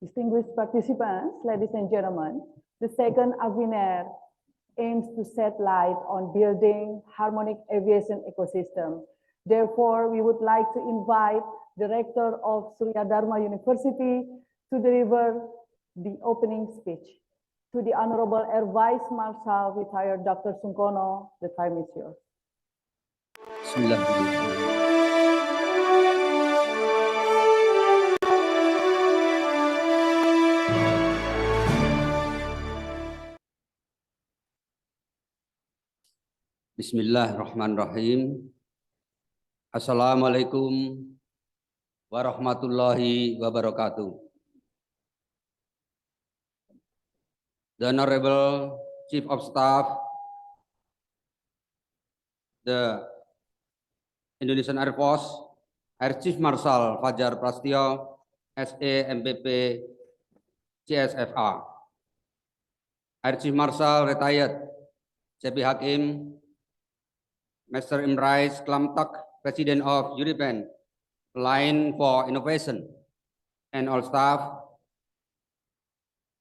Distinguished participants, ladies and gentlemen, the second AVINER aims to shed light on building harmonic aviation ecosystem. Therefore, we would like to invite the rector of Suryadarma University to deliver the opening speech. To the Honorable Air Vice Marshal, retired Dr. Sungkono, the time is yours. Bismillahirrahmanirrahim. Assalamualaikum warahmatullahi wabarakatuh. The Honorable Chief of Staff, the Indonesian Air Force, Air Chief Marshal Fajar Prastyo, SA MPP CSFA, Air Chief Marshal Retired CP Hakim, Mr. Imrais Klamtak, President of European Line for Innovation, and all staff,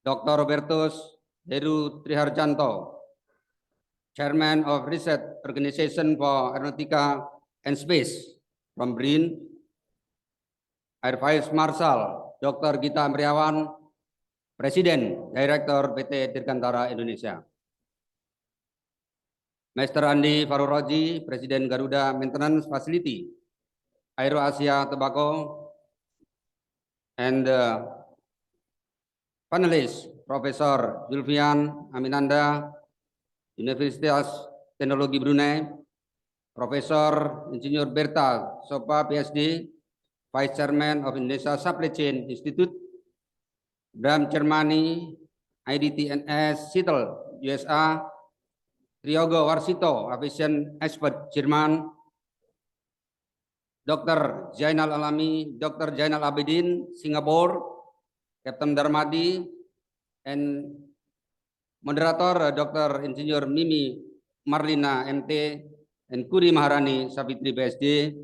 Dr. Robertus Heru Triharjanto, Chairman of Research Organization for Aeronautica and Space from BRIN, Air Vice Marshal Dr. Gita Amriawan, President Director PT Dirgantara Indonesia, Mr. Andi Faruroji, Presiden Garuda Maintenance Facility, Aero Asia Tobacco, and the panelists, Profesor Zulfian Aminanda, Universitas Teknologi Brunei, Profesor Insinyur Berta Sopa, PhD, Vice Chairman of Indonesia Supply Chain Institute, Bram Cermani, IDTNS Seattle, USA, Triogo Warsito, Aviation Expert, Jerman, Dr. Jainal Alami, Dr. Jainal Abidin, Singapore, Captain Darmadi, and Moderator Dr. Insinyur Mimi Marlina, MT, and Kuri Maharani, Savitri, PhD,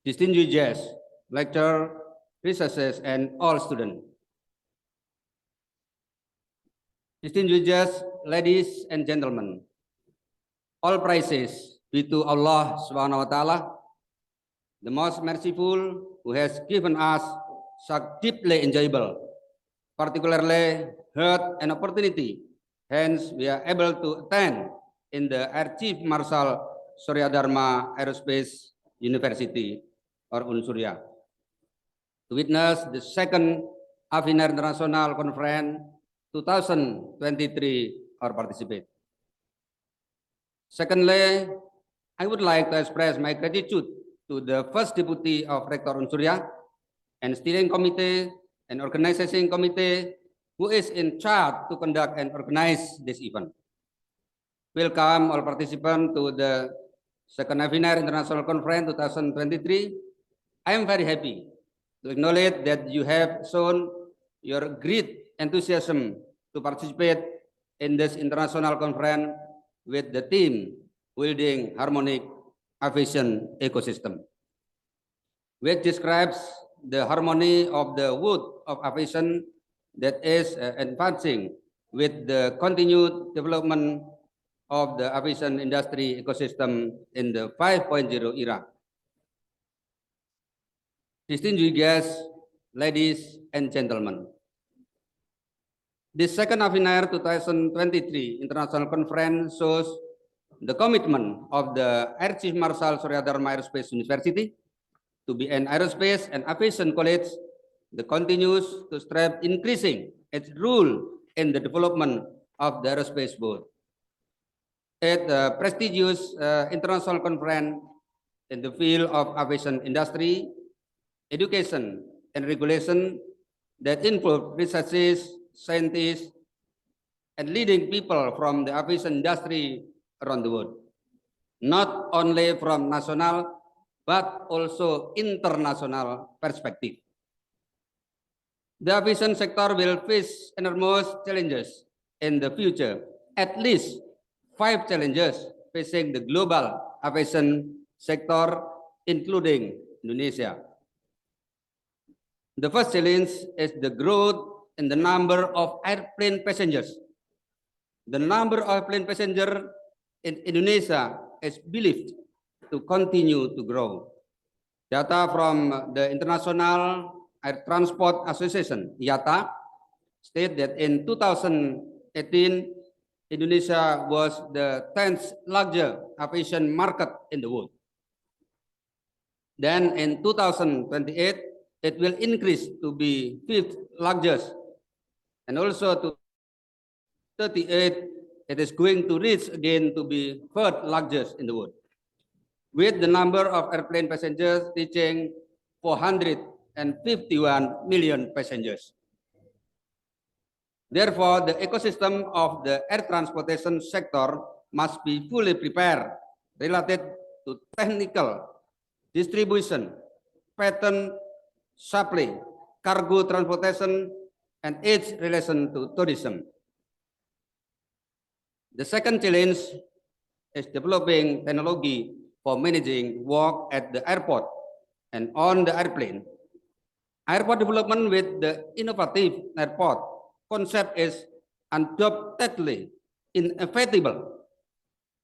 distinguished guests, lecturer, researchers, and all students. Distinguished guests, ladies and gentlemen, all praises be to Allah Subhanahu wa Ta'ala, the most merciful, who has given us such deeply enjoyable, particularly heard an opportunity. Hence, we are able to attend in the Air Chief Marshal Suryadarma Aerospace University or Unsurya to witness the second AVINER International Conference 2023 or participate. Secondly, I would like to express my gratitude to the First Deputy of Rector Unsurya and Steering Committee and Organizing Committee who is in charge to conduct and organize this event. Welcome all participants to the second AVINER International Conference 2023. I am very happy to acknowledge that you have shown your great enthusiasm to participate in this international conference with the theme Building Harmonic Aviation Ecosystem, which describes the harmony of the wood of aviation that is advancing with the continued development of the aviation industry ecosystem in the 5.0 era. Distinguished guests, ladies and gentlemen, this second AVINER 2023 International Conference shows the commitment of the Air Chief Marshal Suryadarma Aerospace University to be an aerospace and aviation college that continues to strive increasing its role in the development of the aerospace board. At the prestigious international conference in the field of aviation industry, education, and regulation that involve researchers, scientists, and leading people from the aviation industry around the world, not only from national, but also international perspective. The aviation sector will face enormous challenges in the future, at least 5 challenges facing the global aviation sector, including Indonesia. The first challenge is the growth in the number of airplane passengers. The number of plane passengers in Indonesia is believed to continue to grow. Data from the International Air Transport Association, IATA, state that in 2018, Indonesia was the 10th largest aviation market in the world. Then in 2028, it will increase to be 5th largest, and also to 38, it is going to reach again to be 3rd largest in the world, with the number of airplane passengers reaching 451 million passengers. Therefore, the ecosystem of the air transportation sector must be fully prepared related to technical, distribution, pattern, supply, cargo transportation, and its relation to tourism. The second challenge is developing technology for managing work at the airport and on the airplane. Airport development with the innovative airport concept is undoubtedly inevitable.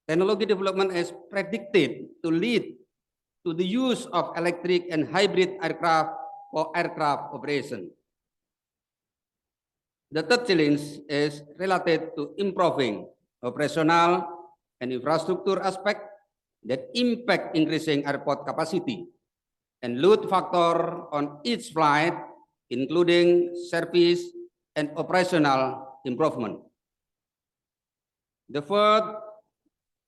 Technology development is predicted to lead to the use of electric and hybrid aircraft for aircraft operation. The third challenge is related to improving operational and infrastructure aspect that impact increasing airport capacity and load factor on each flight, including service and operational improvement. The fourth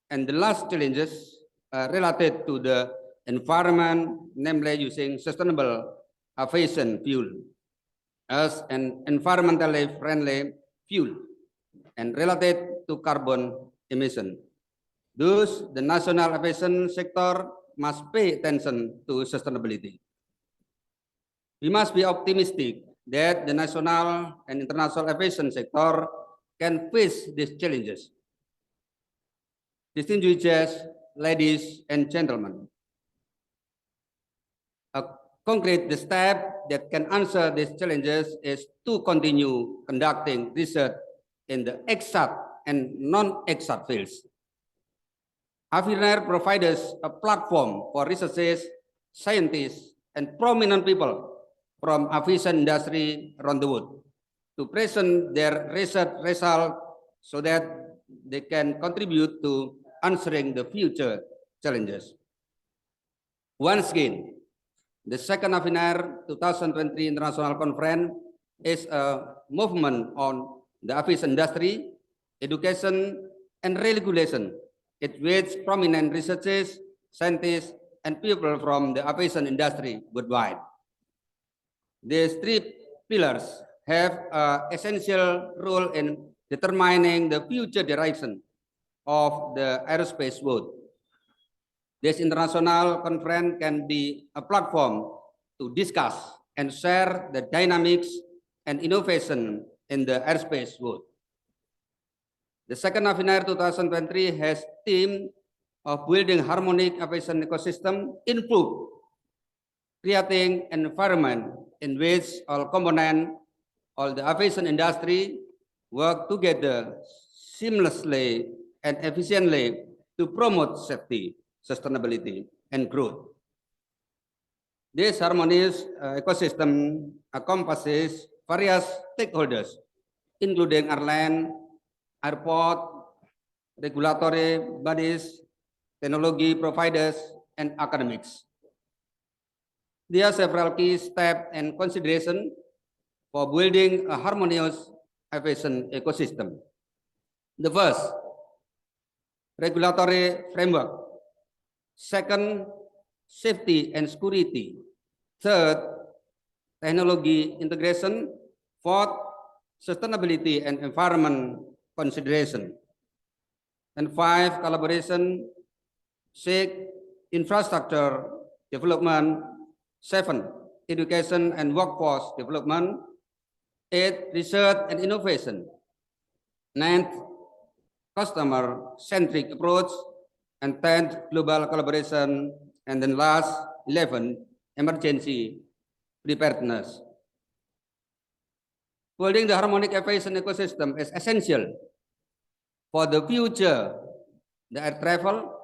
and the last challenges are related to the environment, namely using sustainable aviation fuel as an environmentally friendly fuel and related to carbon emission. Thus, the national aviation sector must pay attention to sustainability. We must be optimistic that the national and international aviation sector can face these challenges. Distinguished guests, ladies and gentlemen, a concrete step that can answer these challenges is to continue conducting research in the exact and non-exact fields. AVINER provides a platform for researchers, scientists, and prominent people from aviation industry around the world to present their research results so that they can contribute to answering the future challenges. Once again, the second AVINER 2023 International Conference is a movement on the aviation industry, education, and regulation. It which prominent researchers, scientists, and people from the aviation industry worldwide. These three pillars have an essential role in determining the future direction of the aerospace world. This international conference can be a platform to discuss and share the dynamics and innovation in the aerospace world. The second AVINER 2023 has theme of building harmonic aviation ecosystem, improve, creating an environment in which all components of the aviation industry work together seamlessly and efficiently to promote safety, sustainability, and growth. This harmonious ecosystem encompasses various stakeholders, including airline, airport, regulatory bodies, technology providers, and academics. There are several key steps and considerations for building a harmonious aviation ecosystem. The first, regulatory framework. Second, safety and security. Third, technology integration. Fourth, sustainability and environment consideration. And five, collaboration. Six, infrastructure development. Seven, education and workforce development. Eight, research and innovation. Ninth, customer-centric approach. And 10th, global collaboration. And then last, 11, emergency preparedness. Building the harmonic aviation ecosystem is essential for the future, the air travel.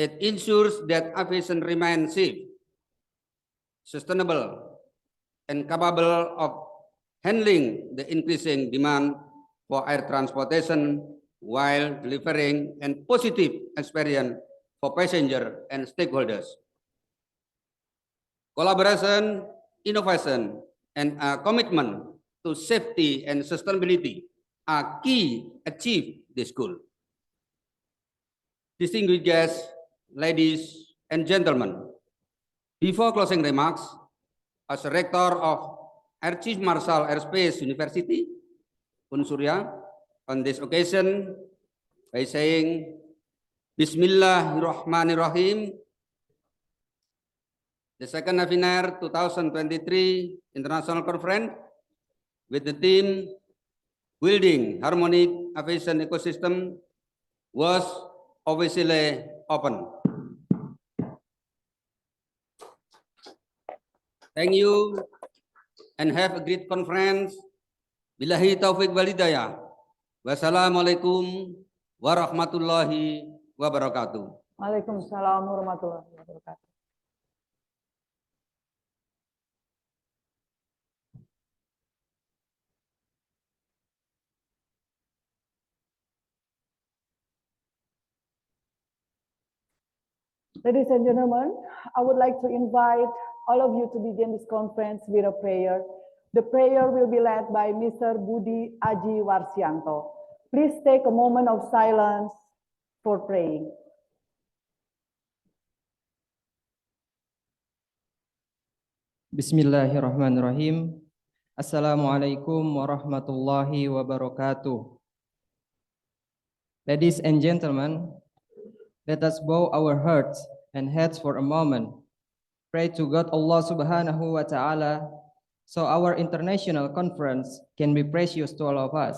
It ensures that aviation remains safe, sustainable, and capable of handling the increasing demand for air transportation while delivering a positive experience for passengers and stakeholders. Collaboration, innovation, and a commitment to safety and sustainability are key to achieve this goal. Distinguished guests, ladies and gentlemen, before closing remarks, as Rector of Air Chief Marshal Aerospace University, Surya, on this occasion by saying, Bismillahirrahmanirrahim, the second AVINER 2023 International Conference with the theme Building Harmonic Aviation Ecosystem was officially open. Thank you and have a great conference. Billahi taufiq wal hidayah. Wassalamualaikum warahmatullahi wabarakatuh. Waalaikumsalam warahmatullahi wabarakatuh. Ladies and gentlemen, I would like to invite all of you to begin this conference with a prayer. The prayer will be led by Mr. Budi Aji Warsianto. Please take a moment of silence for praying. Bismillahirrahmanirrahim. Assalamualaikum warahmatullahi wabarakatuh. Ladies and gentlemen, let us bow our hearts and heads for a moment. Pray to God Allah subhanahu wa ta'ala so our international conference can be precious to all of us.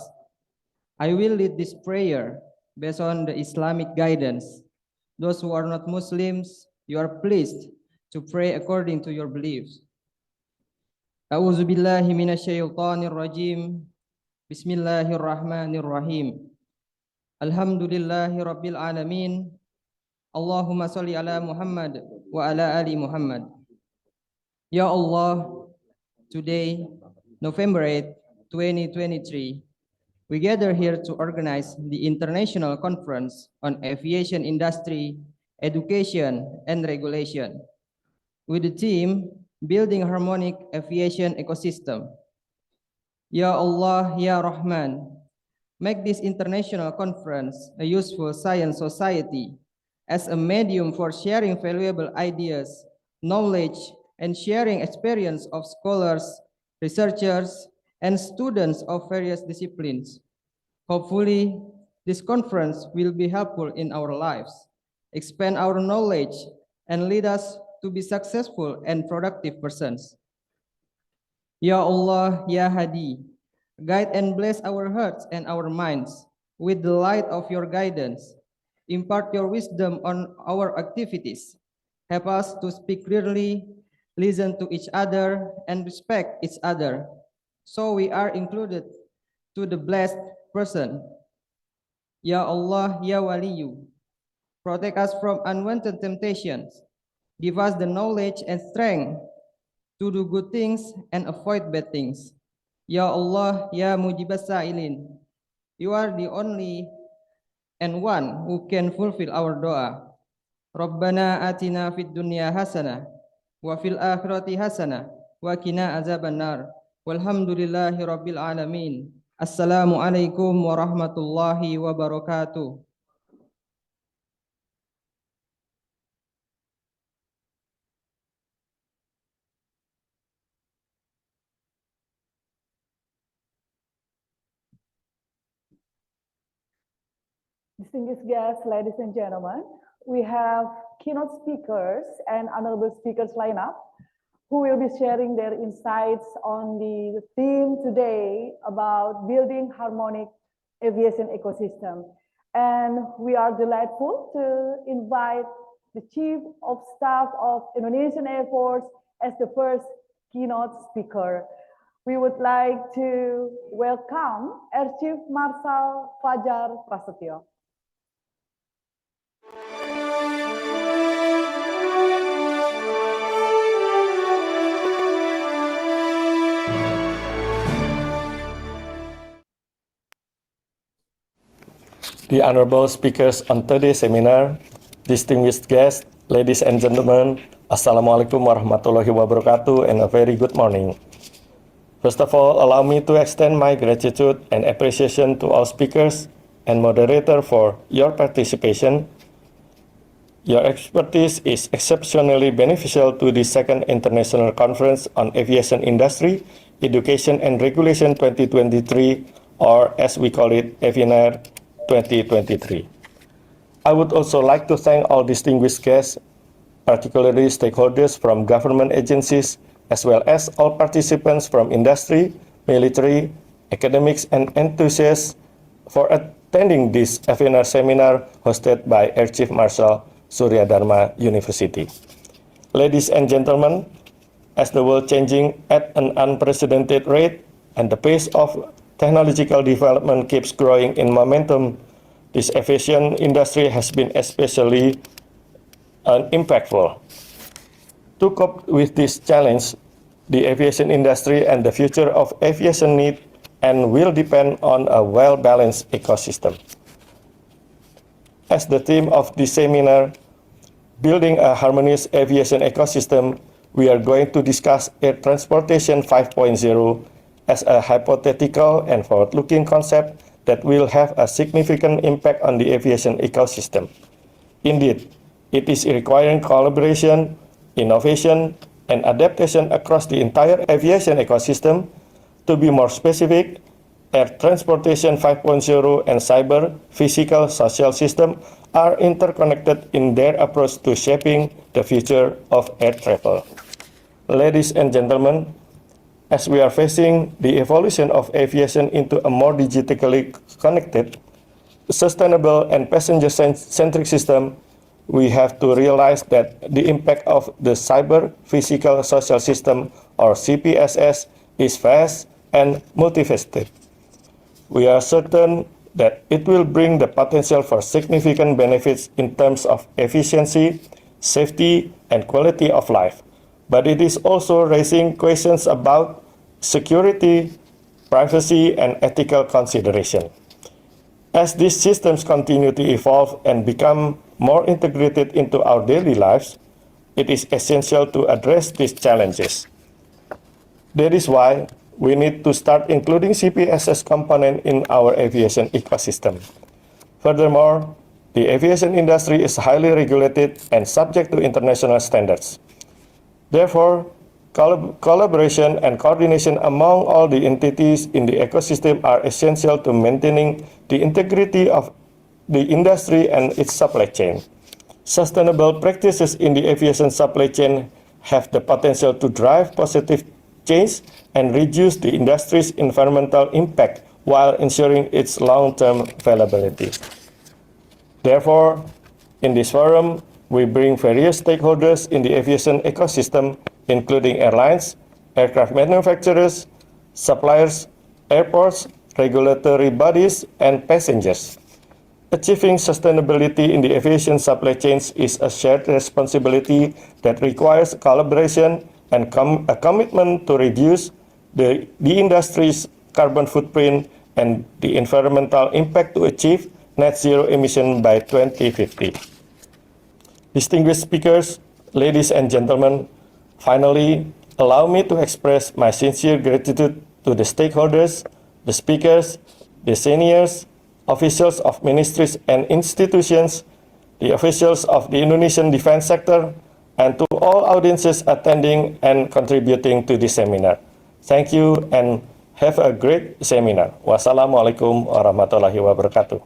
I will lead this prayer based on the Islamic guidance. Those who are not Muslims, you are pleased to pray according to your beliefs. A'udzu billahi minasyaitonir rajim. Bismillahirrahmanirrahim. Alhamdulillahi rabbil alamin. Allahumma salli ala Muhammad wa ala ali Muhammad. Ya Allah, today, November 8, 2023, we gather here to organize the International Conference on Aviation Industry, Education, and Regulation with the theme, Building Harmonic Aviation Ecosystem. Ya Allah, Ya Rahman, make this international conference a useful science society as a medium for sharing valuable ideas, knowledge, and sharing experience of scholars, researchers, and students of various disciplines. Hopefully, this conference will be helpful in our lives, expand our knowledge, and lead us to be successful and productive persons. Ya Allah, Ya Hadi, guide and bless our hearts and our minds with the light of your guidance. Impart your wisdom on our activities. Help us to speak clearly, listen to each other, and respect each other, so we are included to the blessed person. Ya Allah, Ya Waliyu, protect us from unwanted temptations. Give us the knowledge and strength to do good things and avoid bad things. Ya Allah, Ya Mujibas Sa'ilin, you are the only and one who can fulfill our doa. Rabbana atina fid dunya hasanah wa fil akhirati hasanah wa qina azabannar. Walhamdulillahi rabbil alamin. Assalamualaikum warahmatullahi wabarakatuh. Distinguished guests, ladies and gentlemen, we have keynote speakers and honorable speakers lined up who will be sharing their insights on the theme today about building harmonic aviation ecosystem. And we are delightful to invite the Chief of Staff of Indonesian Air Force as the first keynote speaker. We would like to welcome Air Chief Marshal Fajar Prasetyo. The honorable speakers on today's seminar, distinguished guests, ladies and gentlemen, Assalamualaikum warahmatullahi wabarakatuh, and a very good morning. First of all, allow me to extend my gratitude and appreciation to all speakers and moderator for your participation. Your expertise is exceptionally beneficial to the second International Conference on Aviation Industry, Education and Regulation 2023, or as we call it, AVINER 2023. I would also like to thank all distinguished guests, particularly stakeholders from government agencies, as well as all participants from industry, military, academics, and enthusiasts for attending this AVINER seminar hosted by Air Chief Marshal Suryadarma University. Ladies and gentlemen, as the world changing at an unprecedented rate and the pace of technological development keeps growing in momentum, this aviation industry has been especially impactful. To cope with this challenge, the aviation industry and the future of aviation need and will depend on a well-balanced ecosystem. As the theme of this seminar, Building a Harmonious Aviation Ecosystem, we are going to discuss Air Transportation 5.0 as a hypothetical and forward-looking concept that will have a significant impact on the aviation ecosystem. Indeed, it is requiring collaboration, innovation, and adaptation across the entire aviation ecosystem. To be more specific, Air Transportation 5.0 and cyber, physical, social system are interconnected in their approach to shaping the future of air travel. Ladies and gentlemen, as we are facing the evolution of aviation into a more digitally connected, sustainable, and passenger-centric system, we have to realize that the impact of the cyber physical social system, or CPSS, is vast and multifaceted. We are certain that it will bring the potential for significant benefits in terms of efficiency, safety, and quality of life. But it is also raising questions about security, privacy, and ethical consideration. As these systems continue to evolve and become more integrated into our daily lives, it is essential to address these challenges. That is why we need to start including CPSS component in our aviation ecosystem. Furthermore, the aviation industry is highly regulated and subject to international standards. Therefore, collaboration and coordination among all the entities in the ecosystem are essential to maintaining the integrity of the industry and its supply chain. Sustainable practices in the aviation supply chain have the potential to drive positive change and reduce the industry's environmental impact while ensuring its long-term viability. Therefore, in this forum, we bring various stakeholders in the aviation ecosystem, including airlines, aircraft manufacturers, suppliers, airports, regulatory bodies, and passengers. Achieving sustainability in the aviation supply chains is a shared responsibility that requires collaboration and a commitment to reduce the industry's carbon footprint and the environmental impact to achieve net zero emission by 2050. Distinguished speakers, ladies and gentlemen, finally, allow me to express my sincere gratitude to the stakeholders, the speakers, the seniors, officials of ministries and institutions, the officials of the Indonesian defense sector, and to all audiences attending and contributing to this seminar. Thank you and have a great seminar. Wassalamualaikum warahmatullahi wabarakatuh.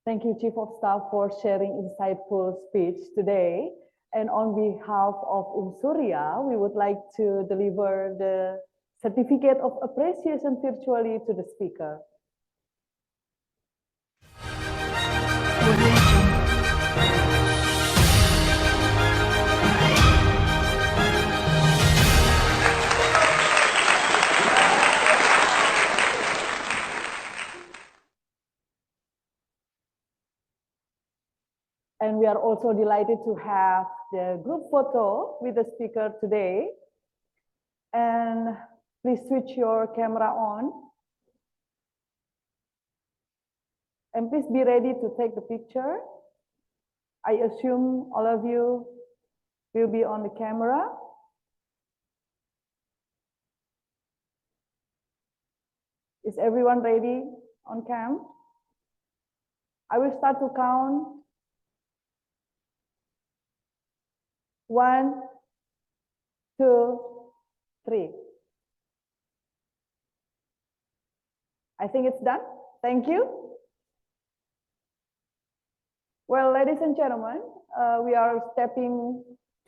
Thank you, Chief of Staff, for sharing insightful speech today. And on behalf of Surya, we would like to deliver the certificate of appreciation virtually to the speaker. And we are also delighted to have the group photo with the speaker today. And please switch your camera on. And please be ready to take the picture. I assume all of you will be on the camera. Is everyone ready on cam? I will start to count. 1, 2, 3. I think it's done. Thank you. Well, ladies and gentlemen, we are stepping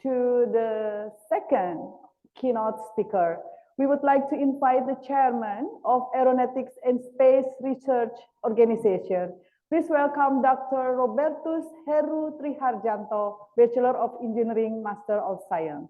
to the second keynote speaker. We would like to invite the chairman of Aeronautics and Space Research Organization. Please welcome Dr. Robertus Heru Triharjanto, Bachelor of Engineering, Master of Science.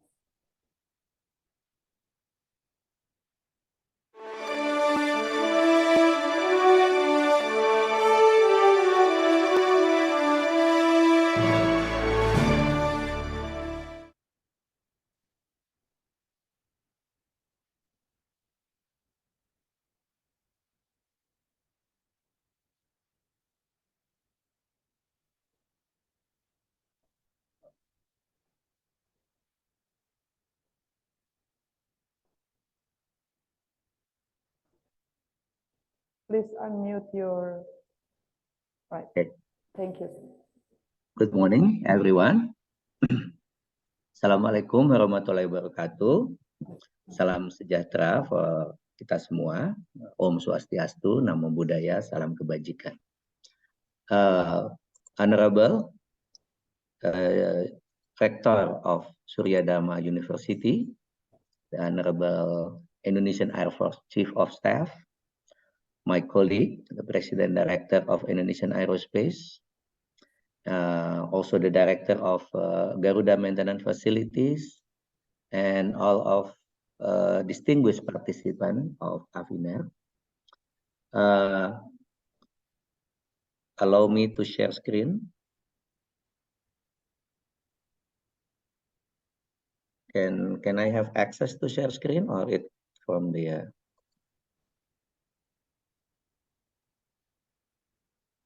Please unmute your, right. Okay. Thank you. Good morning, everyone. Assalamualaikum warahmatullahi wabarakatuh. Salam sejahtera for kita semua. Om Swastiastu, Namo Buddhaya, salam kebajikan. Honorable Rector of Suryadarma University, the Honorable Indonesian Air Force Chief of Staff, my colleague, the President Director of Indonesian Aerospace, also the Director of Garuda Maintenance Facilities, and all of distinguished participants of AVINER. Allow me to share screen. Can I have access to share screen, or it from the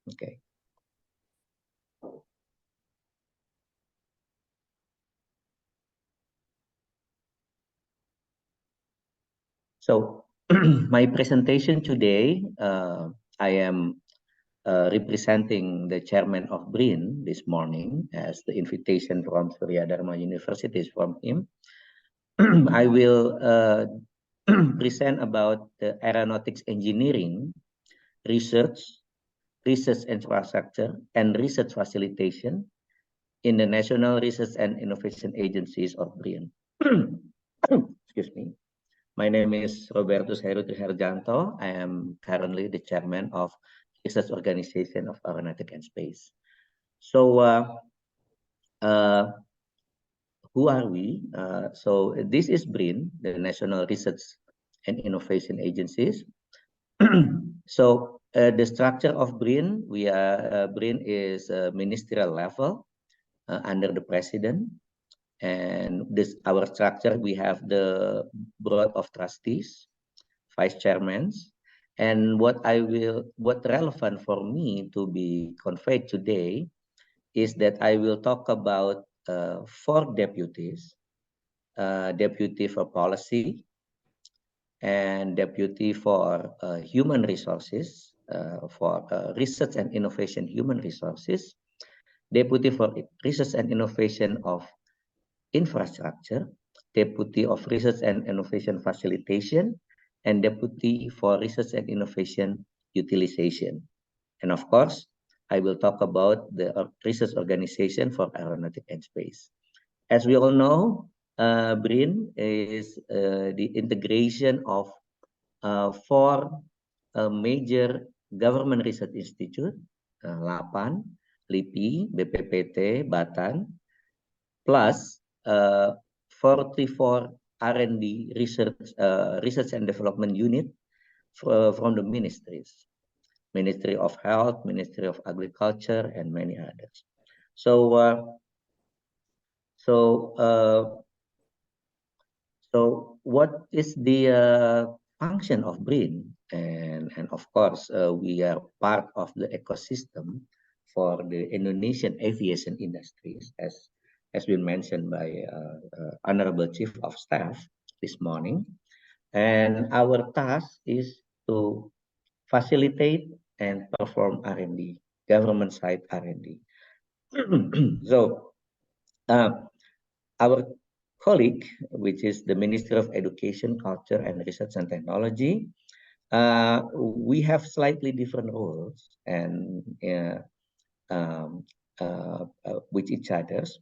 okay. So my presentation today, I am representing the chairman of BRIN this morning, as the invitation from Suryadarma University is from him. I will present about the aeronautics engineering, research infrastructure, and research facilitation in the National Research and Innovation Agencies of BRIN. Excuse me. My name is Robertus Heru Triharjanto. I am currently the chairman of Research Organization of Aeronautics and Space. So, who are we? So this is BRIN, the National Research and Innovation Agencies. So the structure of BRIN, BRIN is a ministerial level under the president. And our structure, we have the board of trustees, vice chairmen, and what relevant for me to be conveyed today is that I will talk about 4 deputies: deputy for policy, and deputy for human resources, for research and innovation human resources, deputy for research and innovation of infrastructure, deputy of research and innovation facilitation, and deputy for research and innovation utilization. And of course, I will talk about the research organization for aeronautics and space. As we all know, BRIN is the integration of 4 major government research institute, LAPAN, LIPI, BPPT, BATAN, plus 44 R&D research and development unit from the ministries, Ministry of Health, Ministry of Agriculture, and many others. So, so what is the function of BRIN? And of course, we are part of the ecosystem for the Indonesian aviation industries, as has been mentioned by Honorable Chief of Staff this morning. And our task is to facilitate and perform R&D, government side R&D. So our colleague, which is the Ministry of Education, Culture, and Research and Technology, we have slightly different roles and with each others.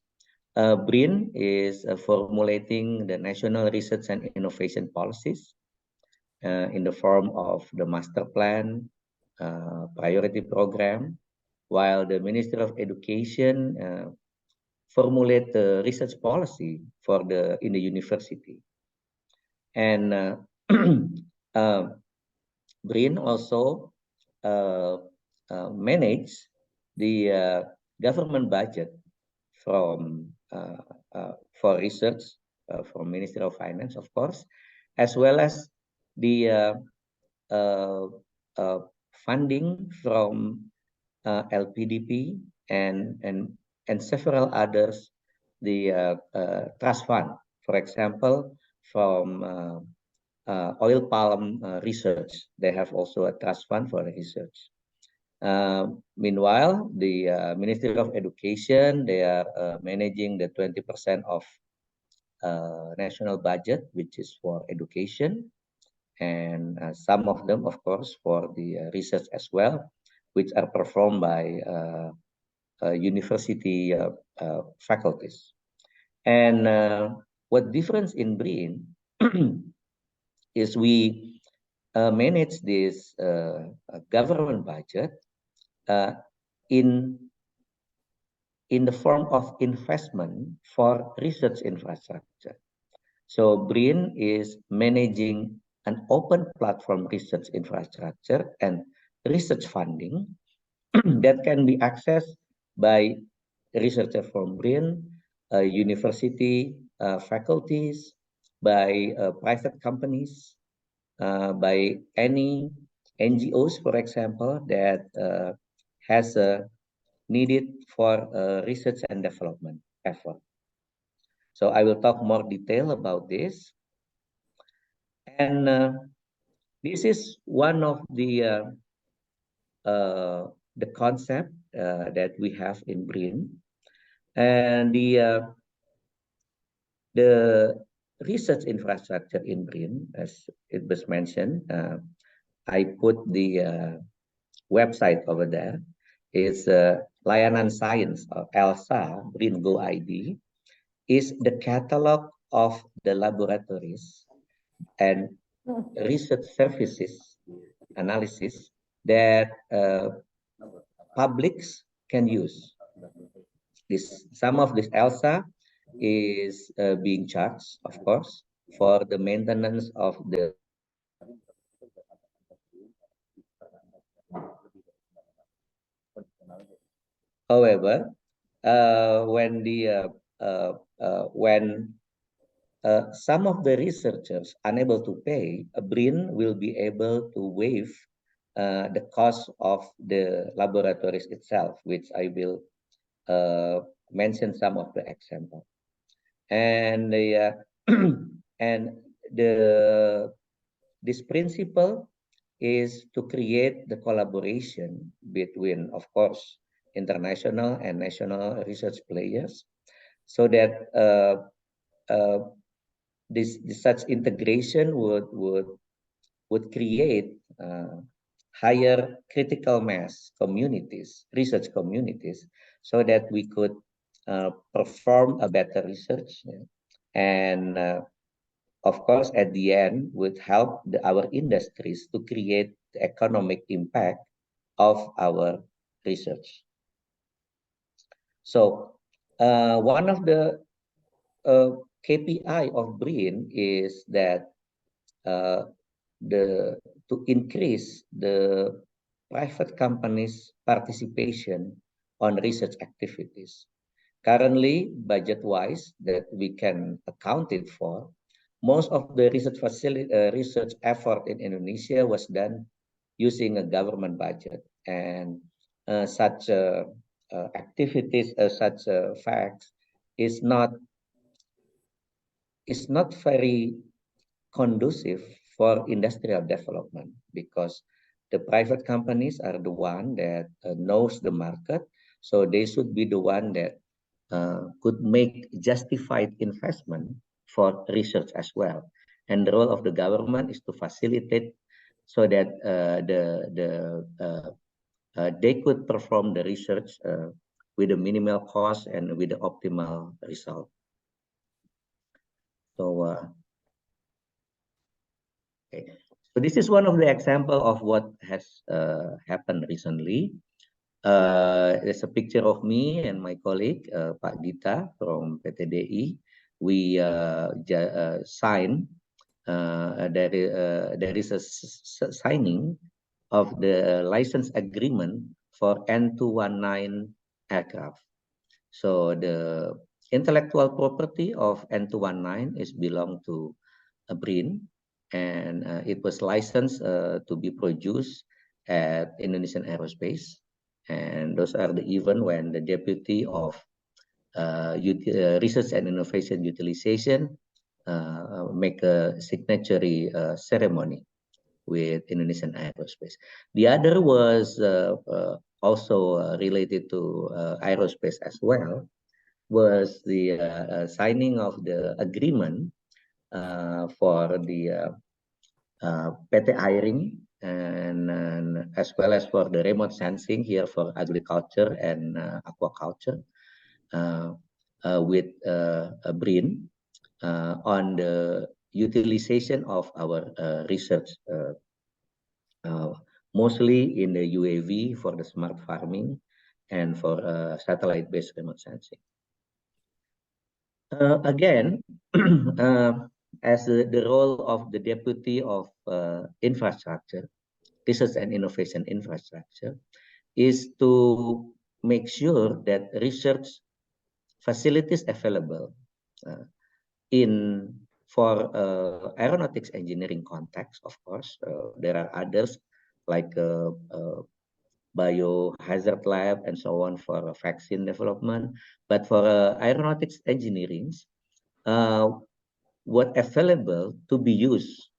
BRIN is formulating the national research and innovation policies in the form of the master plan, priority program, while the Ministry of Education formulate the research policy for in the university. And BRIN also manage the government budget from for research from Ministry of Finance, of course, as well as the funding from LPDP and several others, the trust fund, for example, from oil palm research. They have also a trust fund for research. Meanwhile, the Ministry of Education, they are managing the 20% of national budget, which is for education, and some of them, of course, for the research as well, which are performed by university faculties. And what difference in BRIN is we manage this government budget in the form of investment for research infrastructure. So BRIN is managing an open platform research infrastructure and research funding that can be accessed by researchers from BRIN, university faculties, by private companies, by any NGOs, for example, that has needed for research and development effort. So I will talk more detail about this. And this is one of the concept that we have in BRIN. And the research infrastructure in BRIN, as it was mentioned, I put the website over there. It's Layanan Science, or ELSA, BRIN Go ID, is the catalog of the laboratories and research services analysis that publics can use. Some of this ELSA is being charged, of course, for the maintenance of the However, when some of the researchers unable to pay, BRIN will be able to waive the cost of the laboratories itself, which I will mention some of the example. And this principle is to create the collaboration between, of course, international and national research players, so that such integration would create higher critical mass communities, research communities, so that we could perform a better research, and of course, at the end, would help our industries to create the economic impact of our research. So one of the KPI of BRIN is that to increase the private companies' participation on research activities. Currently, budget-wise, that we can account it for, most of the research effort in Indonesia was done using a government budget, and such activities, such facts, is not very conducive for industrial development, because the private companies are the one that knows the market, so they should be the one that could make justified investment for research as well. And the role of the government is to facilitate so that they could perform the research with a minimal cost and with the optimal result. So, okay. So this is one of the example of what has happened recently. There's a picture of me and my colleague, Pak Dita from PTDI. We signed, there is a signing of the license agreement for N219 aircraft. So the intellectual property of N219 is belong to BRIN, and it was licensed to be produced at Indonesian Aerospace. And those are the event when the Deputy of Research and Innovation Utilization make a signatory ceremony with Indonesian Aerospace. The other was also related to aerospace as well, was the signing of the agreement for the PT Airing, and as well as for the remote sensing here for agriculture and aquaculture with BRIN on the utilization of our research, mostly in the UAV for the smart farming and for satellite-based remote sensing. Again, as the role of the Deputy of Infrastructure, Research and Innovation Infrastructure, is to make sure that research facilities available for aeronautics engineering context. Of course, there are others like biohazard lab and so on for vaccine development. But for aeronautics engineering, what available to be used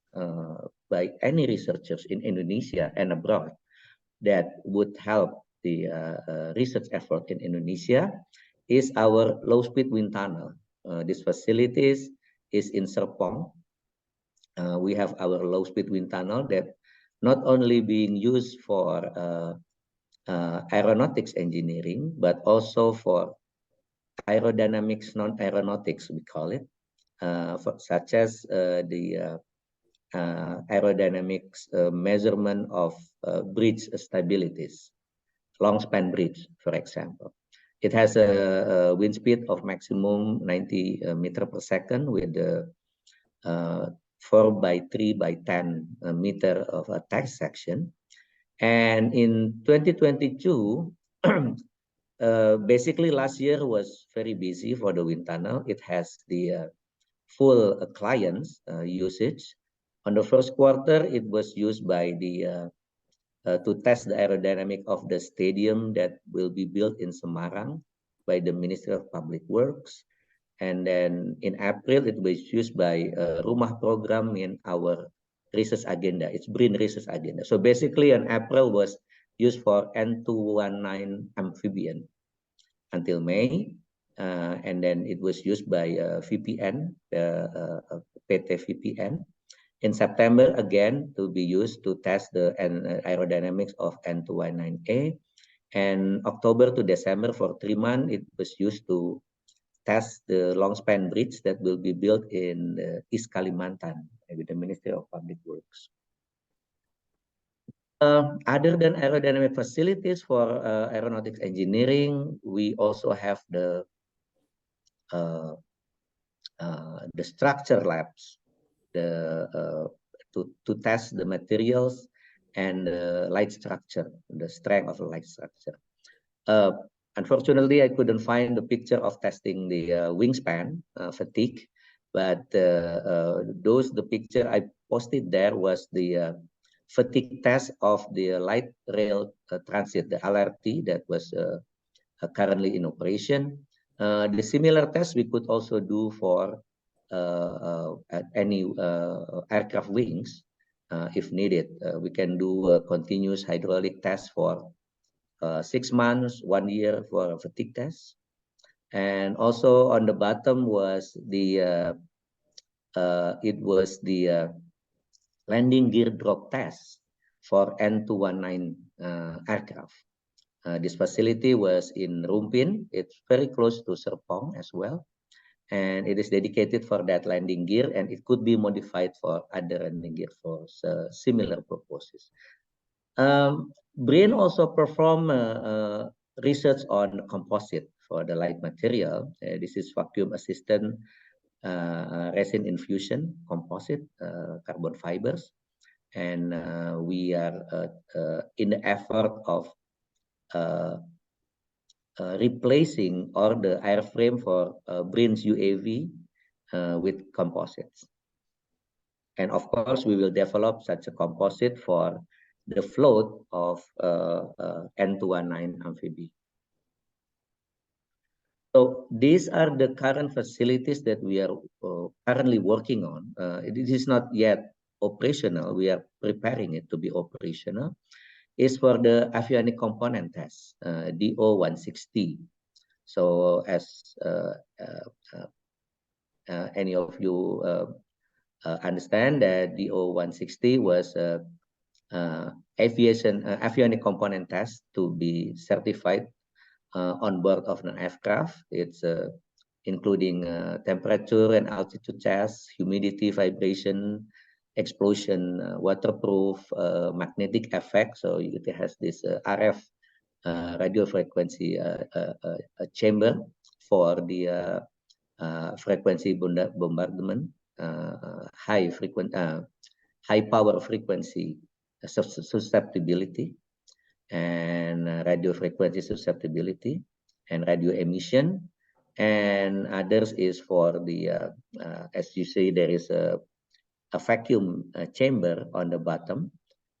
by any researchers in Indonesia and abroad that would help the research effort in Indonesia is our low-speed wind tunnel. This facilities is in Serpong. We have our low-speed wind tunnel that not only being used for aeronautics engineering, but also for aerodynamics, non-aeronautics, we call it, such as the aerodynamics measurement of bridge stabilities, long span bridge, for example. It has a wind speed of maximum 90 meter per second with the 4x3x10 meter of a test section. And in 2022, basically last year was very busy for the wind tunnel. It has the full clients usage. On the first quarter, it was used by the to test the aerodynamic of the stadium that will be built in Semarang by the Ministry of Public Works. And then in April, it was used by Rumah program in our research agenda. It's BRIN research agenda. So basically in April was used for N219 amphibian until May. And then it was used by VPN, PT VPN. In September, again, to be used to test the aerodynamics of N219A. And October to December, for 3 months, it was used to test the long span bridge that will be built in East Kalimantan with the Ministry of Public Works. Other than aerodynamic facilities for aeronautics engineering, we also have the structure labs, to test the materials and the light structure, the strength of the light structure. Unfortunately, I couldn't find the picture of testing the wingspan fatigue, but the picture I posted there was the fatigue test of the light rail transit, the LRT that was currently in operation. The similar test we could also do for any aircraft wings if needed. We can do a continuous hydraulic test for 6 months, 1 year for a fatigue test. And also on the bottom was the landing gear drop test for N219 aircraft. This facility was in Rumpin. It's very close to Serpong as well. And it is dedicated for that landing gear, and it could be modified for other landing gear for similar purposes. BRIN also perform research on composite for the light material. This is vacuum assisted resin infusion composite carbon fibers, and we are in the effort of replacing all the airframe for BRIN's UAV with composites. And of course, we will develop such a composite for the float of N219 amphibia. So these are the current facilities that we are currently working on. It is not yet operational. We are preparing it to be operational. Is for the avionic component test, DO-160. So as any of you understand, that DO-160 was avionic component test to be certified on board of an aircraft. It's including temperature and altitude test, humidity, vibration, explosion, waterproof, magnetic effect. So it has this RF radio frequency chamber for the frequency bombardment, high power frequency susceptibility, and radio frequency susceptibility, and radio emission. And others is for the as you see, there is a vacuum chamber on the bottom.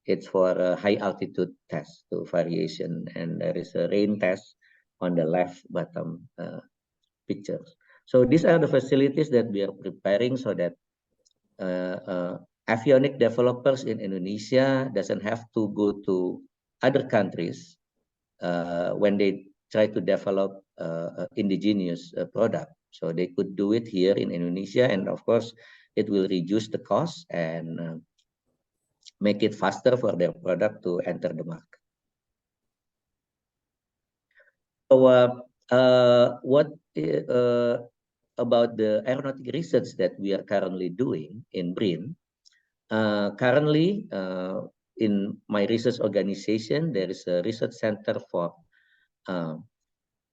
It's for a high altitude test to variation, and there is a rain test on the left bottom pictures. So these are the facilities that we are preparing so that avionic developers in Indonesia doesn't have to go to other countries when they try to develop indigenous product. So they could do it here in Indonesia, and of course, it will reduce the cost and make it faster for their product to enter the market. So what about the aeronautic research that we are currently doing in BRIN? Currently, in my research organization, there is a research center for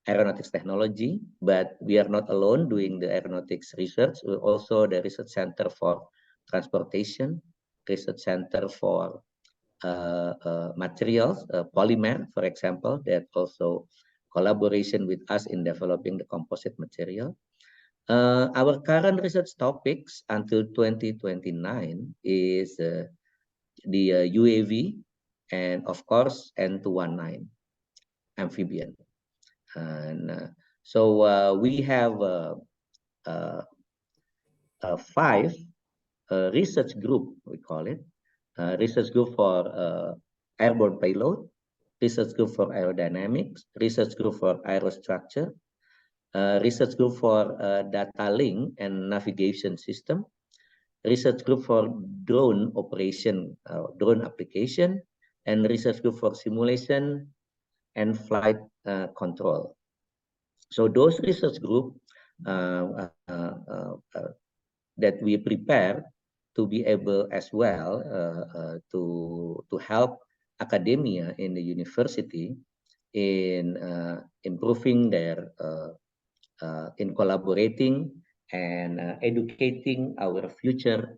aeronautics technology, but we are not alone doing the aeronautics research. We're also the research center for transportation, research center for materials, polymer, for example, that also collaboration with us in developing the composite material. Our current research topics until 2029 is the UAV and of course N219 amphibian. And so we have 5 research group, we call it, research group for airborne payload, research group for aerodynamics, research group for aerostructure, research group for data link and navigation system, research group for drone operation, drone application, and research group for simulation and flight control. So those research group that we prepare to be able as well to help academia in the university in improving their in collaborating and educating our future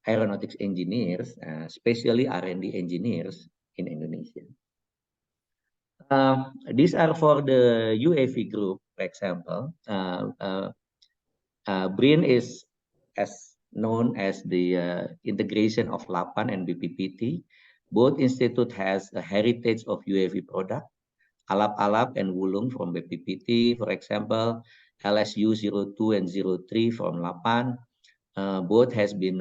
aeronautics engineers, especially R&D engineers in Indonesia. These are for the UAV group, for example. BRIN is as known as the integration of LAPAN and BPPT. Both institute has a heritage of UAV product. Alap-alap and Wulung from BPPT, for example, LSU 02 and 03 from LAPAN. Both has been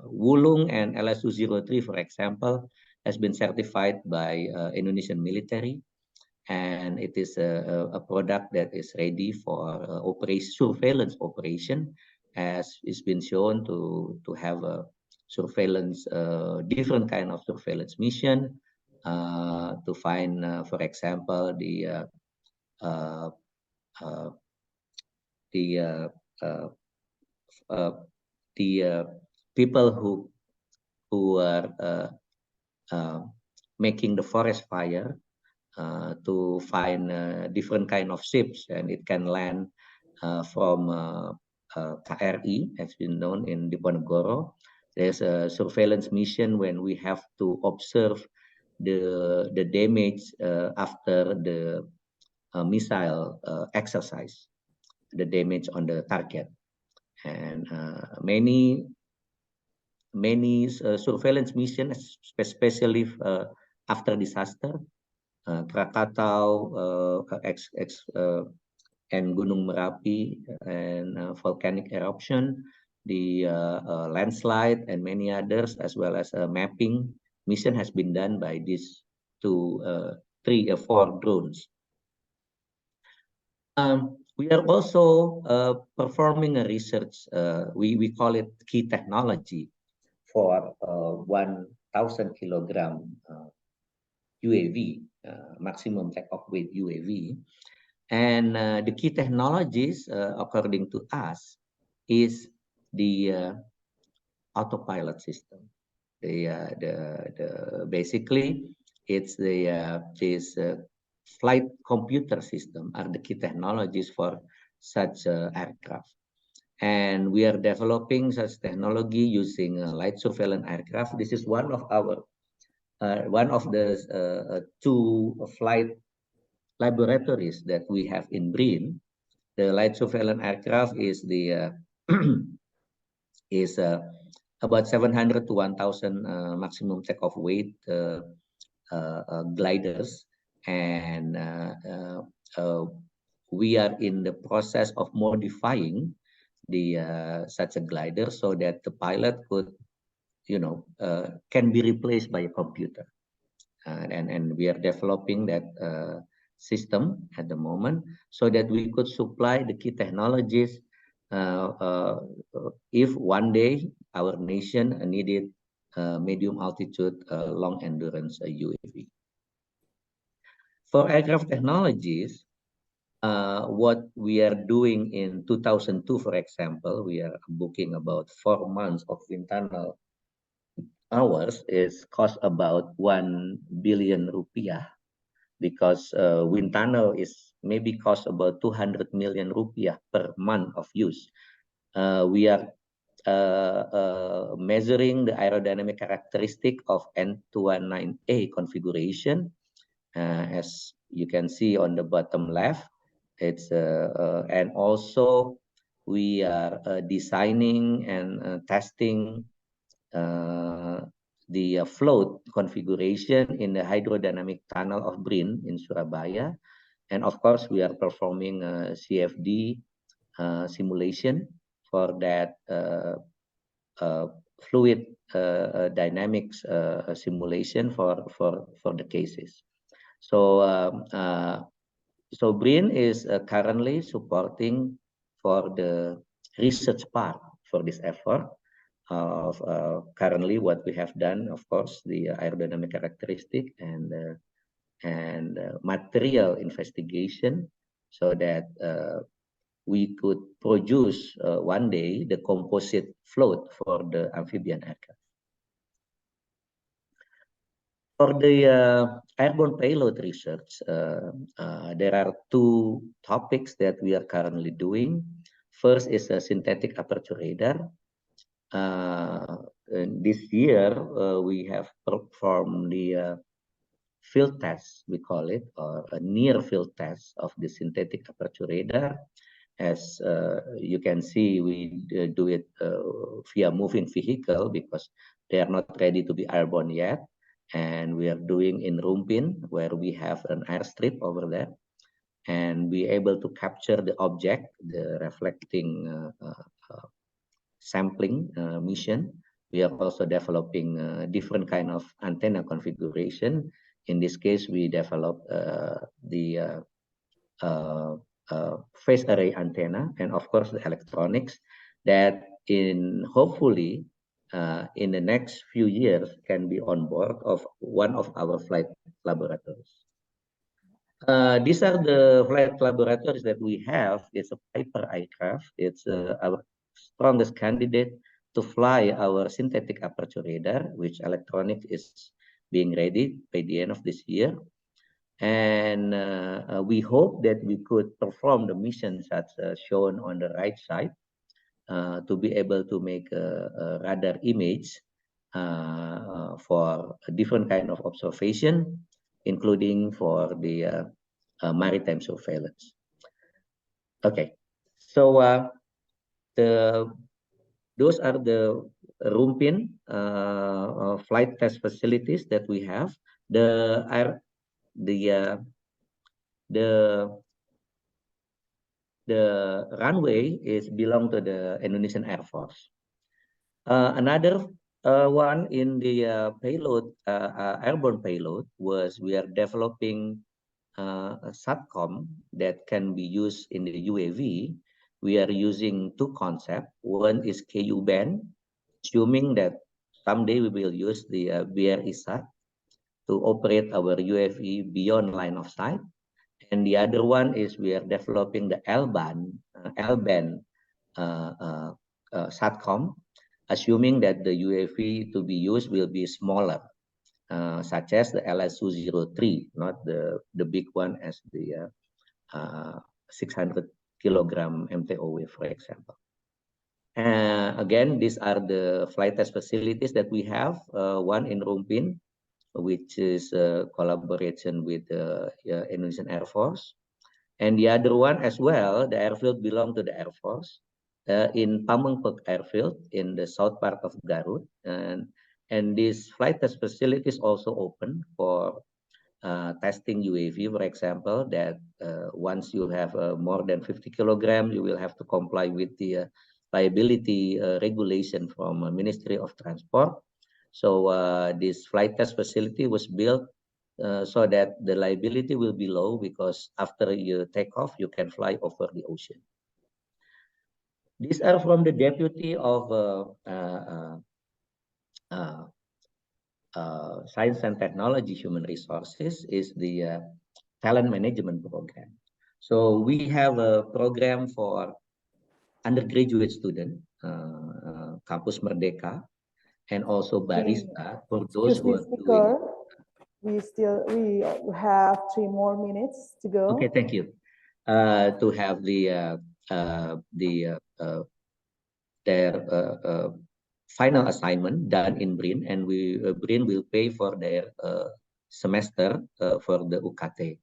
Wulung and LSU 03, for example, has been certified by Indonesian military, and it is a product that is ready for surveillance operation, as it's been shown to have a surveillance, different kind of surveillance mission to find, for example, the people who are making the forest fire, to find different kind of ships, and it can land from KRI, has been known in Diponegoro. There's a surveillance mission when we have to observe the damage after the missile exercise, the damage on the target, and many surveillance missions, especially after disaster, Krakatau, and Gunung Merapi, and volcanic eruption, the landslide, and many others, as well as mapping mission has been done by these 3 or 4 drones. We are also performing a research, we call it key technology, for 1,000 kilogram UAV, maximum takeoff weight UAV. And the key technologies, according to us, is the autopilot system. Basically, it's this flight computer system are the key technologies for such aircraft. And we are developing such technology using light surveillance aircraft. This is one of our one of the 2 flight laboratories that we have in BRIN. The light surveillance aircraft is the is about 700 to 1,000 maximum takeoff weight gliders, and we are in the process of modifying the such a glider so that the pilot could, can be replaced by a computer, and we are developing that system at the moment so that we could supply the key technologies if one day our nation needed medium altitude long endurance UAV. For aircraft technologies, what we are doing in 2002, for example, we are booking about 4 months of wind tunnel hours, is cost about 1 billion rupiah, because wind tunnel is maybe cost about 200 million rupiah per month of use. We are measuring the aerodynamic characteristic of N219A configuration, as you can see on the bottom left. It's and also we are designing and testing the float configuration in the hydrodynamic tunnel of BRIN in Surabaya. And of course, we are performing CFD simulation for that fluid dynamics simulation for the cases. So so BRIN is currently supporting for the research part for this effort of currently what we have done, of course, the aerodynamic characteristic and material investigation, so that we could produce one day the composite float for the amphibian aircraft. For the airborne payload research, there are 2 topics that we are currently doing. First is a synthetic aperture radar. This year, we have performed the field test, we call it, or a near field test of the synthetic aperture radar. As you can see, we do it via moving vehicle because they are not ready to be airborne yet. And we are doing in Rumpin, where we have an airstrip over there. And be able to capture the object, the reflecting sampling mission. We are also developing different kind of antenna configuration. In this case, we developed the phase array antenna, and of course the electronics that hopefully in the next few years can be on board of one of our flight laboratories. These are the flight laboratories that we have. It's a Piper aircraft. It's our strongest candidate to fly our synthetic aperture radar, which electronics is being ready by the end of this year. And we hope that we could perform the missions that's shown on the right side to be able to make a radar image for a different kind of observation, including for the maritime surveillance. Okay, so those are the Rumpin flight test facilities that we have. The runway belong to the Indonesian Air Force. Another one in the payload, airborne payload, was we are developing a SATCOM that can be used in the UAV. We are using two concepts. One is KU band, assuming that someday we will use the BRISAT to operate our UAV beyond line of sight. And the other one is we are developing the L-band SATCOM, assuming that the UAV to be used will be smaller, such as the LSU-03, not the big one as the 600 kilogram MTOW, for example. Again, these are the flight test facilities that we have. One in Rumpin, which is a collaboration with the Indonesian Air Force. And the other one as well, the airfield belongs to the Air Force in Pamengpeuk Airfield in the south part of Garut. And this flight test facility is also open for testing UAV, for example, that once you have more than 50 kilograms, you will have to comply with the liability regulation from Ministry of Transport. So this flight test facility was built so that the liability will be low, because after you take off, you can fly over the ocean. These are from the Deputy of Science and Technology Human Resources, is the talent management program. So we have a program for undergraduate student, Campus Merdeka, and also barista for those who are doing. We have 3 more minutes to go. Okay, thank you. To have their final assignment done in BRIN, and BRIN will pay for their semester for the UKT.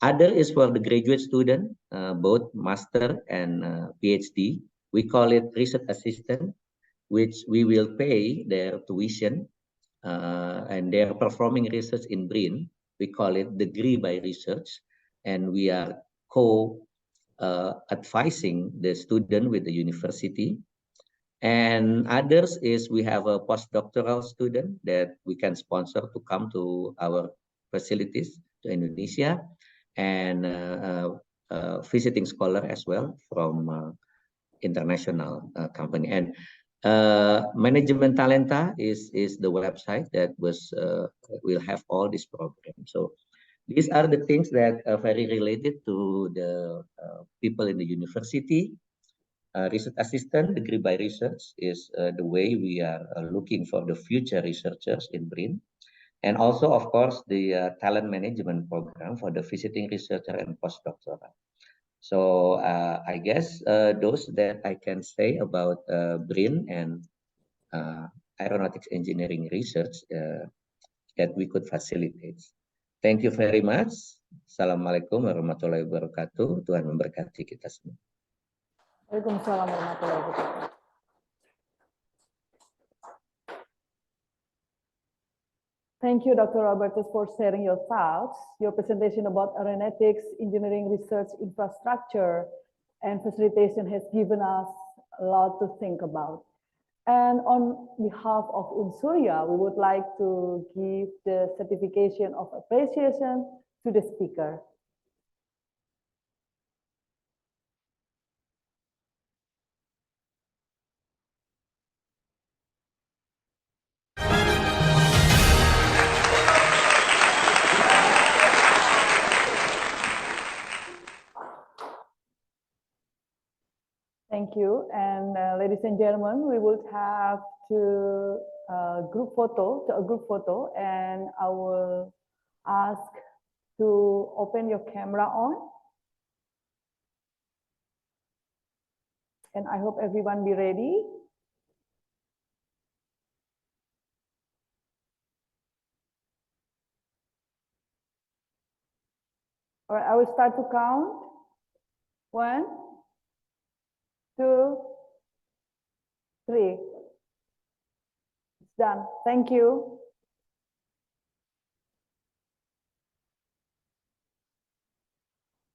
Other is for the graduate student, both master and PhD. We call it research assistant, which we will pay their tuition, and they are performing research in BRIN. We call it degree by research, and we are advising the student with the university. And others is we have a postdoctoral student that we can sponsor to come to our facilities to Indonesia, and visiting scholar as well from international company. And Management Talenta is the website that will have all these programs. So these are the things that are very related to the people in the university. Research assistant, degree by research, is the way we are looking for the future researchers in BRIN. And also, of course, the talent management program for the visiting researcher and postdoctoral. So I guess those that I can say about BRIN and aeronautics engineering research that we could facilitate. Thank you very much. Assalamualaikum warahmatullahi wabarakatuh. Tuhan memberkati kita semua. Waalaikumsalam warahmatullahi wabarakatuh. Thank you, Dr. Robertus, for sharing your thoughts. Your presentation about aeronautics, engineering research, infrastructure, and facilitation has given us a lot to think about. And on behalf of Unsurya, we would like to give the certification of appreciation to the speaker. Thank you. And ladies and gentlemen, we would have to a group photo, and I will ask to open your camera on. And I hope everyone be ready. All right, I will start to count. 1, 2, 3. It's done. Thank you.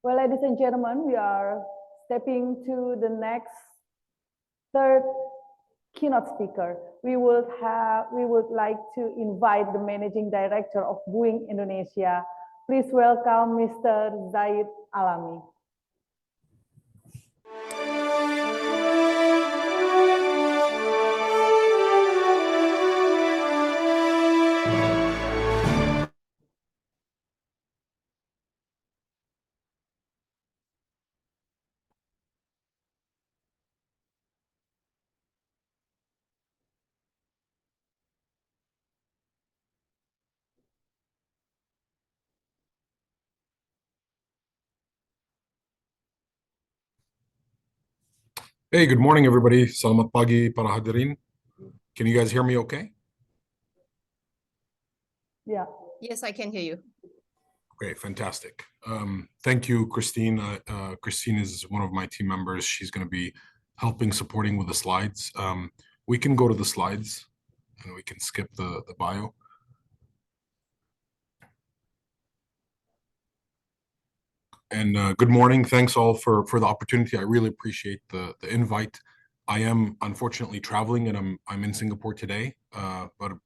Well, ladies and gentlemen, we are stepping to the next third keynote speaker. We would like to invite the managing director of Boeing Indonesia. Please welcome Mr. Zaid Alami. Hey, good morning, everybody. Selamat pagi para hadirin. Can you guys hear me okay? Yeah. Yes, I can hear you. Okay, fantastic. Thank you, Christine. Christine is one of my team members. She's going to be supporting with the slides. We can go to the slides and we can skip the bio. And good morning. Thanks all for the opportunity. I really appreciate the invite. I am unfortunately traveling and I'm in Singapore today, but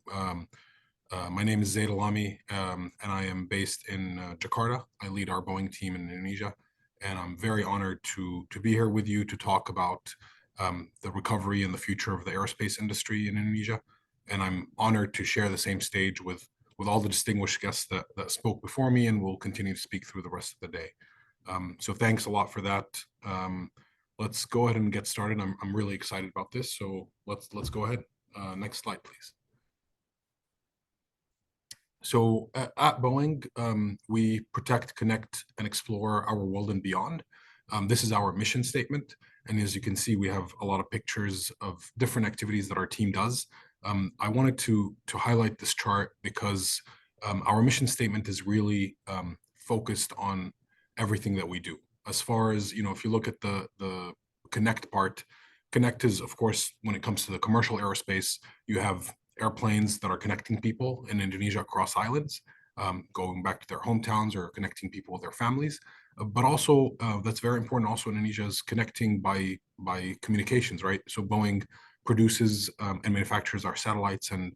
my name is Zaid Alami, and I am based in Jakarta. I lead our Boeing team in Indonesia, and I'm very honored to be here with you to talk about the recovery and the future of the aerospace industry in Indonesia. And I'm honored to share the same stage with all the distinguished guests that spoke before me and will continue to speak through the rest of the day. So thanks a lot for that. Let's go ahead and get started. I'm really excited about this. So let's go ahead. Next slide, please. So at Boeing, we protect, connect, and explore our world and beyond. This is our mission statement. And as you can see, we have a lot of pictures of different activities that our team does. I wanted to highlight this chart because our mission statement is really focused on everything that we do. As far as, if you look at the connect part, connect is, of course, when it comes to the commercial aerospace, you have airplanes that are connecting people in Indonesia across islands, going back to their hometowns or connecting people with their families. But also, that's very important also in Indonesia, is connecting by communications, right? So Boeing produces and manufactures our satellites, and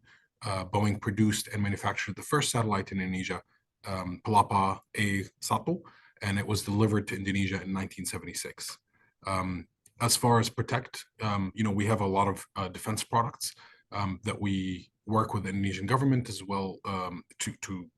Boeing produced and manufactured the first satellite in Indonesia, Palapa A1, and it was delivered to Indonesia in 1976. As far as protect, we have a lot of defense products that we work with the Indonesian government as well to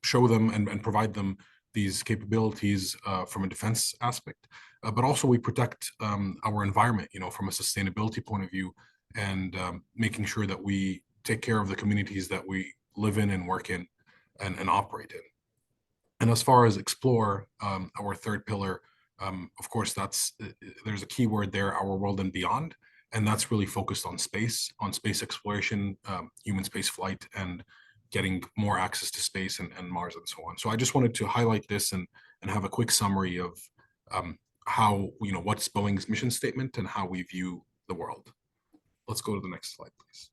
show them and provide them these capabilities from a defense aspect. But also we protect our environment, from a sustainability point of view, and making sure that we take care of the communities that we live in and work in and operate in. And as far as explore, our third pillar, of course, there's a key word there, our world and beyond. And that's really focused on space exploration, human space flight, and getting more access to space and Mars and so on. So I just wanted to highlight this and have a quick summary of how, what's Boeing's mission statement and how we view the world. Let's go to the next slide, please.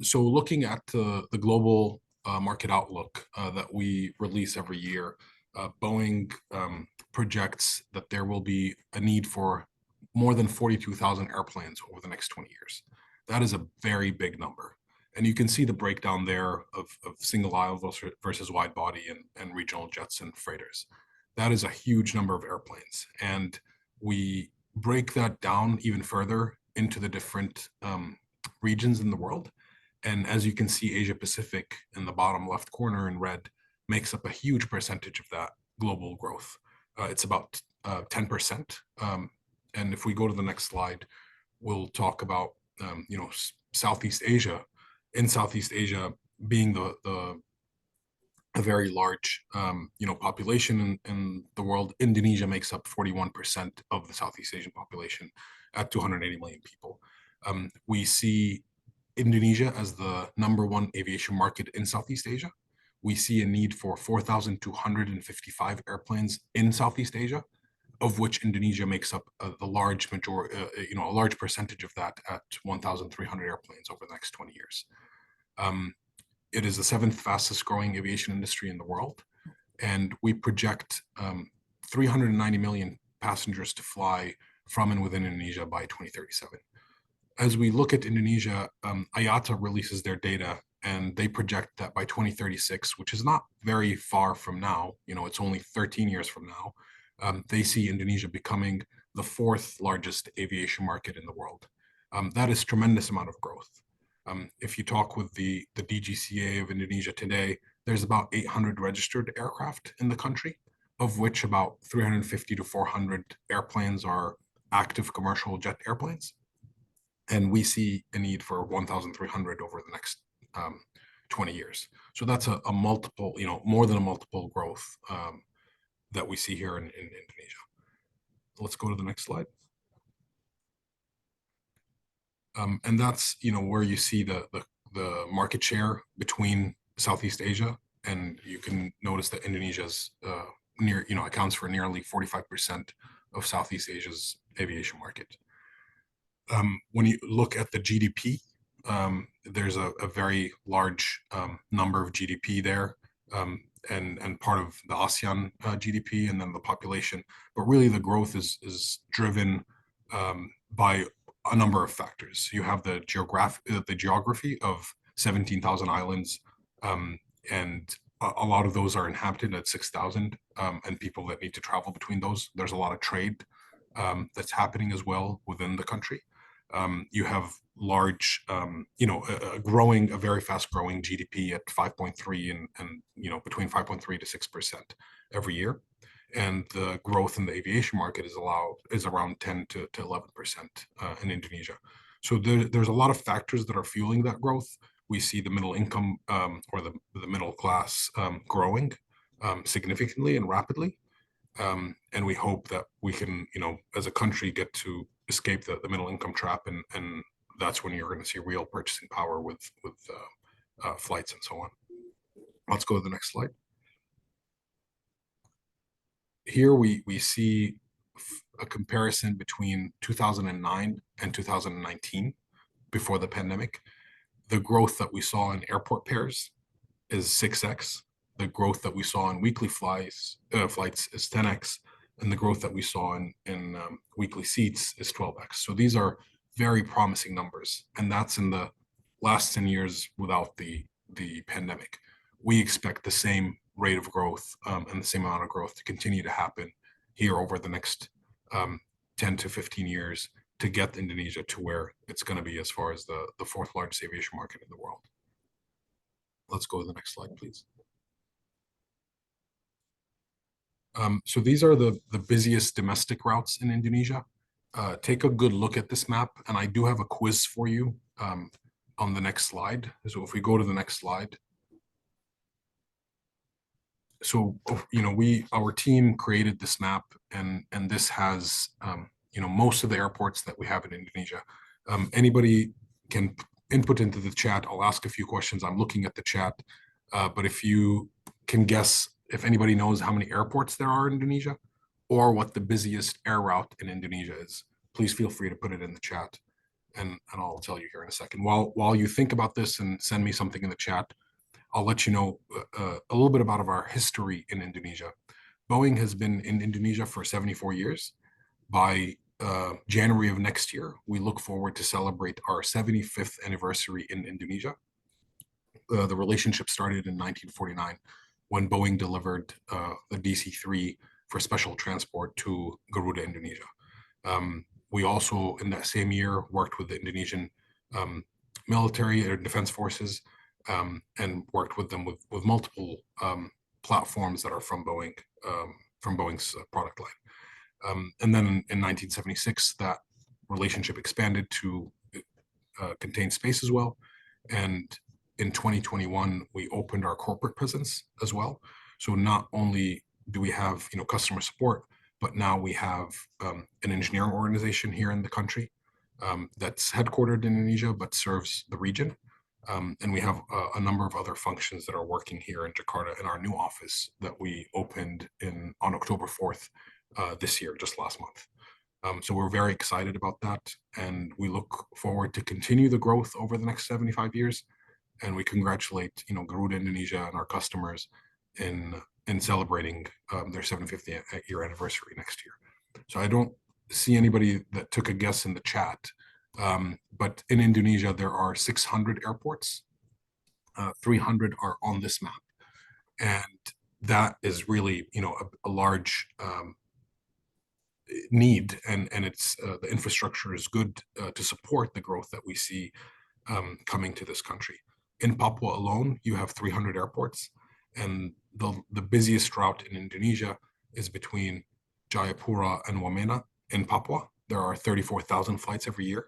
So looking at the global market outlook that we release every year, Boeing projects that there will be a need for more than 42,000 airplanes over the next 20 years. That is a very big number. And you can see the breakdown there of single aisle versus wide body and regional jets and freighters. That is a huge number of airplanes. And we break that down even further into the different regions in the world. And as you can see, Asia Pacific in the bottom left corner in red makes up a huge percentage of that global growth. It's about 10%. And if we go to the next slide, we'll talk about Southeast Asia. In Southeast Asia being a very large population in the world. Indonesia makes up 41% of the Southeast Asian population at 280 million people. We see Indonesia as the #1 aviation market in Southeast Asia. We see a need for 4,255 airplanes in Southeast Asia, of which Indonesia makes up the large majority, a large percentage of that at 1,300 airplanes over the next 20 years. It is the 7th fastest growing aviation industry in the world, and we project 390 million passengers to fly from and within Indonesia by 2037. As we look at Indonesia, IATA releases their data, and they project that by 2036, which is not very far from now, it's only 13 years from now, they see Indonesia becoming the 4th largest aviation market in the world. That is tremendous amount of growth. If you talk with the DGCA of Indonesia today, there's about 800 registered aircraft in the country, of which about 350 to 400 airplanes are active commercial jet airplanes. And we see a need for 1,300 over the next 20 years. So that's a multiple, more than a multiple growth that we see here in Indonesia. Let's go to the next slide. And that's, where you see the market share between Southeast Asia, and you can notice that Indonesia's accounts for nearly 45% of Southeast Asia's aviation market. When you look at the GDP, there's a very large number of GDP there, and part of the ASEAN GDP, and then the population. But really, the growth is driven by a number of factors. You have the geography of 17,000 islands, and a lot of those are inhabited at 6,000, and people that need to travel between those. There's a lot of trade that's happening as well within the country. You have large, a very fast growing GDP at 5.3 and between 5.3 to 6% every year. And the growth in the aviation market is around 10 to 11% in Indonesia. So there's a lot of factors that are fueling that growth. We see the middle income or the middle class growing significantly and rapidly. And we hope that we can, as a country, get to escape the middle income trap, and that's when you're going to see real purchasing power with flights and so on. Let's go to the next slide. Here we see a comparison between 2009 and 2019, before the pandemic. The growth that we saw in airport pairs is 6x. The growth that we saw in weekly flights is 10x, and the growth that we saw in weekly seats is 12x. So these are very promising numbers, and that's in the last 10 years without the pandemic. We expect the same rate of growth and the same amount of growth to continue to happen here over the next 10 to 15 years to get Indonesia to where it's going to be as far as the 4th largest aviation market in the world. Let's go to the next slide, please. So these are the busiest domestic routes in Indonesia. Take a good look at this map, and I do have a quiz for you on the next slide. So if we go to the next slide. So, our team created this map, and this has, most of the airports that we have in Indonesia. Anybody can input into the chat. I'll ask a few questions. I'm looking at the chat, but if you can guess, if anybody knows how many airports there are in Indonesia, or what the busiest air route in Indonesia is, please feel free to put it in the chat, and I'll tell you here in a second. While you think about this and send me something in the chat, I'll let you know a little bit about our history in Indonesia. Boeing has been in Indonesia for 74 years. By January of next year, we look forward to celebrate our 75th anniversary in Indonesia. The relationship started in 1949 when Boeing delivered the DC-3 for special transport to Garuda, Indonesia. We also, in that same year, worked with the Indonesian military or defense forces and worked with them with multiple platforms that are from Boeing, from Boeing's product line. And then in 1976, that relationship expanded to contain space as well. And in 2021, we opened our corporate presence as well. So not only do we have customer support, but now we have an engineering organization here in the country that's headquartered in Indonesia, but serves the region. And we have a number of other functions that are working here in Jakarta in our new office that we opened on October 4th this year, just last month. So we're very excited about that, and we look forward to continue the growth over the next 75 years. And we congratulate Garuda Indonesia and our customers in celebrating their 75th year anniversary next year. So I don't see anybody that took a guess in the chat, but in Indonesia there are 600 airports. 300 are on this map, and that is really a large need, and it's the infrastructure is good to support the growth that we see coming to this country. In Papua alone, you have 300 airports, and the busiest route in Indonesia is between Jayapura and Wamena in Papua. There are 34,000 flights every year.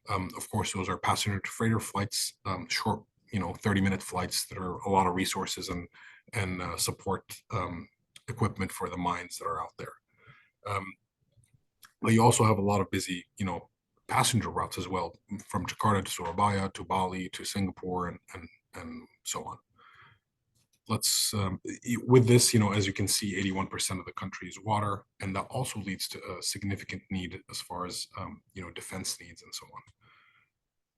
Of course, those are passenger to freighter flights, short, 30-minute flights that are a lot of resources and support equipment for the mines that are out there. But you also have a lot of busy, passenger routes as well, from Jakarta to Surabaya to Bali to Singapore and so on. Let's with this, as you can see, 81% of the country is water, and that also leads to a significant need as far as defense needs and so on.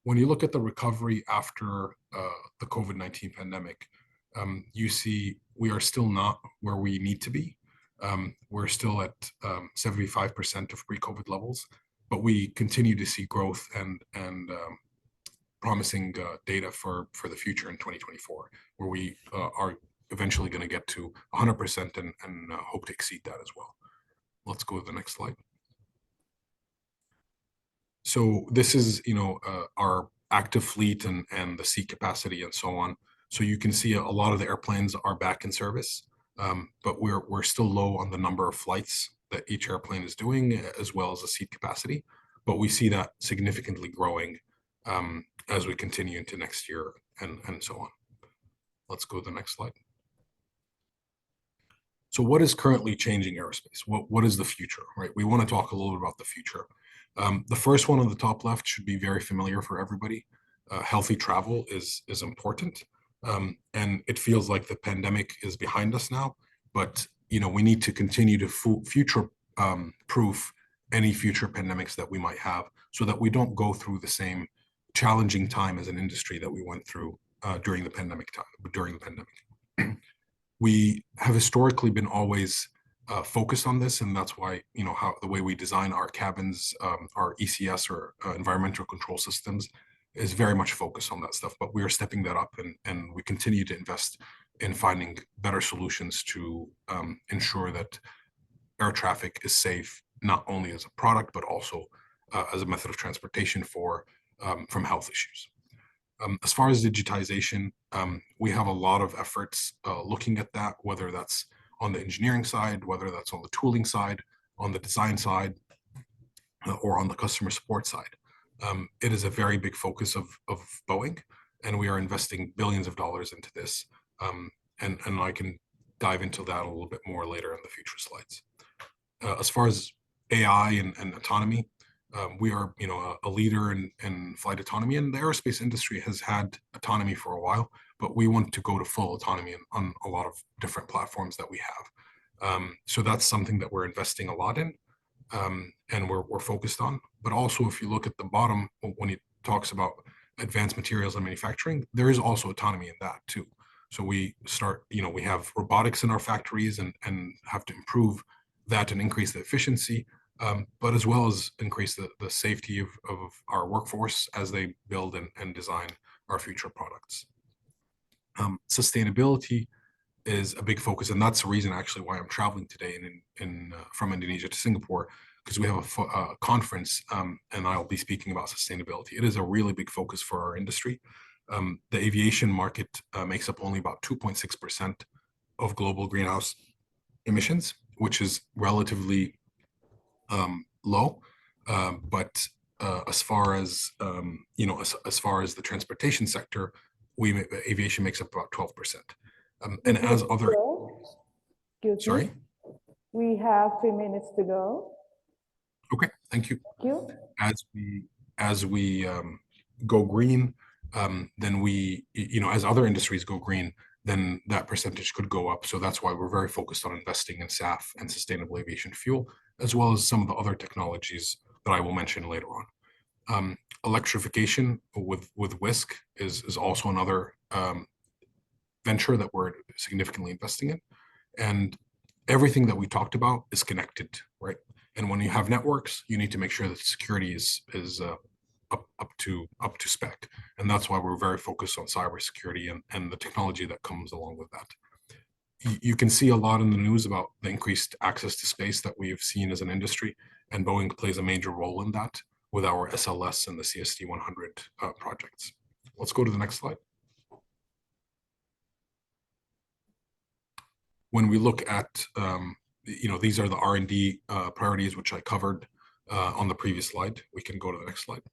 When you look at the recovery after the COVID-19 pandemic, you see we are still not where we need to be. We're still at 75% of pre-COVID levels, but we continue to see growth and promising data for the future in 2024, where we are eventually going to get to 100% and hope to exceed that as well. Let's go to the next slide. So this is our active fleet and the seat capacity and so on. So you can see a lot of the airplanes are back in service, but we're still low on the number of flights that each airplane is doing, as well as the seat capacity. But we see that significantly growing as we continue into next year and so on. Let's go to the next slide. So what is currently changing aerospace? What is the future, right? We want to talk a little bit about the future. The first one on the top left should be very familiar for everybody. Healthy travel is important. And it feels like the pandemic is behind us now, but we need to continue to future proof any future pandemics that we might have, so that we don't go through the same challenging time as an industry that we went through during the pandemic. We have historically been always focused on this, and that's why how the way we design our cabins, our ECS or environmental control systems, is very much focused on that stuff. But we are stepping that up, and we continue to invest in finding better solutions to ensure that air traffic is safe, not only as a product, but also as a method of transportation from health issues. As far as digitization, we have a lot of efforts looking at that, whether that's on the engineering side, whether that's on the tooling side, on the design side, or on the customer support side. It is a very big focus of Boeing, and we are investing billions of dollars into this. And I can dive into that a little bit more later in the future slides. As far as AI and autonomy, We are, a leader in flight autonomy, and the aerospace industry has had autonomy for a while, but we want to go to full autonomy on a lot of different platforms that we have. So that's something that we're investing a lot in, and we're focused on. But also, if you look at the bottom, when he talks about advanced materials and manufacturing, there is also autonomy in that too. So we start, we have robotics in our factories and have to improve that and increase the efficiency, but as well as increase the safety of our workforce as they build and design our future products. Sustainability is a big focus, and that's the reason actually why I'm traveling today from Indonesia to Singapore, because we have a conference, and I'll be speaking about sustainability. It is a really big focus for our industry. The aviation market makes up only about 2.6% of global greenhouse emissions, which is relatively low. But as far as as far as the transportation sector, aviation makes up about 12%. And as other, sorry, we have 3 minutes to go. Okay, thank you. Thank you. As we go green, then we, as other industries go green, then that percentage could go up. So that's why we're very focused on investing in SAF and sustainable aviation fuel, as well as some of the other technologies that I will mention later on. Electrification with WISC is also another venture that we're significantly investing in. And everything that we talked about is connected, right? And when you have networks, you need to make sure that security is up to spec. And that's why we're very focused on cybersecurity and the technology that comes along with that. You can see a lot in the news about the increased access to space that we've seen as an industry, and Boeing plays a major role in that with our SLS and the CST-100 projects. Let's go to the next slide. When we look at, these are the R&D priorities, which I covered on the previous slide. We can go to the next slide.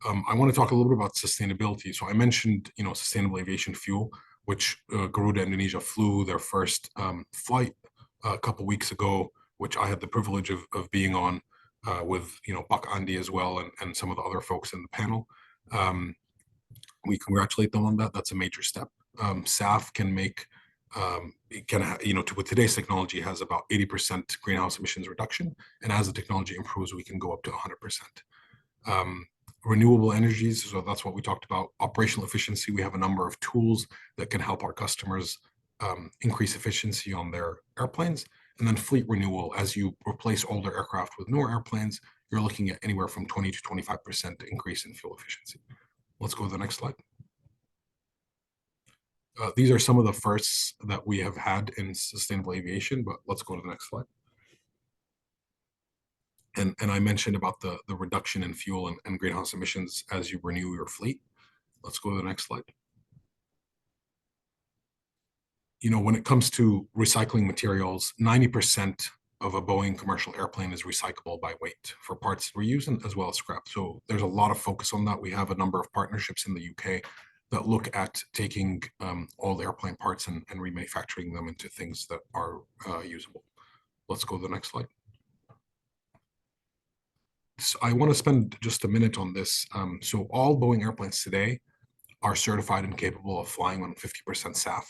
I want to talk a little bit about sustainability. So I mentioned, sustainable aviation fuel, which Garuda Indonesia flew their first flight a couple weeks ago, which I had the privilege of being on with, Pak Andi as well, and some of the other folks in the panel. We congratulate them on that. That's a major step. SAF can make, with today's technology, has about 80% greenhouse emissions reduction. And as the technology improves, we can go up to 100%. Renewable energies, so that's what we talked about. Operational efficiency, we have a number of tools that can help our customers increase efficiency on their airplanes. And then fleet renewal, as you replace older aircraft with newer airplanes, you're looking at anywhere from 20 to 25% increase in fuel efficiency. Let's go to the next slide. These are some of the firsts that we have had in sustainable aviation, but let's go to the next slide. And I mentioned about the reduction in fuel and greenhouse emissions as you renew your fleet. Let's go to the next slide. When it comes to recycling materials, 90% of a Boeing commercial airplane is recyclable by weight for parts reuse and as well as scrap. So there's a lot of focus on that. We have a number of partnerships in the UK that look at taking old airplane parts and remanufacturing them into things that are usable. Let's go to the next slide. So I want to spend just a minute on this. So all Boeing airplanes today are certified and capable of flying on 50% SAF.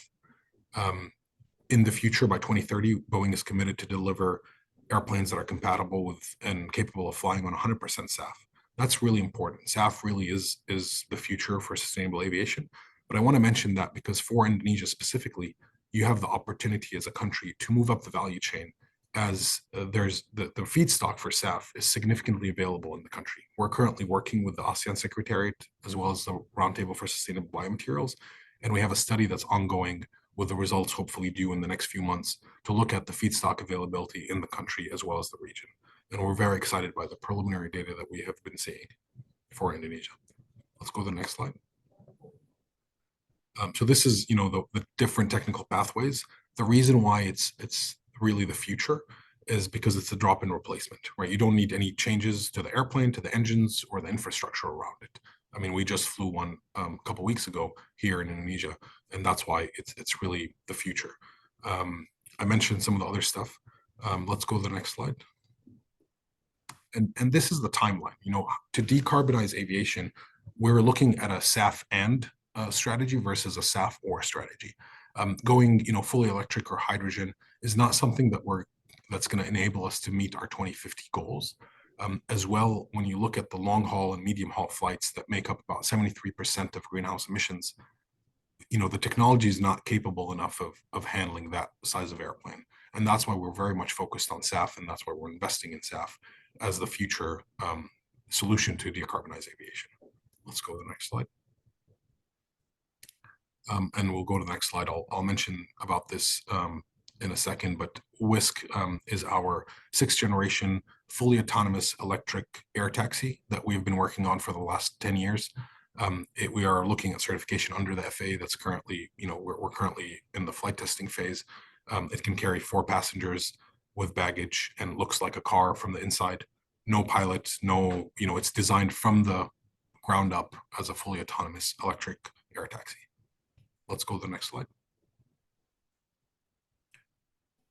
In the future, by 2030, Boeing is committed to deliver airplanes that are compatible with and capable of flying on 100% SAF. That's really important. SAF really is the future for sustainable aviation. But I want to mention that because for Indonesia specifically, you have the opportunity as a country to move up the value chain, as there's the feedstock for SAF is significantly available in the country. We're currently working with the ASEAN Secretariat as well as the Roundtable for Sustainable Biomaterials. And we have a study that's ongoing with the results hopefully due in the next few months to look at the feedstock availability in the country as well as the region. And we're very excited by the preliminary data that we have been seeing for Indonesia. Let's go to the next slide. So this is, the different technical pathways. The reason why it's really the future is because it's a drop-in replacement, right? You don't need any changes to the airplane, to the engines, or the infrastructure around it. I mean, we just flew one a couple weeks ago here in Indonesia, and that's why it's really the future. I mentioned some of the other stuff. Let's go to the next slide. And this is the timeline. To decarbonize aviation, we're looking at a SAF and strategy versus a SAF or strategy. Going fully electric or hydrogen is not something that's going to enable us to meet our 2050 goals. As well, when you look at the long haul and medium haul flights that make up about 73% of greenhouse emissions, the technology is not capable enough of handling that size of airplane. And that's why we're very much focused on SAF, and that's why we're investing in SAF as the future solution to decarbonize aviation. Let's go to the next slide. And we'll go to the next slide. I'll mention about this in a second, but Whisk is our 6th generation fully autonomous electric air taxi that we've been working on for the last 10 years. We are looking at certification under the FAA. That's currently, we're currently in the flight testing phase. It can carry 4 passengers with baggage and looks like a car from the inside. No pilot, it's designed from the ground up as a fully autonomous electric air taxi. Let's go to the next slide.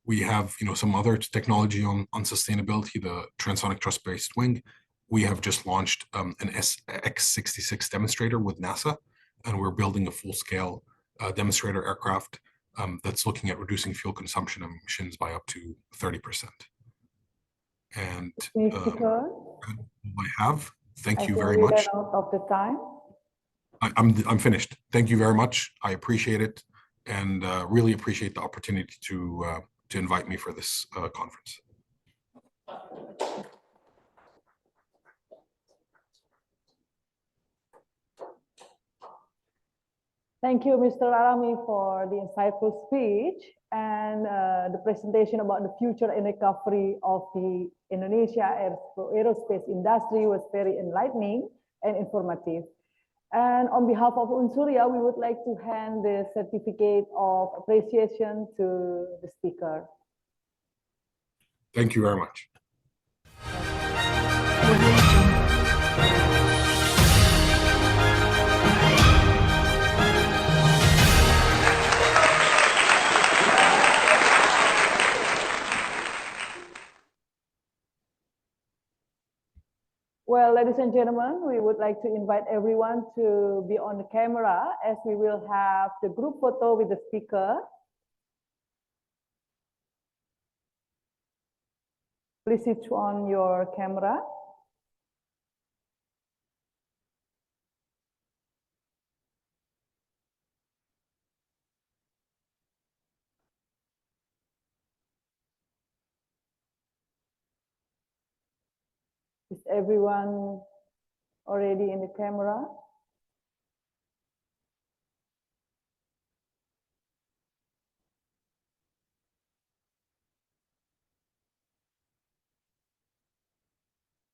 We have, some other technology on sustainability, the transonic thrust-based wing. We have just launched an X-66 demonstrator with NASA, and we're building a full-scale demonstrator aircraft that's looking at reducing fuel consumption emissions by up to 30%. And I have. Thank you very much. Out of the time. I'm finished. Thank you very much. I appreciate it, and really appreciate the opportunity to invite me for this conference. Thank you, Mr. Arami, for the insightful speech and the presentation about the future and recovery of the Indonesia aerospace industry was very enlightening and informative. And on behalf of Unsurya, we would like to hand the certificate of appreciation to the speaker. Thank you very much. Well, ladies and gentlemen, we would like to invite everyone to be on the camera as we will have the group photo with the speaker. Please switch on your camera. Is everyone already in the camera?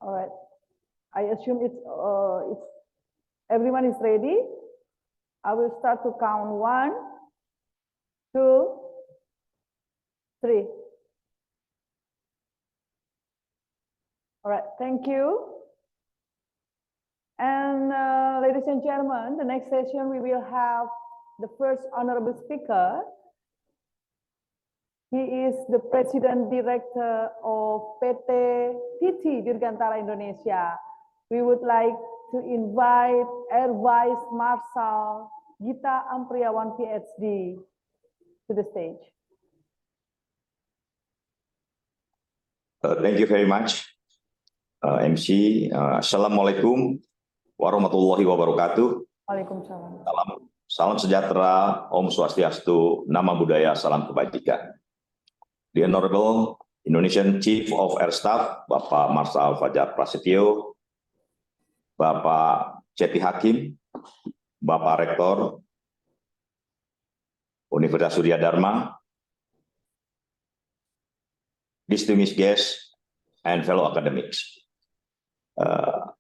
All right. I assume it's everyone is ready. I will start to count 1, 2, 3. All right, thank you. And ladies and gentlemen, the next session we will have the first honorable speaker. He is the President Director of PT Dirgantara Indonesia. We would like to invite Air Vice Marshal Gita Ampriawan PhD to the stage. Thank you very much. MC, Assalamualaikum warahmatullahi wabarakatuh. Waalaikumsalam. Salam sejahtera, Om Swastiastu, Nama Budaya, Salam Kebajikan. The Honorable Indonesian Chief of Air Staff, Bapak Marshal Fajar Prasetyo, Bapak Ceti Hakim, Bapak Rektor Universitas Suryadarma, distinguished guests, and fellow academics.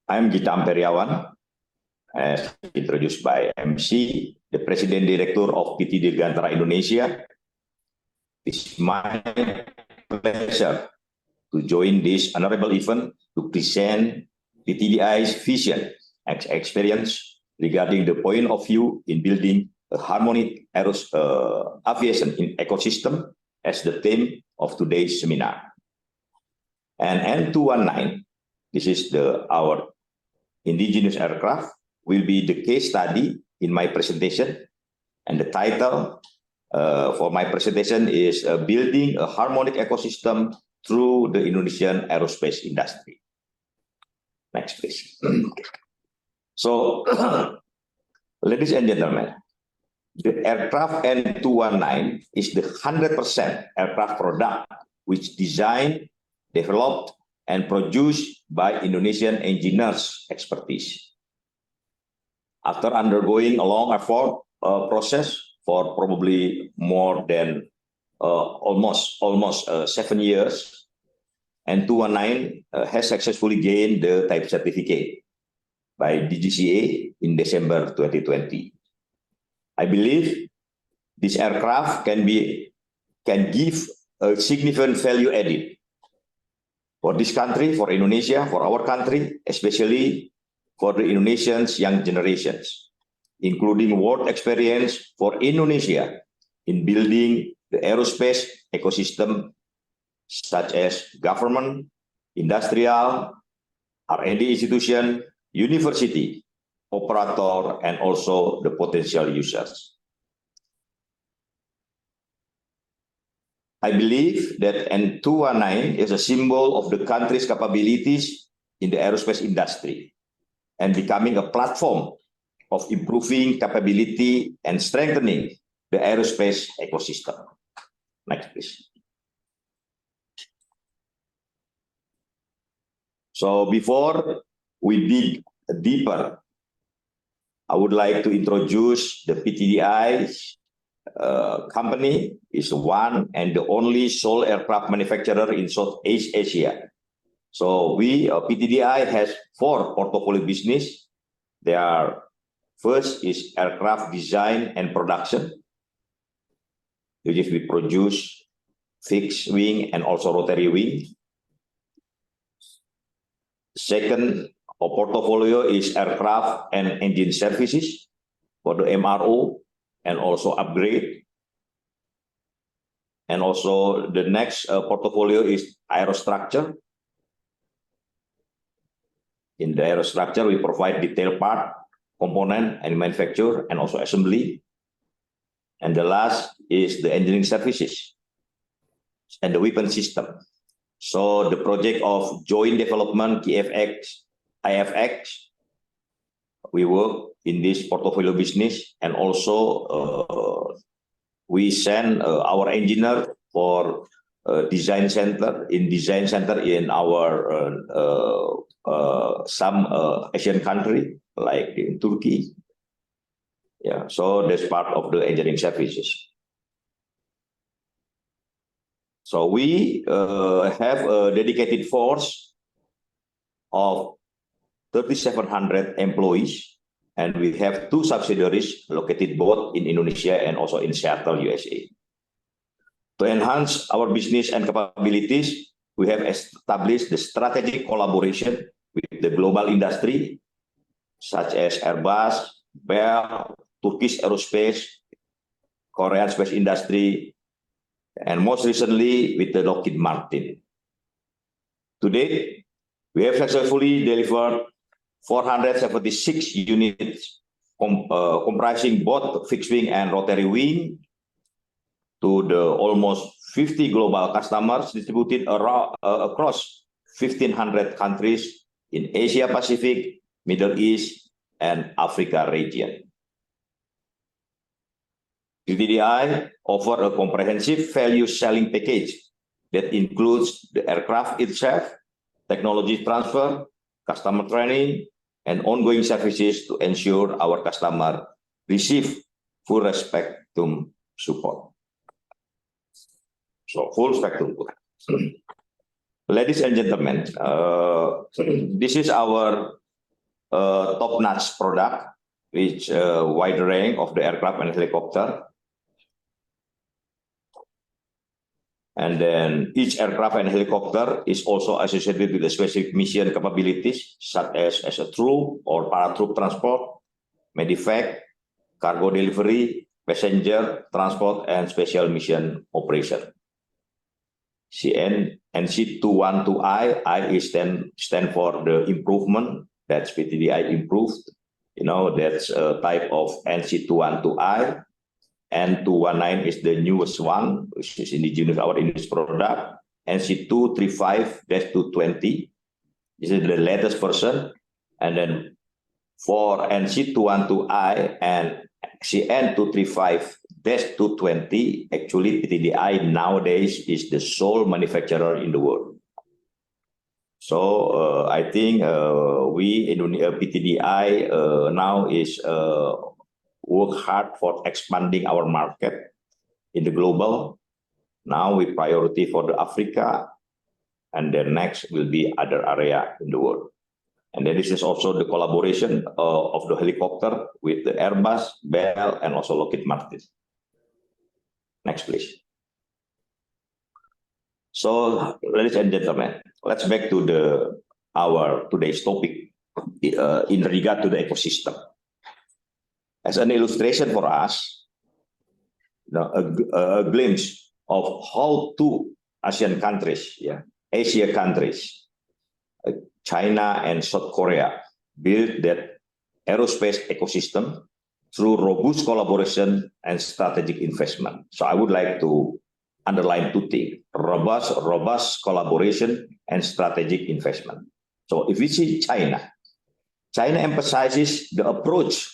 I'm Gita Ampriawan, as introduced by MC, the President Director of PT Dirgantara Indonesia. It's my pleasure to join this honorable event to present the TDI's vision and experience regarding the point of view in building a harmonic aviation ecosystem as the theme of today's seminar. And N219 This is our indigenous aircraft, will be the case study in my presentation. And the title for my presentation is Building a Harmonic Ecosystem through the Indonesian Aerospace Industry. Next, please. So, ladies and gentlemen, the aircraft N219 is the 100% aircraft product which designed, developed, and produced by Indonesian engineers' expertise. After undergoing a long effort process for probably more than almost 7 years, N219 has successfully gained the type certificate by DGCA in December 2020. I believe this aircraft can give a significant value added for this country, for Indonesia, for our country, especially for the Indonesians' young generations, including work experience for Indonesia in building the aerospace ecosystem, such as government, industrial, R&D institution, university, operator, and also the potential users. I believe that N219 is a symbol of the country's capabilities in the aerospace industry and becoming a platform of improving capability and strengthening the aerospace ecosystem. Next, please. So before we dig deeper, I would like to introduce the PTDI company is one and the only sole aircraft manufacturer in Southeast Asia. So PTDI has 4 portfolio business. They are, first is aircraft design and production, which is we produce fixed wing and also rotary wing. Second, our portfolio is aircraft and engine services for the MRO and also upgrade. And also the next portfolio is aerostructure. In the aerostructure, we provide detailed part, component, and manufacture, and also assembly. And the last is the engineering services and the weapon system. So the project of joint development, GFX, IFX, we work in this portfolio business, and also we send our engineer for design center in our some Asian country like in Turkey. Yeah, so that's part of the engineering services. So we have a dedicated force of 3,700 employees, and we have 2 subsidiaries located both in Indonesia and also in Seattle, USA. To enhance our business and capabilities, we have established the strategic collaboration with the global industry, such as Airbus, Bell, Turkish Aerospace, Korean Space Industry, and most recently with the Lockheed Martin. Today, we have successfully delivered 476 units comprising both fixed wing and rotary wing to the almost 50 global customers distributed across 1,500 countries in Asia Pacific, Middle East, and Africa region. PTDI offers a comprehensive value selling package that includes the aircraft itself, technology transfer, customer training, and ongoing services to ensure our customer receive full spectrum support. So full spectrum. Ladies and gentlemen, this is our top-notch product, which wide range of the aircraft and helicopter. And then each aircraft and helicopter is also associated with the specific mission capabilities, such as a troop or paratroop transport, medevac, cargo delivery, passenger transport, and special mission operation. NC212I, I is stand for the improvement. That's PTDI improved. You know, that's a type of NC212I. N219 is the newest one, which is indigenous our industry product. NC235-220. This is the latest version. And then for NC212I and CN235-220, actually PTDI nowadays is the sole manufacturer in the world. So I think we in PTDI now is work hard for expanding our market in the global. Now we priority for the Africa, and then next will be other area in the world. And then this is also the collaboration of the helicopter with the Airbus, Bell, and also Lockheed Martin. Next, please. So, ladies and gentlemen, let's back to our today's topic in regard to the ecosystem. As an illustration for us, a glimpse of how two ASEAN countries, Asia countries, China and South Korea, build that aerospace ecosystem through robust collaboration and strategic investment. So I would like to underline two things: robust collaboration and strategic investment. So if we see China emphasizes the approach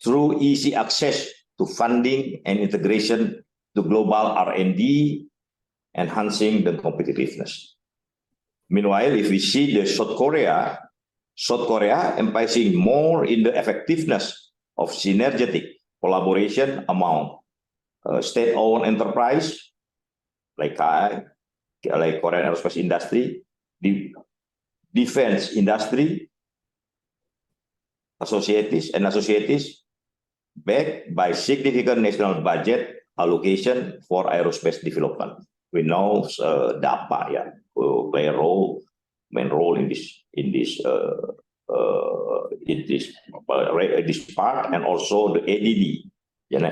through easy access to funding and integration to global R&D, enhancing the competitiveness. Meanwhile, if we see the South Korea emphasizing more in the effectiveness of synergetic collaboration among state-owned enterprise like Korean Aerospace Industry, the defense industry, associates, backed by significant national budget allocation for aerospace development. We know DAPA will play a main role in this part, and also the ADD,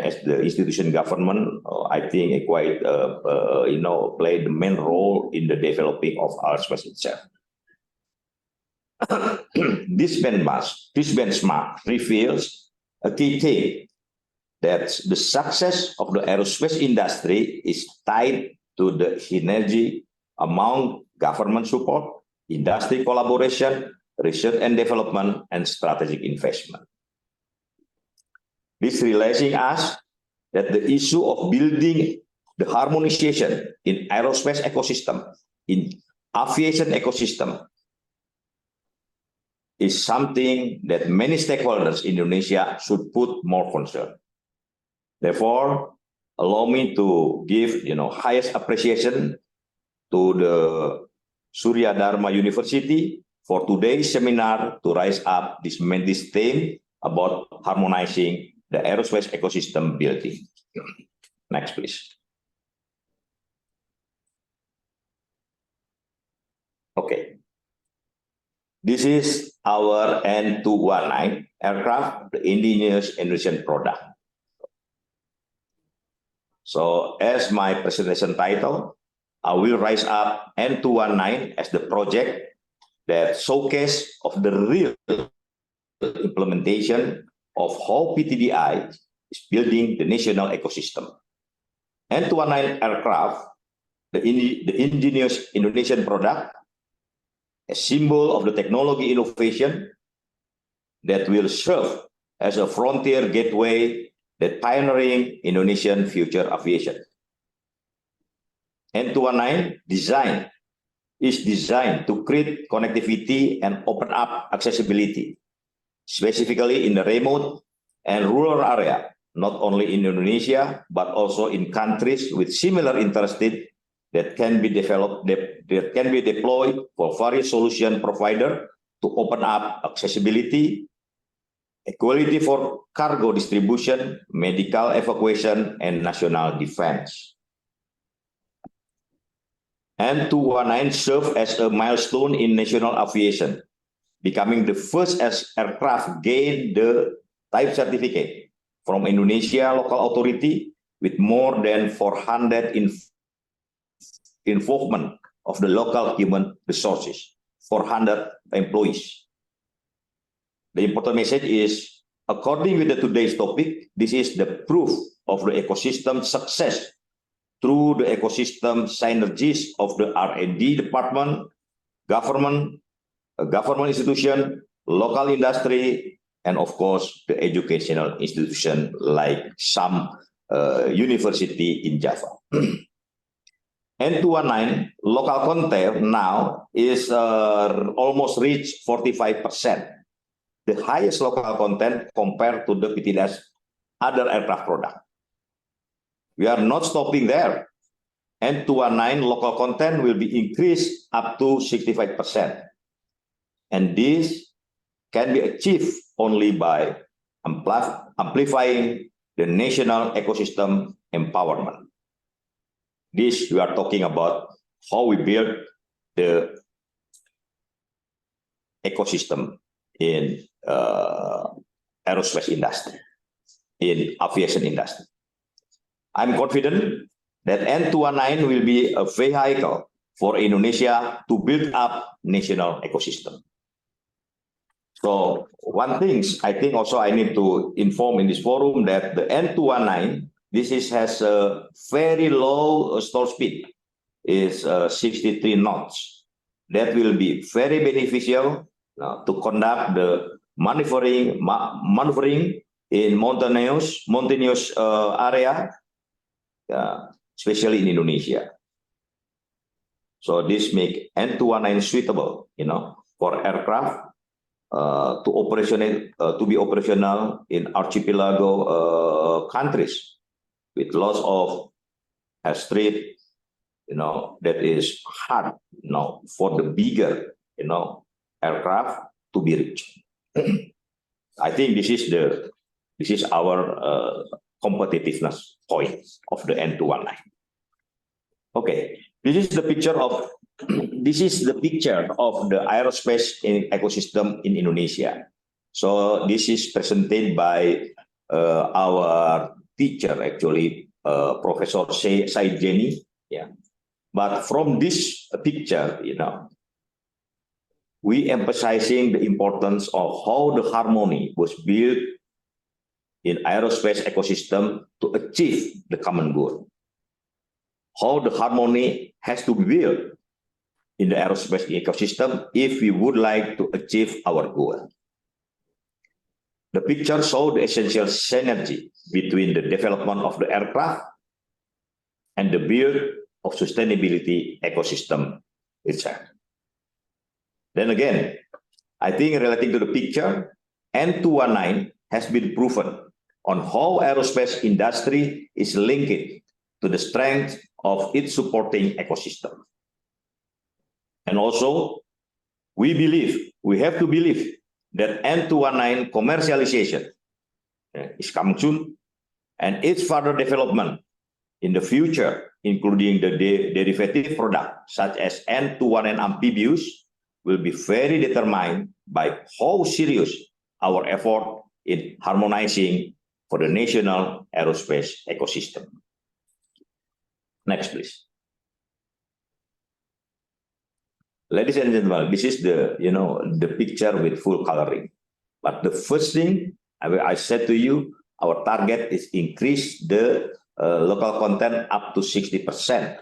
as the institution government, I think quite played the main role in the developing of aerospace itself. This benchmark reveals a key thing, that the success of the aerospace industry is tied to the synergy among government support, industry collaboration, research and development, and strategic investment. This realizing us that the issue of building the harmonization in aerospace ecosystem, in aviation ecosystem, is something that many stakeholders in Indonesia should put more concern. Therefore, allow me to give highest appreciation to the Suryadarma University for today's seminar to rise up this theme about harmonizing the aerospace ecosystem building. Next, please. Okay. This is our N219 aircraft, the indigenous Indonesian product. So as my presentation title, I will rise up N219 as the project that showcase of the real implementation of how PTDI is building the national ecosystem. N219 aircraft, the indigenous Indonesian product, a symbol of the technology innovation that will serve as a frontier gateway that pioneering Indonesian future aviation. N219 is designed to create connectivity and open up accessibility, specifically in the remote and rural area, not only in Indonesia, but also in countries with similar interests that can be developed, that can be deployed for various solution provider to open up accessibility, equality for cargo distribution, medical evacuation, and national defense. N219 served as a milestone in national aviation, becoming the first aircraft gain the type certificate from Indonesia local authority with more than 400 involvement of the local human resources, 400 employees. The important message is, according with today's topic, this is the proof of the ecosystem success through the ecosystem synergies of the R&D department, government institution, local industry, and of course, the educational institution like some university in Java. N219 local content now is almost reached 45%. The highest local content compared to the PTDS other aircraft product. We are not stopping there. N219 local content will be increased up to 65%. And this can be achieved only by amplifying the national ecosystem empowerment. This, we are talking about how we build the ecosystem in aerospace industry, in aviation industry. I'm confident that N219 will be a vehicle for Indonesia to build up national ecosystem. So one thing I think also I need to inform in this forum that the N219, has a very low stall speed, is 63 knots. That will be very beneficial to conduct the maneuvering in mountainous area, especially in Indonesia. So this make N219 suitable, for aircraft to be operational in archipelago countries with lots of airstream, that is hard, for the bigger, aircraft to be reached. I think this is our competitiveness point of the N219. Okay, this is the picture of the aerospace ecosystem in Indonesia. So this is presented by our teacher, actually, Professor Said Jenny. Yeah, but from this picture, we emphasizing the importance of how the harmony was built in aerospace ecosystem to achieve the common goal. How the harmony has to be built in the aerospace ecosystem if we would like to achieve our goal. The picture shows the essential synergy between the development of the aircraft and the build of sustainability ecosystem itself. Then again, I think relating to the picture, N219 has been proven on how aerospace industry is linked to the strength of its supporting ecosystem. And also, we have to believe that N219 commercialization is coming soon, and its further development in the future, including the derivative product such as N219 amphibious, will be very determined by how serious our effort in harmonizing for the national aerospace ecosystem. Next, please. Ladies and gentlemen, this is the picture with full coloring. But the first thing I said to you, our target is increase the local content up to 60%.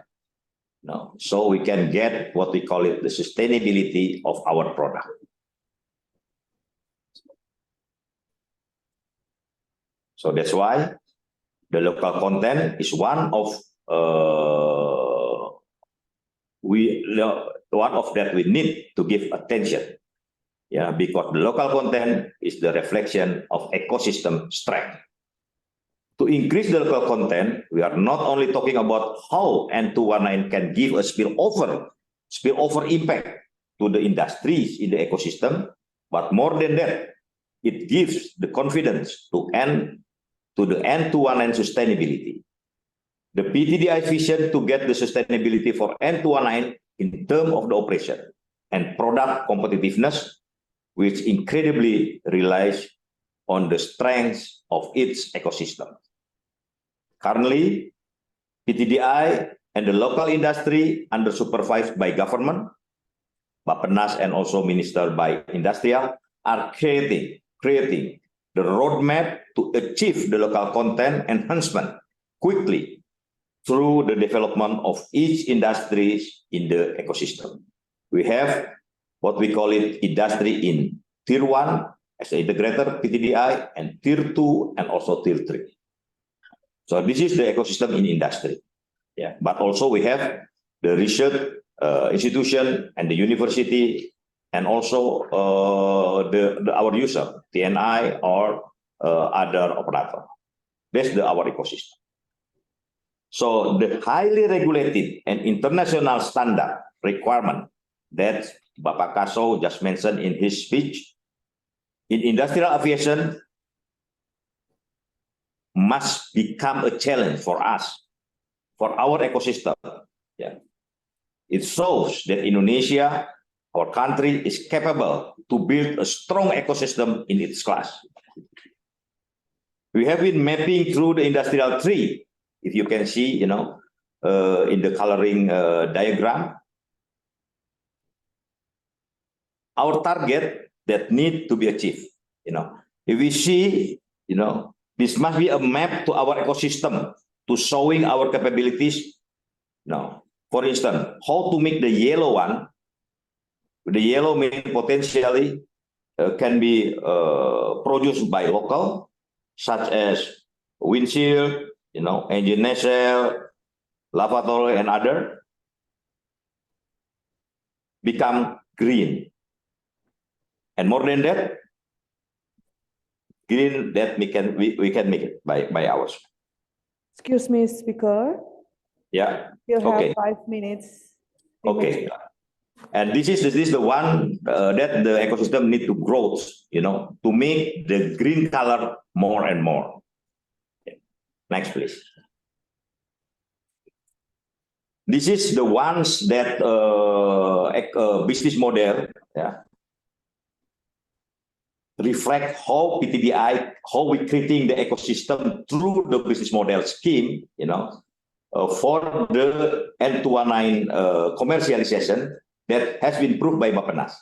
So we can get what we call it the sustainability of our product. So that's why the local content is one of that we need to give attention. Yeah, because the local content is the reflection of ecosystem strength. To increase the local content, we are not only talking about how N219 can give a spillover impact to the industries in the ecosystem, but more than that, it gives the confidence to the N219 sustainability. The PTDI vision to get the sustainability for N219 in terms of the operation and product competitiveness, which incredibly relies on the strengths of its ecosystem. Currently, PTDI and the local industry under supervised by government, Bappenas and also Minister by Industrial are creating the roadmap to achieve the local content enhancement quickly through the development of each industry in the ecosystem. We have what we call it industry in Tier 1 as an integrator, PTDI, and Tier 2 and also Tier 3. So this is the ecosystem in industry. Yeah, but also we have the research institution and the university and also our user, TNI or other operator. That's our ecosystem. So the highly regulated and international standard requirement that Bapak Kaso just mentioned in his speech in industrial aviation must become a challenge for us, for our ecosystem. Yeah. It shows that Indonesia, our country, is capable to build a strong ecosystem in its class. We have been mapping through the industrial tree. If you can see, in the coloring diagram, our target that need to be achieved. If we see, this must be a map to our ecosystem to showing our capabilities. For instance, how to make the yellow one. The yellow means potentially can be produced by local, such as windshield, engine nacelle, lavatory, and other, become green. And more than that, green that we can make it by ours. Excuse me, speaker. Yeah. You have Okay. 5 minutes. Okay. And this is the one that the ecosystem need to grow, to make the green color more and more. Next, please. This is the ones that business model, reflect how PTDI, how we creating the ecosystem through the business model scheme, for the N219 commercialization that has been proved by Bappenas.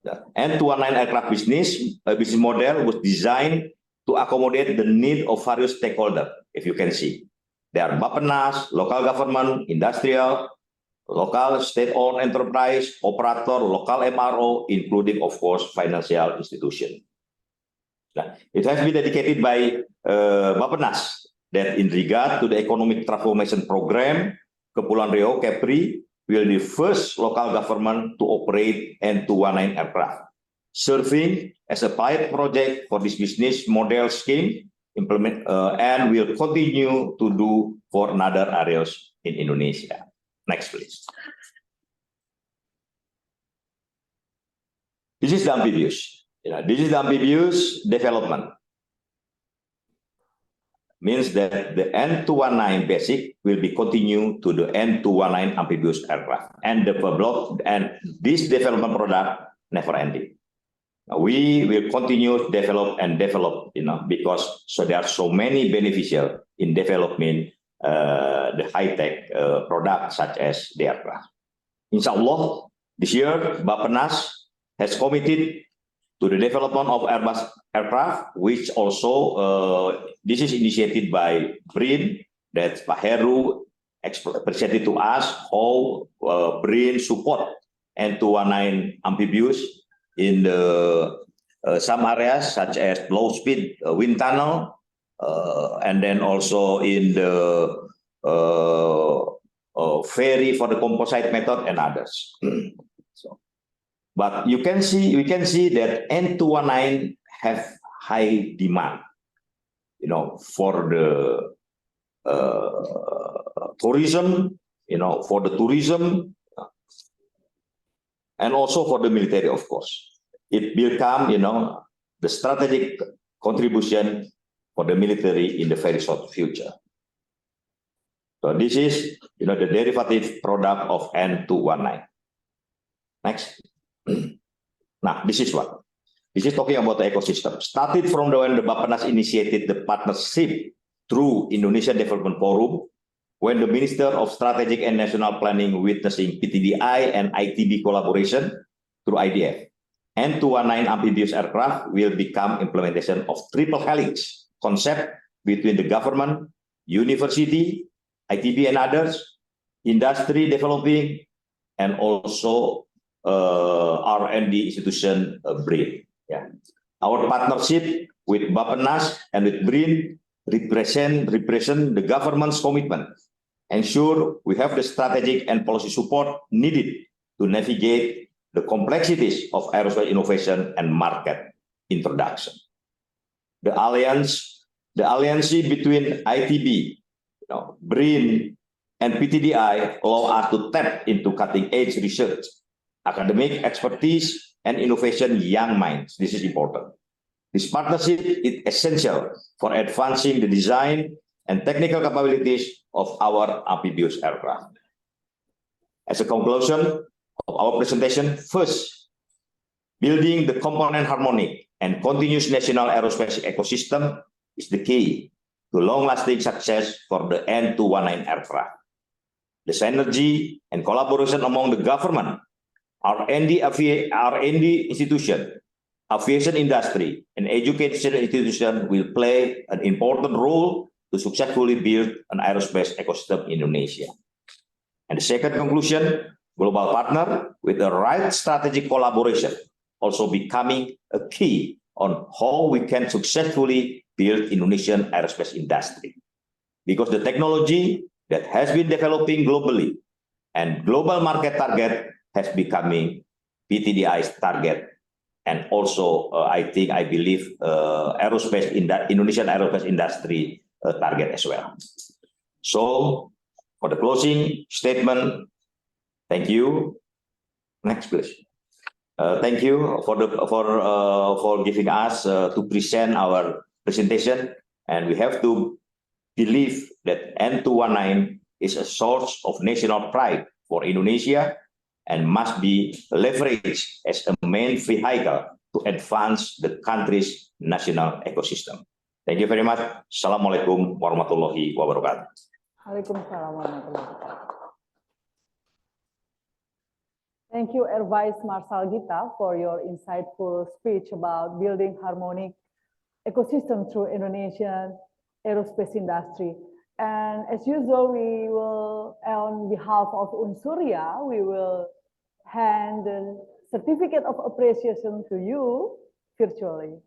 The N219 aircraft business model was designed to accommodate the need of various stakeholders, if you can see. There are Bappenas, local government, industrial, local state-owned enterprise, operator, local MRO, including, of course, financial institution. It has been dedicated by Bappenas that in regard to the economic transformation program, Kepulauan Riau, Kepri, will be the first local government to operate N219 aircraft, serving as a pilot project for this business model scheme, implement and will continue to do for other areas in Indonesia. Next, please. This is the amphibious. This is the amphibious development. Means that the N219 basic will be continued to the N219 amphibious aircraft, and this development product never ending. We will continue to develop and develop, because there are so many beneficial in developing the high-tech products such as the aircraft. Inshallah, this year Bappenas has committed to the development of Airbus aircraft, which also this is initiated by BRIN, that Pak Heru presented to us how BRIN support N219 amphibious in the some areas such as low-speed wind tunnel, and then also in the ferry for the composite method and others. But we can see that N219 have high demand, for the tourism, and also for the military, of course. It become, the strategic contribution for the military in the very short future. So this is, the derivative product of N219. Next. Now, this is what? This is talking about the ecosystem. Started from when the Bappenas initiated the partnership through Indonesia Development Forum when the Minister of Strategic and National Planning witnessing PTDI and ITB collaboration through IDF. N219 amphibious aircraft will become implementation of triple helix concept between the government, university, ITB and others, industry developing, and also R&D institution BRIN. Yeah. Our partnership with Bappenas and with BRIN represent the government's commitment, ensure we have the strategic and policy support needed to navigate the complexities of aerospace innovation and market introduction. The alliance between ITB, BRIN, and PTDI allow us to tap into cutting-edge research, academic expertise, and innovation young minds. This is important. This partnership is essential for advancing the design and technical capabilities of our amphibious aircraft. As a conclusion of our presentation, first, building the component harmonic and continuous national aerospace ecosystem is the key to long-lasting success for the N219 aircraft. The synergy and collaboration among the government, R&D institution, aviation industry, and education institution will play an important role to successfully build an aerospace ecosystem in Indonesia. And the second conclusion, global partner with the right strategic collaboration also becoming a key on how we can successfully build Indonesian aerospace industry. Because the technology that has been developing globally and global market target has becoming PTDI's target, and also I believe Indonesian aerospace industry target as well. So for the closing statement, thank you. Next, please. Thank you for giving us to present our presentation, and we have to believe that N219 is a source of national pride for Indonesia and must be leveraged as a main vehicle to advance the country's national ecosystem. Thank you very much. Assalamualaikum warahmatullahi wabarakatuh. Waalaikumsalam warahmatullahi wabarakatuh. Thank you, Air Vice Marshal Gita, for your insightful speech about building harmonic ecosystem through Indonesian aerospace industry. And as usual, we will, on behalf of Unsurya, we will hand the certificate of appreciation to you virtually.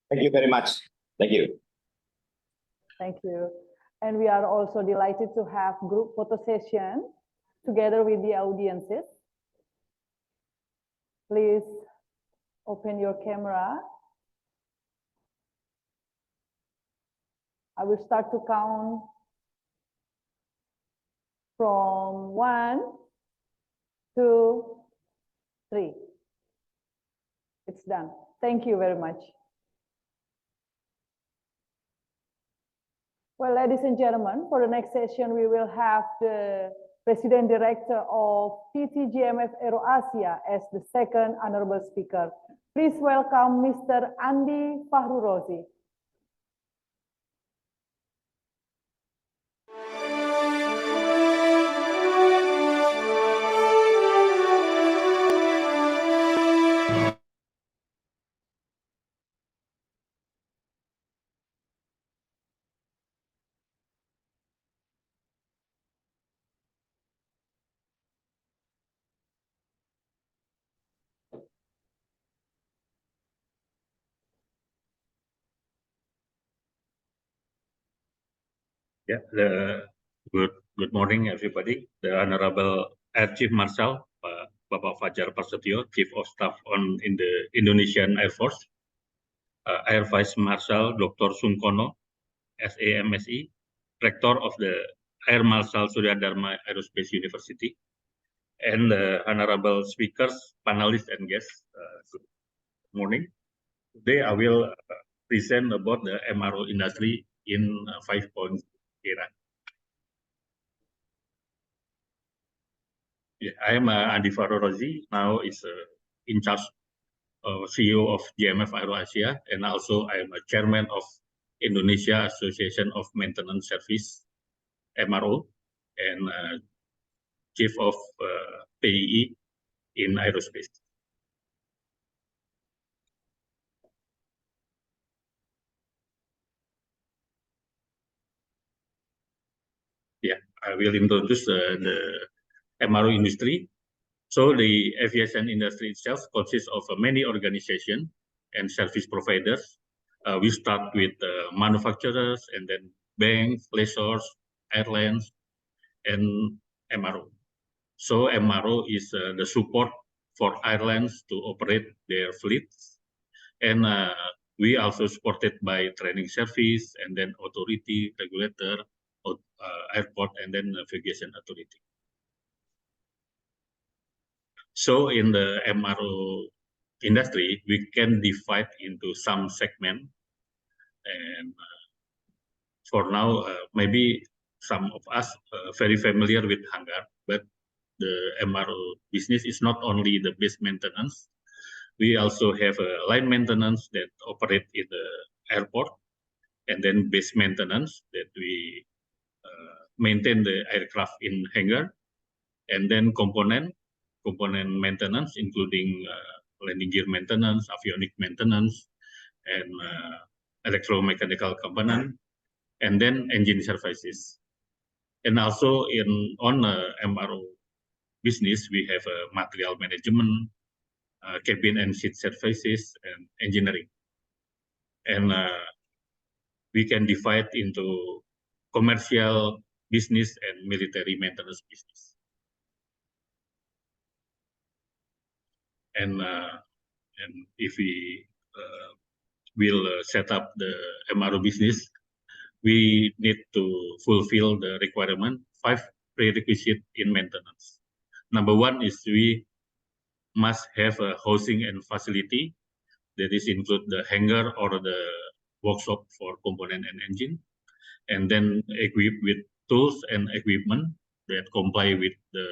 Thank you very much. Thank you. Thank you. And we are also delighted to have group photo session together with the audiences. Please open your camera. I will start to count from 1, 2, 3. It's done. Thank you very much. Well, ladies and gentlemen, for the next session, we will have the President Director of PT-GMF AeroAsia as the second honorable speaker. Please welcome Mr. Andi Fahrurozi. Yeah, good morning, everybody. The Honorable Air Chief Marshal, Bapak Fajar Prasetyo, Chief of Staff in the Indonesian Air Force, Air Vice Marshal Dr. Sungkono, SAMSE, Rector of the Air Marshal Suryadarma Aerospace University, and the Honorable Speakers, panelists, and guests. Good morning. Today, I will present about the MRO industry in 5 points era. I am Andi Farorozi, now is in charge CEO of GMF AeroAsia, and also I am a chairman of Indonesia Association of Maintenance Service, MRO, and chief of PIE in aerospace. Yeah, I will introduce the MRO industry. So the aviation industry itself consists of many organizations and service providers. We start with manufacturers, and then banks, lessors, airlines, and MRO. So MRO is the support for airlines to operate their fleets, and we also supported by training service, and then authority, regulator, airport, and then navigation authority. So in the MRO industry, we can divide into some segment, and for now, maybe some of us very familiar with hangar, but the MRO business is not only the base maintenance. We also have a line maintenance that operate in the airport, and then base maintenance that we maintain the aircraft in hangar, and then component maintenance, including landing gear maintenance, avionic maintenance, and electromechanical component, and then engine services. And also on MRO business, we have material management, cabin and seat services, and engineering. And we can divide into commercial business and military maintenance business. And if we will set up the MRO business, we need to fulfill the requirement 5 prerequisites in maintenance. Number 1 is we must have a housing and facility that is include the hangar or the workshop for component and engine, and then equipped with tools and equipment that comply with the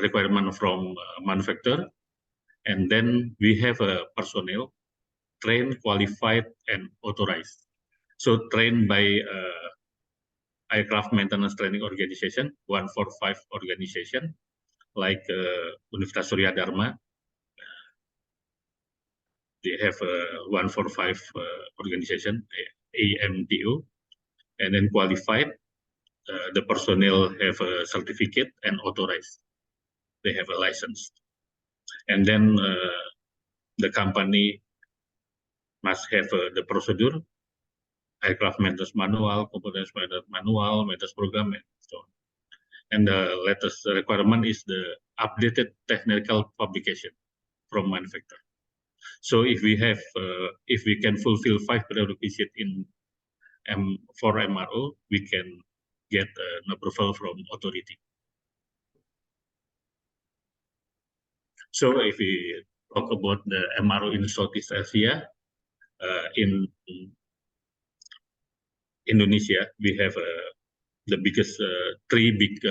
requirement from manufacturer. And then we have a personnel trained, qualified, and authorized. So trained by aircraft maintenance training organization, 145 organization, like Universitas Suryadarma. They have a 145 organization, AMTO, and then qualified. The personnel have a certificate and authorized. They have a license. And then the company must have the procedure, aircraft maintenance manual, components maintenance manual, maintenance program, and so on. And the latest requirement is the updated technical publication from manufacturer. So if we have, if we can fulfill 5 prerequisites in for MRO, we can get an approval from authority. So if we talk about the MRO in Southeast Asia, in Indonesia, we have the biggest 3 big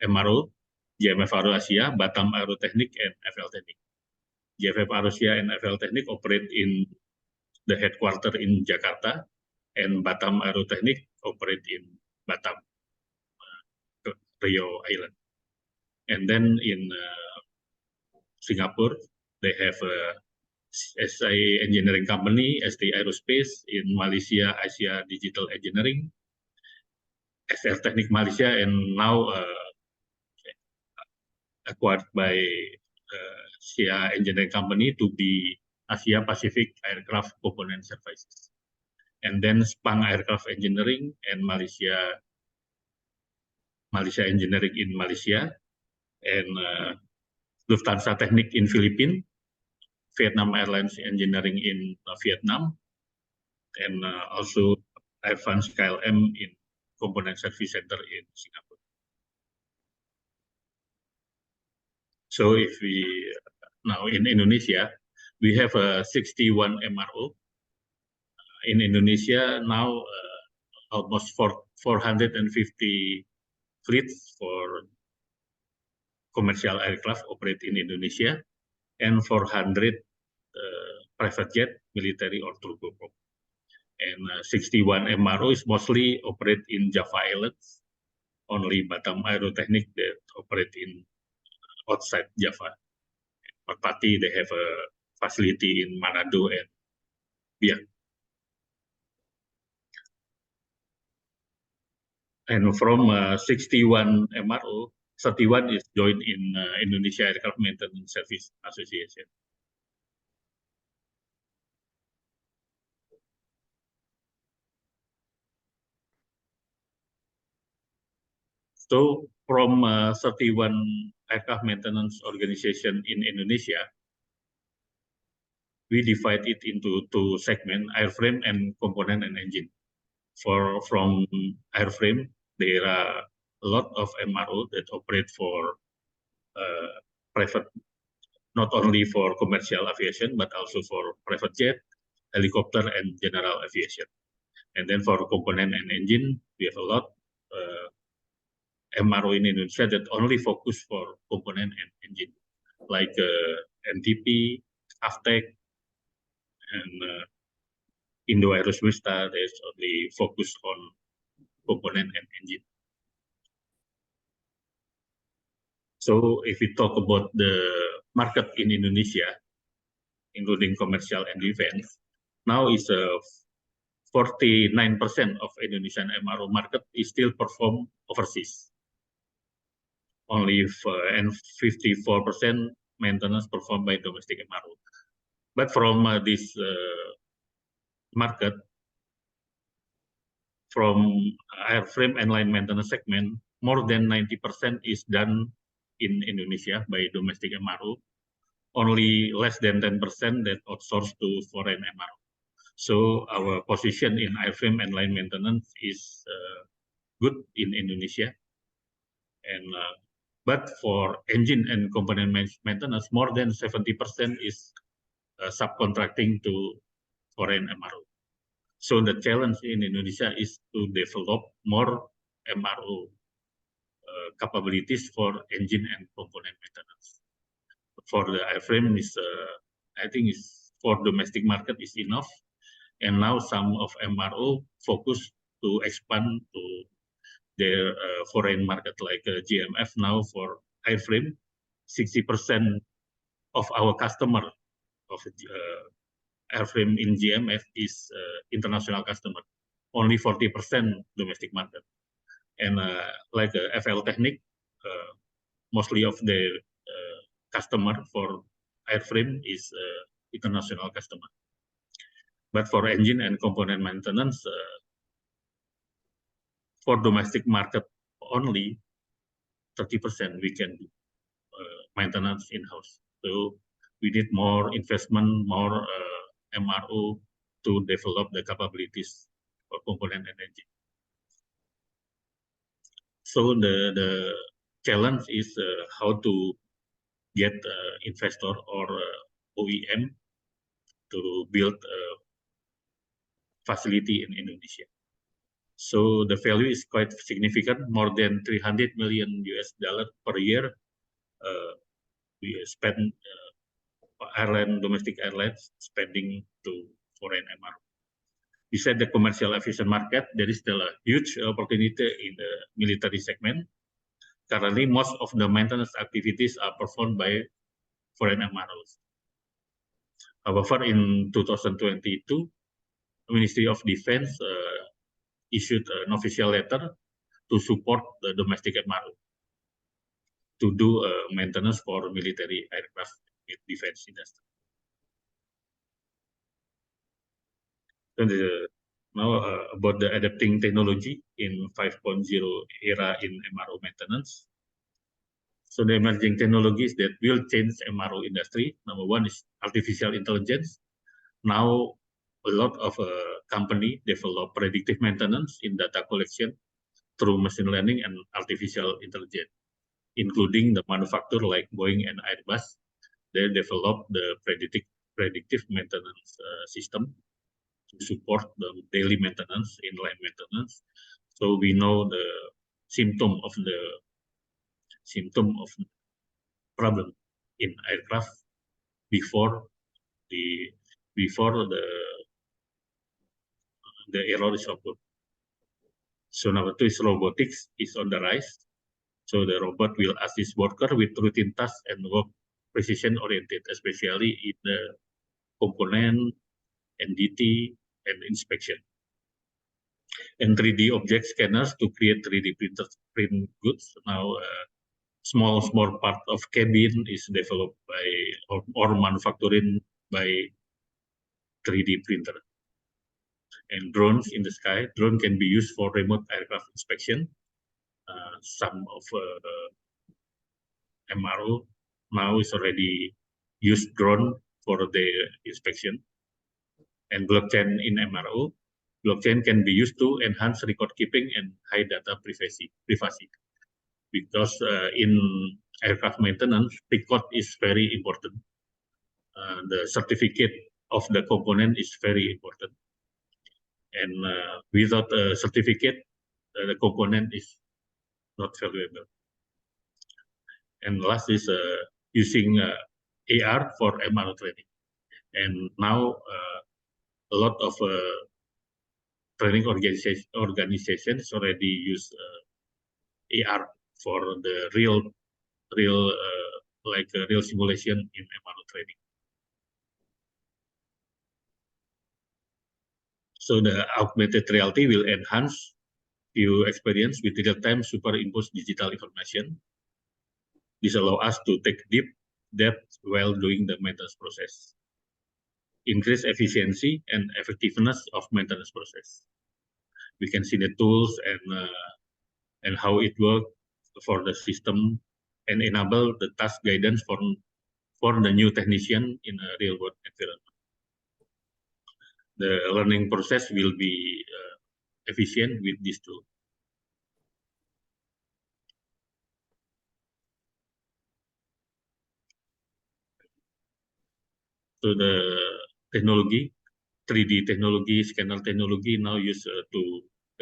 MRO, GMF AeroAsia, Batam Aerotechnic, and FL Technic. GMF AeroAsia and FL Technic operate in the headquarters in Jakarta, and Batam Aerotechnic operate in Batam, Rio Island. And then in Singapore, they have a SA Engineering Company, ST Aerospace. In Malaysia, Asia Digital Engineering, SR Technic Malaysia, and now acquired by Asia Engineering Company to be Asia Pacific Aircraft Component Services. And then Spang Aircraft Engineering and Malaysia Engineering in Malaysia, and Lufthansa Technic in Philippines, Vietnam Airlines Engineering in Vietnam, and also Advanced KLM in Component Service Center in Singapore. So if we now in Indonesia, we have 61 MRO. In Indonesia now, almost 450 fleets for commercial aircraft operate in Indonesia, and 400 private jet, military or turboprop. And 61 MRO is mostly operate in Java Islands. Only Batam Aerotechnic that operate in outside Java. Merpati, they have a facility in Manado and Biak. And from 61 MRO, 31 is joined in Indonesia Aircraft Maintenance Service Association. So from 31 aircraft maintenance organization in Indonesia, we divide it into two segments, airframe and component and engine. From airframe, there are a lot of MRO that operate for private, not only for commercial aviation, but also for private jet, helicopter, and general aviation. And then for component and engine, we have a lot MRO in Indonesia that only focus for component and engine, like NTP, Aftec, and Indo Aerospace that is only focus on component and engine. So if we talk about the market in Indonesia, including commercial and defense, now is 49% of Indonesian MRO market is still performed overseas. Only and 54% maintenance performed by domestic MRO. But from this market, from airframe and line maintenance segment, more than 90% is done in Indonesia by domestic MRO. Only less than 10% that outsourced to foreign MRO. So our position in airframe and line maintenance is good in Indonesia. And but for engine and component maintenance, more than 70% is subcontracting to foreign MRO. So the challenge in Indonesia is to develop more MRO capabilities for engine and component maintenance. For the airframe is, I think, is for domestic market is enough. And now some of MRO focus to expand to their foreign market, like GMF now for airframe. 60% of our customer of airframe in GMF is international customer. Only 40% domestic market. And like FL Technic, mostly of their customer for airframe is international customer. But for engine and component maintenance, for domestic market only, 30% we can do maintenance in-house. So we need more investment, more MRO to develop the capabilities for component and engine. So the challenge is how to get investor or OEM to build a facility in Indonesia. So the value is quite significant, more than $300 million per year. We spend domestic airlines spending to foreign MRO. Beside the commercial aviation market, there is still a huge opportunity in the military segment. Currently, most of the maintenance activities are performed by foreign MROs. However, in 2022, the Ministry of Defense issued an official letter to support the domestic MRO to do maintenance for military aircraft defense industry. And now about the adapting technology in 5.0 era in MRO maintenance. So the emerging technologies that will change MRO industry. Number one is artificial intelligence. Now a lot of company develop predictive maintenance in data collection through machine learning and artificial intelligence, including the manufacturer like Boeing and Airbus. They develop the predictive maintenance system to support the daily maintenance, inline maintenance. So we know the symptom of problem in aircraft before the error is occurred. So number 2 is robotics is on the rise. So the robot will assist worker with routine tasks and work precision oriented, especially in the component, NDT, and inspection. And 3D object scanners to create 3D print goods. Now, small part of cabin is developed by or manufacturing by 3D printer. And drones in the sky. Drone can be used for remote aircraft inspection. Some of MRO now is already used drone for the inspection. And blockchain in MRO. Blockchain can be used to enhance record keeping and high data privacy. Because in aircraft maintenance, record is very important. The certificate of the component is very important. And without a certificate, the component is not valuable. And last is using AR for MRO training. And now a lot of training organizations already use AR for the real simulation in MRO training. So the augmented reality will enhance view experience with real-time superimposed digital information. This allows us to take deep depth while doing the maintenance process. Increase efficiency and effectiveness of maintenance process. We can see the tools and how it works for the system and enable the task guidance for the new technician in a real world environment. The learning process will be efficient with this tool. So the technology, 3D technology, scanner technology now used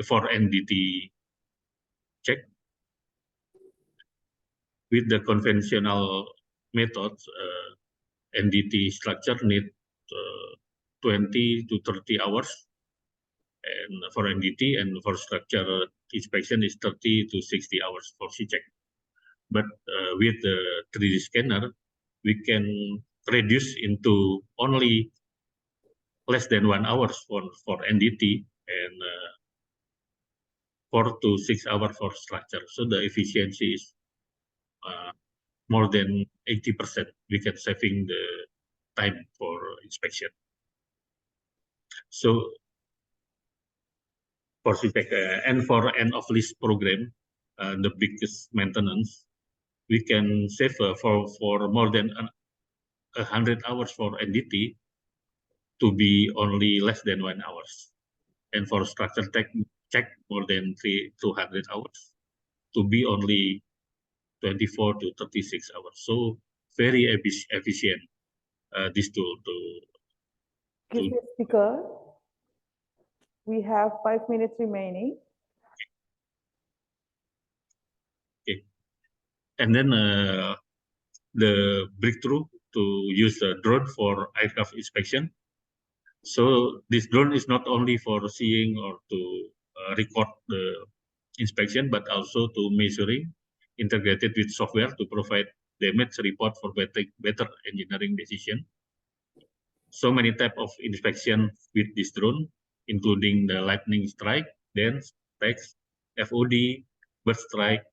for NDT check. With the conventional methods, NDT structure need 20 to 30 hours, and for NDT, and for structure inspection is 30 to 60 hours for C-check. But with the 3D scanner, we can reduce into only less than 1 hour for NDT and 4 to 6 hours for structure. So the efficiency is more than 80%. We can saving the time for inspection. So for C-check and for end of lease program, the biggest maintenance, we can save for more than 100 hours for NDT to be only less than 1 hour. And for structure check more than 200 hours to be only 24 to 36 hours. So very efficient this tool Excuse me, speaker. We have 5 minutes remaining. Okay. And then the breakthrough to use a drone for aircraft inspection. So this drone is not only for seeing or to record the inspection, but also to measuring, integrated with software to provide damage report for better engineering decision. So many types of inspection with this drone, including the lightning strike, dance, text, FOD, bird strike,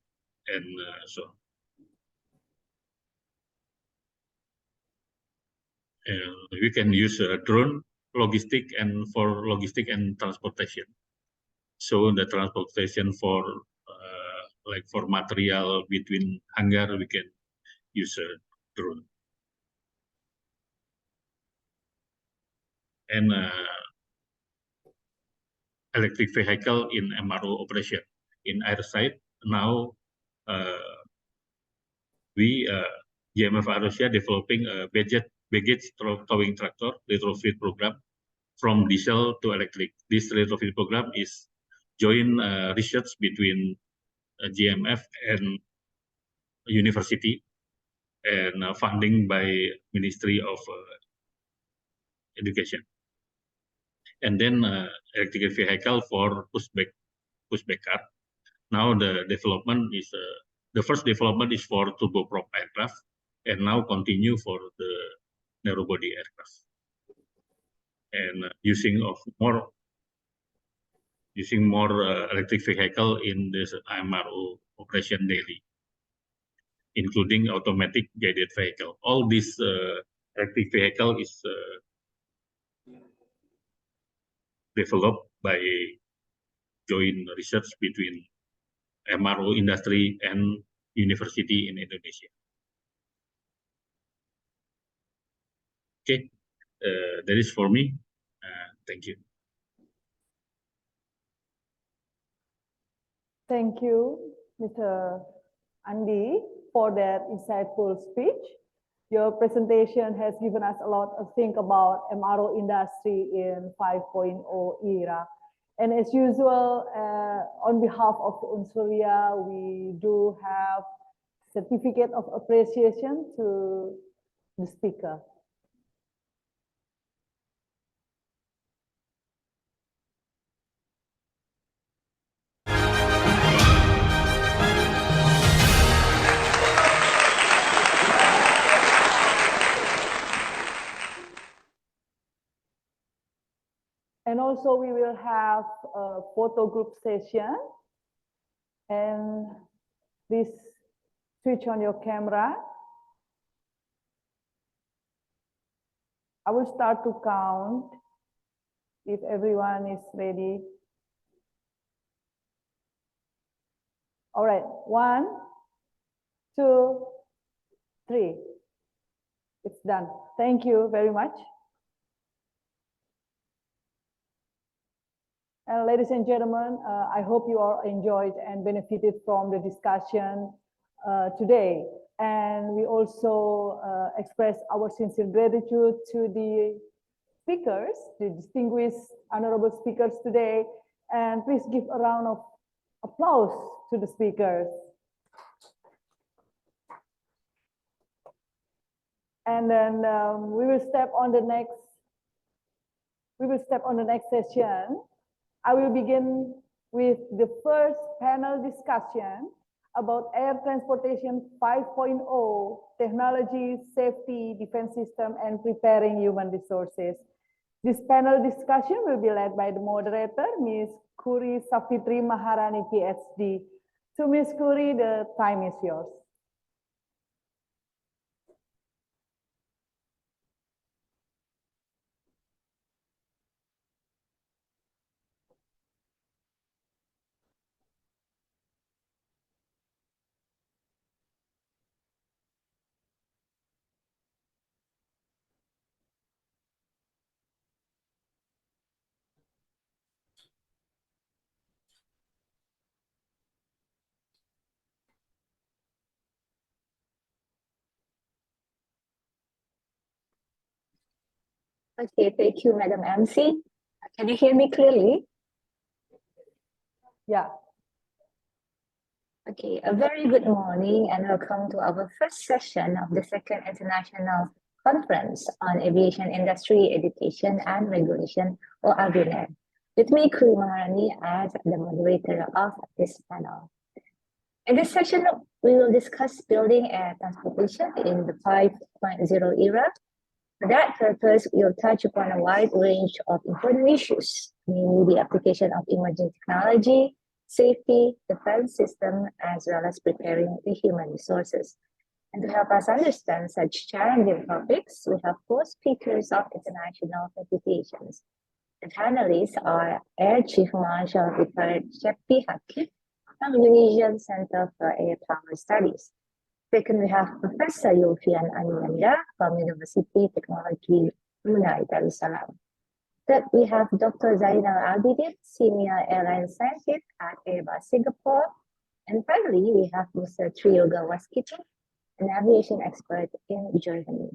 and so on. We can use a drone logistic and transportation. So the transportation for like for material between hangar, we can use a drone. And electric vehicle in MRO operation in airside. Now we GMF Aerosia developing a baggage towing tractor retrofit program from diesel to electric. This retrofit program is joint research between GMF and university. and funding by Ministry of Education. And then electric vehicle for pushback car. Now the development is the first development is for turboprop aircraft, and now continue for the narrow-body aircraft, and using more electric vehicle in this MRO operation daily, including automatic guided vehicle. All this electric vehicle is developed by joint research between MRO industry and university in Indonesia. Okay, that is for me. Thank you. Thank you, Mr. Andi, for that insightful speech. Your presentation has given us a lot of think about MRO industry in 5.0 era. And as usual, on behalf of Unsurya, we do have certificate of appreciation to the speaker. And also we will have a photo group session. And please switch on your camera. I will start to count if everyone is ready. All right, 1, 2, 3. It's done. Thank you very much. And ladies and gentlemen, I hope you all enjoyed and benefited from the discussion today. And we also express our sincere gratitude to the speakers, the distinguished honorable speakers today. And please give a round of applause to the speakers. And then we will step on the next session. I will begin with the first panel discussion about air transportation 5.0, technology, safety, defense system, and preparing human resources. This panel discussion will be led by the moderator, Ms. Kuri Safitri Maharani, PhD. So Ms. Kuri, the time is yours. Okay, thank you, Madam MC. Can you hear me clearly? Yeah. Okay, a very good morning and welcome to our first session of the second International Conference on Aviation Industry, Education and Regulation, or AVINER. With me, Kuri Maharani, as the moderator of this panel. In this session, we will discuss building air transportation in the 5.0 era. For that purpose, we will touch upon a wide range of important issues, namely the application of emerging technology, safety, defense system, as well as preparing the human resources. And to help us understand such challenging topics, we have 4 speakers of international reputations. The panelists are Air Chief Marshal retired Shepi Hakim from Indonesian Center for Air Power Studies. Second, we have Professor Yofian Ananda from University Technology Brunei Darussalam. Third, we have Dr. Zainal Abidin, Senior Airline Scientist at Airbus Singapore. And finally, we have Mr. Triyoga Waskito, an aviation expert in Germany.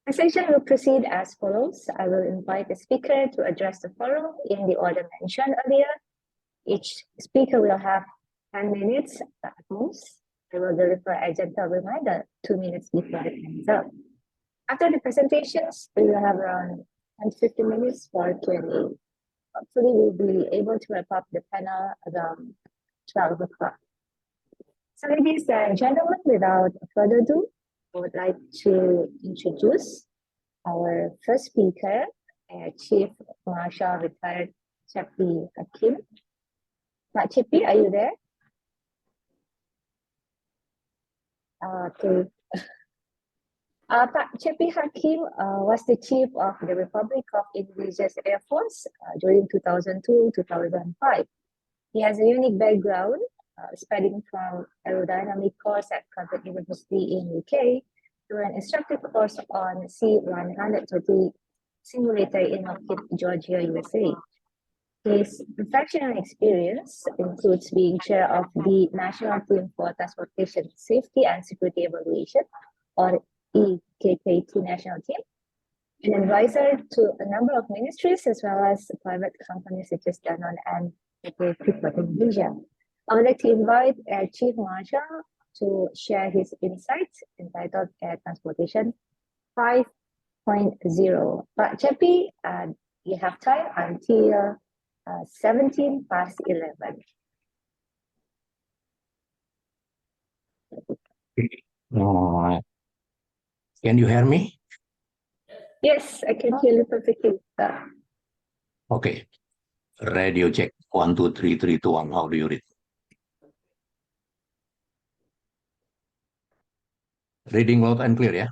The session will proceed as follows. I will invite the speaker to address the forum in the order mentioned earlier. Each speaker will have 10 minutes at most. I will deliver a gentle reminder 2 minutes before the time is up. After the presentations, we will have around 10 to 15 minutes for Q&A. Hopefully, we'll be able to wrap up the panel around 12 o'clock. So ladies and gentlemen, without further ado, I would like to introduce our first speaker, Chief Marshal Retired Cepi Hakim. Pak Cepi, are you there? Okay. Pak Cepi Hakim was the chief of the Republic of Indonesia's Air Force during 2002-2005. He has a unique background spanning from aerodynamic course at Cardiff University in UK to an instructor course on C-130 simulator in Lockheed, Georgia, USA. His professional experience includes being chair of the National Team for Transportation Safety and Security Evaluation, or EKKT National Team, an advisor to a number of ministries as well as private companies such as Danone and PT Freeport Indonesia. I would like to invite Chief Marshal to share his insights entitled Air Transportation 5.0. Pak Cepi, you have time until 17 past 11. Can you hear me? Yes, I can hear you perfectly. Okay. Radio check. 1, 2, 3, 3, 2, 1. How do you read? Reading loud and clear, yeah?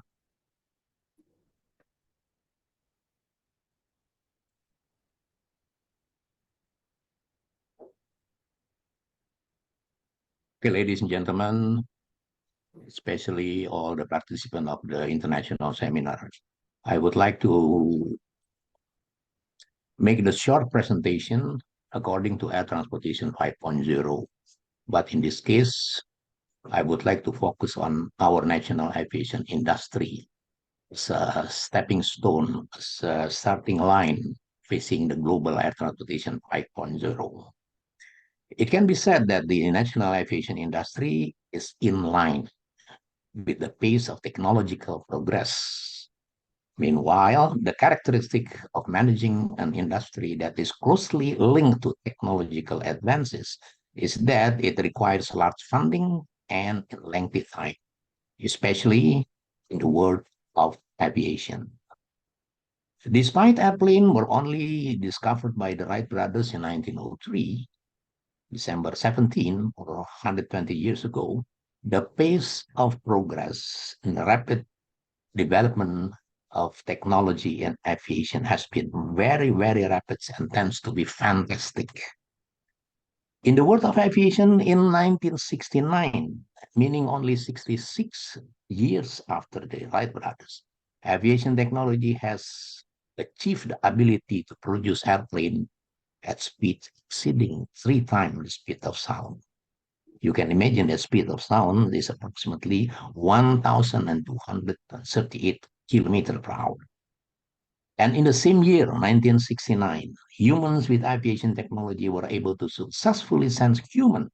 Okay, ladies and gentlemen, especially all the participants of the international seminar, I would like to make the short presentation according to Air Transportation 5.0. But in this case, I would like to focus on our national aviation industry as a stepping stone, as a starting line facing the global air transportation 5.0. It can be said that the national aviation industry is in line with the pace of technological progress. Meanwhile, the characteristic of managing an industry that is closely linked to technological advances is that it requires large funding and lengthy time, especially in the world of aviation. Despite airplanes were only discovered by the Wright brothers in 1903, December 17, or 120 years ago, the pace of progress and the rapid development of technology and aviation has been very, very rapid and tends to be fantastic. In the world of aviation in 1969, meaning only 66 years after the Wright brothers, aviation technology has achieved the ability to produce airplanes at speed exceeding 3 times the speed of sound. You can imagine the speed of sound is approximately 1,238 kilometers per hour. And in the same year, 1969, humans with aviation technology were able to successfully send humans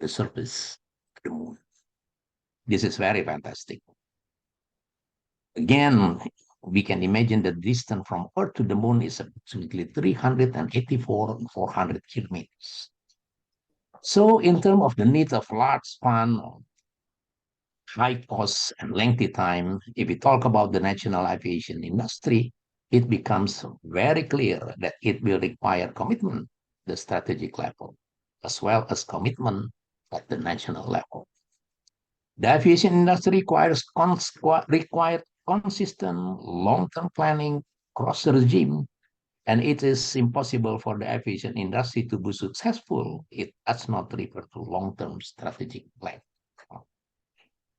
to the surface of the moon. This is very fantastic. Again, we can imagine the distance from Earth to the moon is approximately 384,400 kilometers. So in terms of the need of large span, high cost, and lengthy time, if we talk about the national aviation industry, it becomes very clear that it will require commitment at the strategic level, as well as commitment at the national level. The aviation industry requires consistent long-term planning across the regime, and it is impossible for the aviation industry to be successful if it does not refer to long-term strategic plan.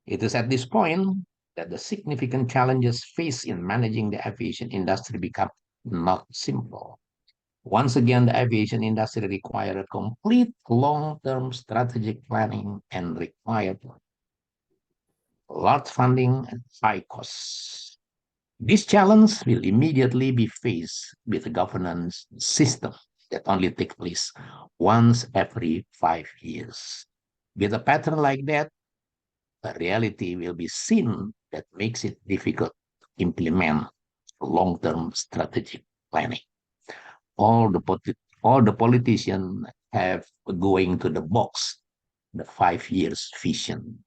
It is at this point that the significant challenges faced in managing the aviation industry become not simple. Once again, the aviation industry requires a complete long-term strategic planning and requires large funding and high costs. This challenge will immediately be faced with a governance system that only takes place once every 5 years. With a pattern like that, a reality will be seen that makes it difficult to implement long-term strategic planning. All the politicians have going to the box, the 5 years vision.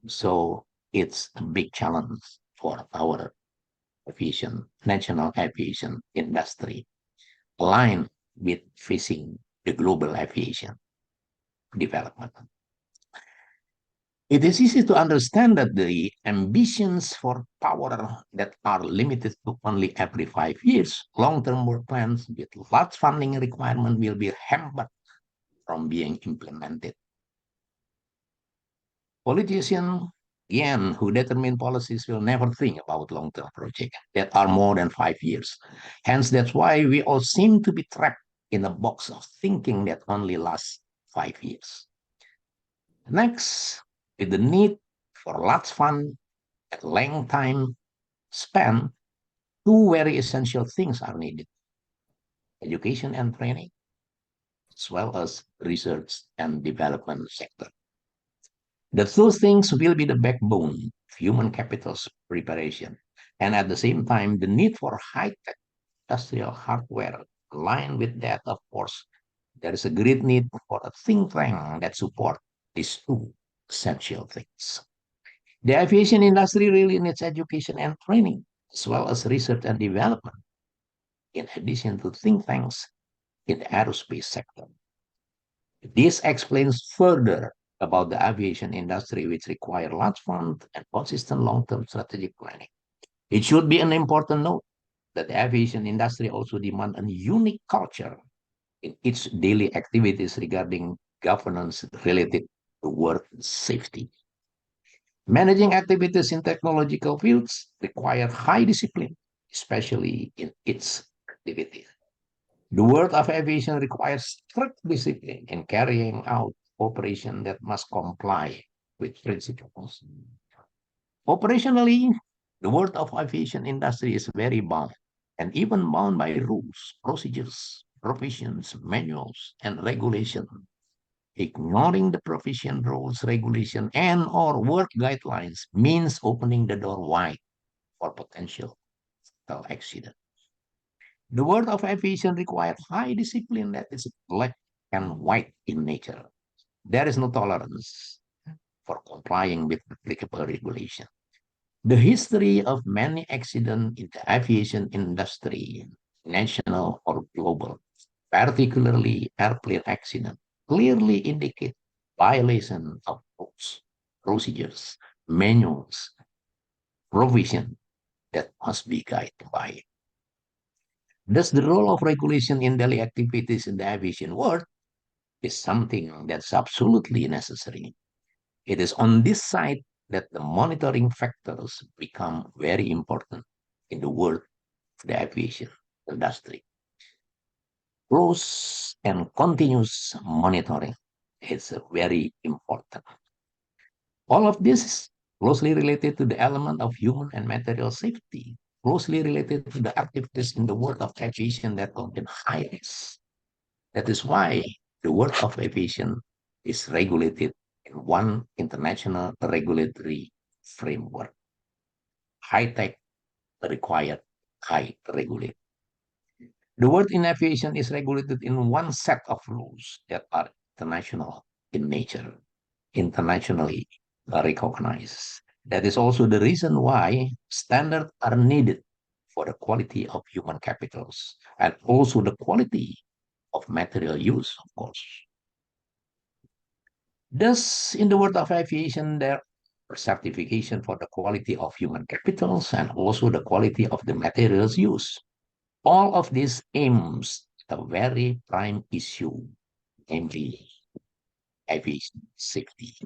So it's a big challenge for our national aviation industry, aligned with facing the global aviation development. It is easy to understand that the ambitions for power that are limited to only every 5 years, long-term work plans with large funding requirement will be hampered from being implemented. Politicians, again, who determine policies will never think about long-term projects that are more than 5 years. Hence, that's why we all seem to be trapped in a box of thinking that only lasts 5 years. Next, with the need for large fund and long time span, two very essential things are needed: education and training, as well as research and development sector. Those things will be the backbone of human capital's preparation. And at the same time, the need for high-tech industrial hardware aligned with that, of course, there is a great need for a think tank that support these two essential things. The aviation industry really needs education and training, as well as research and development, in addition to think tanks in the aerospace sector. This explains further about the aviation industry, which require large funds and consistent long-term strategic planning. It should be an important note that the aviation industry also demands a unique culture in its daily activities regarding governance related to work safety. Managing activities in technological fields require high discipline, especially in its activities. The world of aviation requires strict discipline in carrying out operations that must comply with principles. Operationally, the world of aviation industry is very bound, and even bound by rules, procedures, provisions, manuals, and regulations. Ignoring the provision, rules, regulation, and or work guidelines means opening the door wide for potential fatal accident. The world of aviation requires high discipline that is black and white in nature. There is no tolerance for complying with applicable regulation. The history of many accidents in the aviation industry, national or global, particularly airplane accidents, clearly indicate violation of rules, procedures, manuals, provision that must be guided by. Thus, the role of regulation in daily activities in the aviation world is something that's absolutely necessary. It is on this side that the monitoring factors become very important in the world of the aviation industry. Close and continuous monitoring is very important. All of this is closely related to the element of human and material safety, closely related to the activities in the world of aviation that contain high risk. That is why the world of aviation is regulated in one international regulatory framework. High-tech required high regulation. The world in aviation is regulated in one set of rules that are international in nature, internationally recognized. That is also the reason why standards are needed for the quality of human capitals and also the quality of material use, of course. Thus, in the world of aviation, there are certification for the quality of human capitals and also the quality of the materials used. All of this aims at a very prime issue, namely aviation safety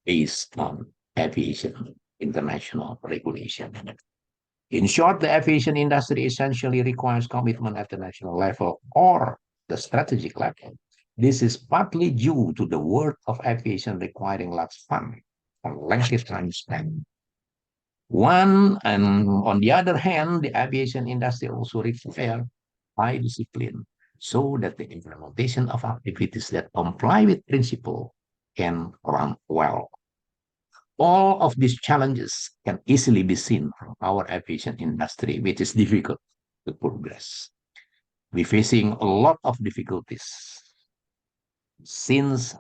based on aviation international regulation. In short, the aviation industry essentially requires commitment at the national level or the strategic level. This is partly due to the world of aviation requiring large funding and lengthy time span. On the other hand, the aviation industry also requires high discipline so that the implementation of activities that comply with principle can run well. All of these challenges can easily be seen from our aviation industry, which is difficult to progress. We're facing a lot of difficulties since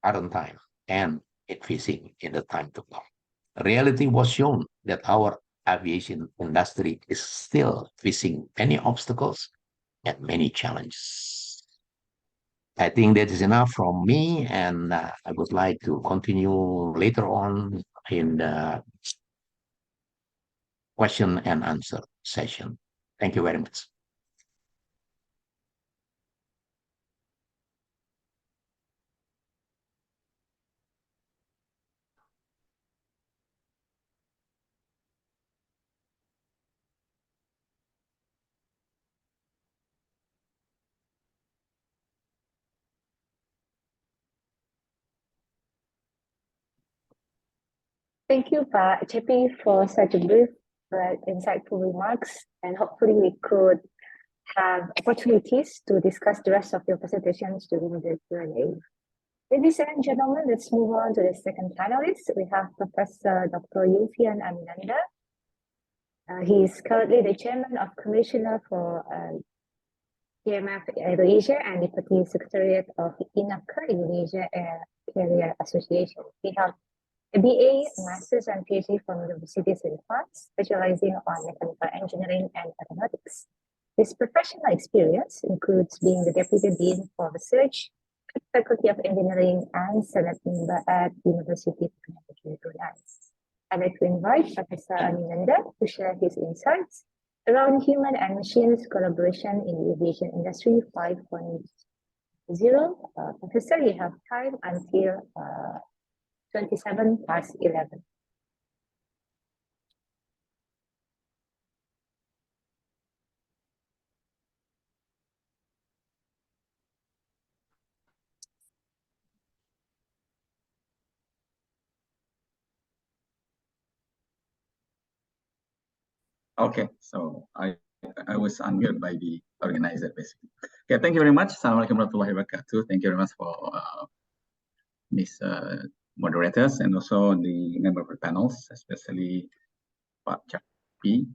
current time and it facing in the time to come. Reality was shown that our aviation industry is still facing many obstacles and many challenges. I think that is enough from me, and I would like to continue later on in the question and answer session. Thank you very much. Thank you, Pak JP, for such a brief but insightful remarks, and hopefully we could have opportunities to discuss the rest of your presentations during the Q&A. Ladies and gentlemen, let's move on to the second panelist. We have Professor Dr. Yulfian Aminanda. He is currently the Chairman of Commissioner for PMF Asia and Deputy Secretariat of INACA, Indonesia Air Carrier Association. He has a BA, Masters and PhD from universities in France, specializing on mechanical engineering and aeronautics. His professional experience includes being the Deputy Dean for Research at the Faculty of Engineering and Senate member at University of Technology, Brunei. I'd like to invite Professor Aminanda to share his insights around human and machines collaboration in the aviation industry 5.0. Professor, you have time until 11:27. Okay, so I was unmuted by the organizer basically. Okay, thank you very much. Assalamualaikum warahmatullahi wabarakatuh. Thank you very much for these moderators and also the member of the panels, especially Pak Chapi,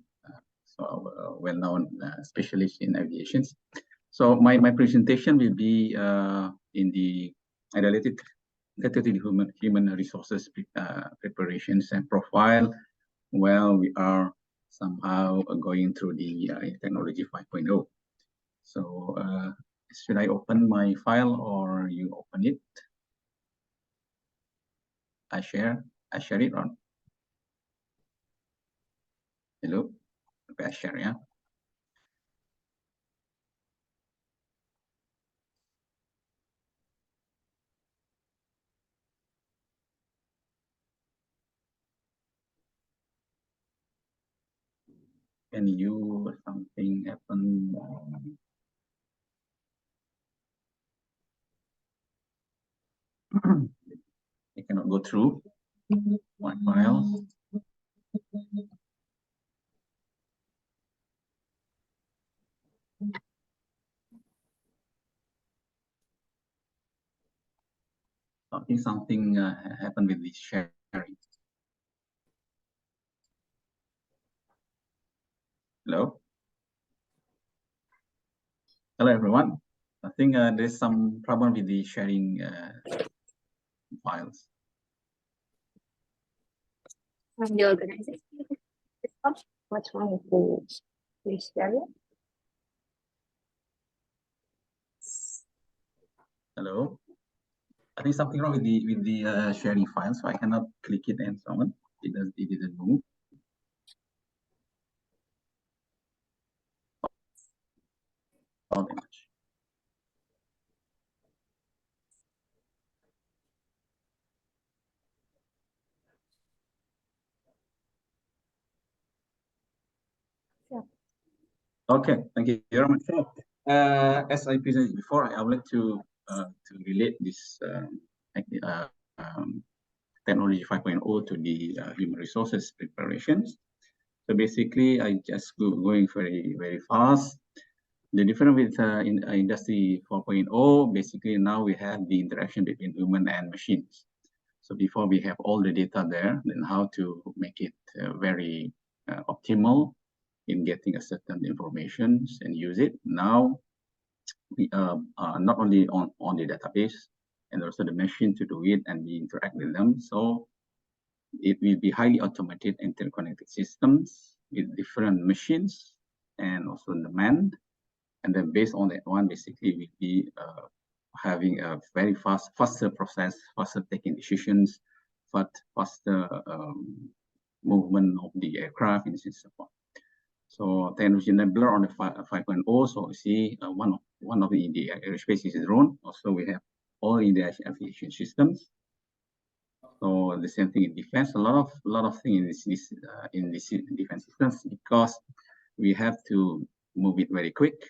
so our well-known specialist in aviation. So my presentation will be in the related to the human resources preparations and profile. Well, we are somehow going through the technology 5.0. So should I open my file or you open it? I share it on. Hello, okay, I share, yeah. Can you something happen? I cannot go through my file. I think something happened with the sharing. Hello? Hello, everyone. I think there's some problem with the sharing files. From the organization, what's wrong with the sharing? Hello? I think something wrong with the sharing file, so I cannot click it and so on. It didn't move. Okay. Yeah. Okay, thank you very much. As I presented before, I would like to relate this technology 5.0 to the human resources preparations. So basically, I just going very fast. The difference with in Industry 4.0, basically now we have the interaction between human and machines. So before we have all the data there, then how to make it very optimal in getting a certain information and use it. Now we not only on the database and also the machine to do it, and we interact with them. So it will be highly automated interconnected systems with different machines and also demand. And then based on that one, basically we'll be having a very faster process, faster taking decisions, faster movement of the aircraft and so forth. So technology enabler on the 5.0. So we see one of the aerospace is drone. Also we have all in the aviation systems. So the same thing in defense. A lot of things in this defense systems, because we have to move it very quick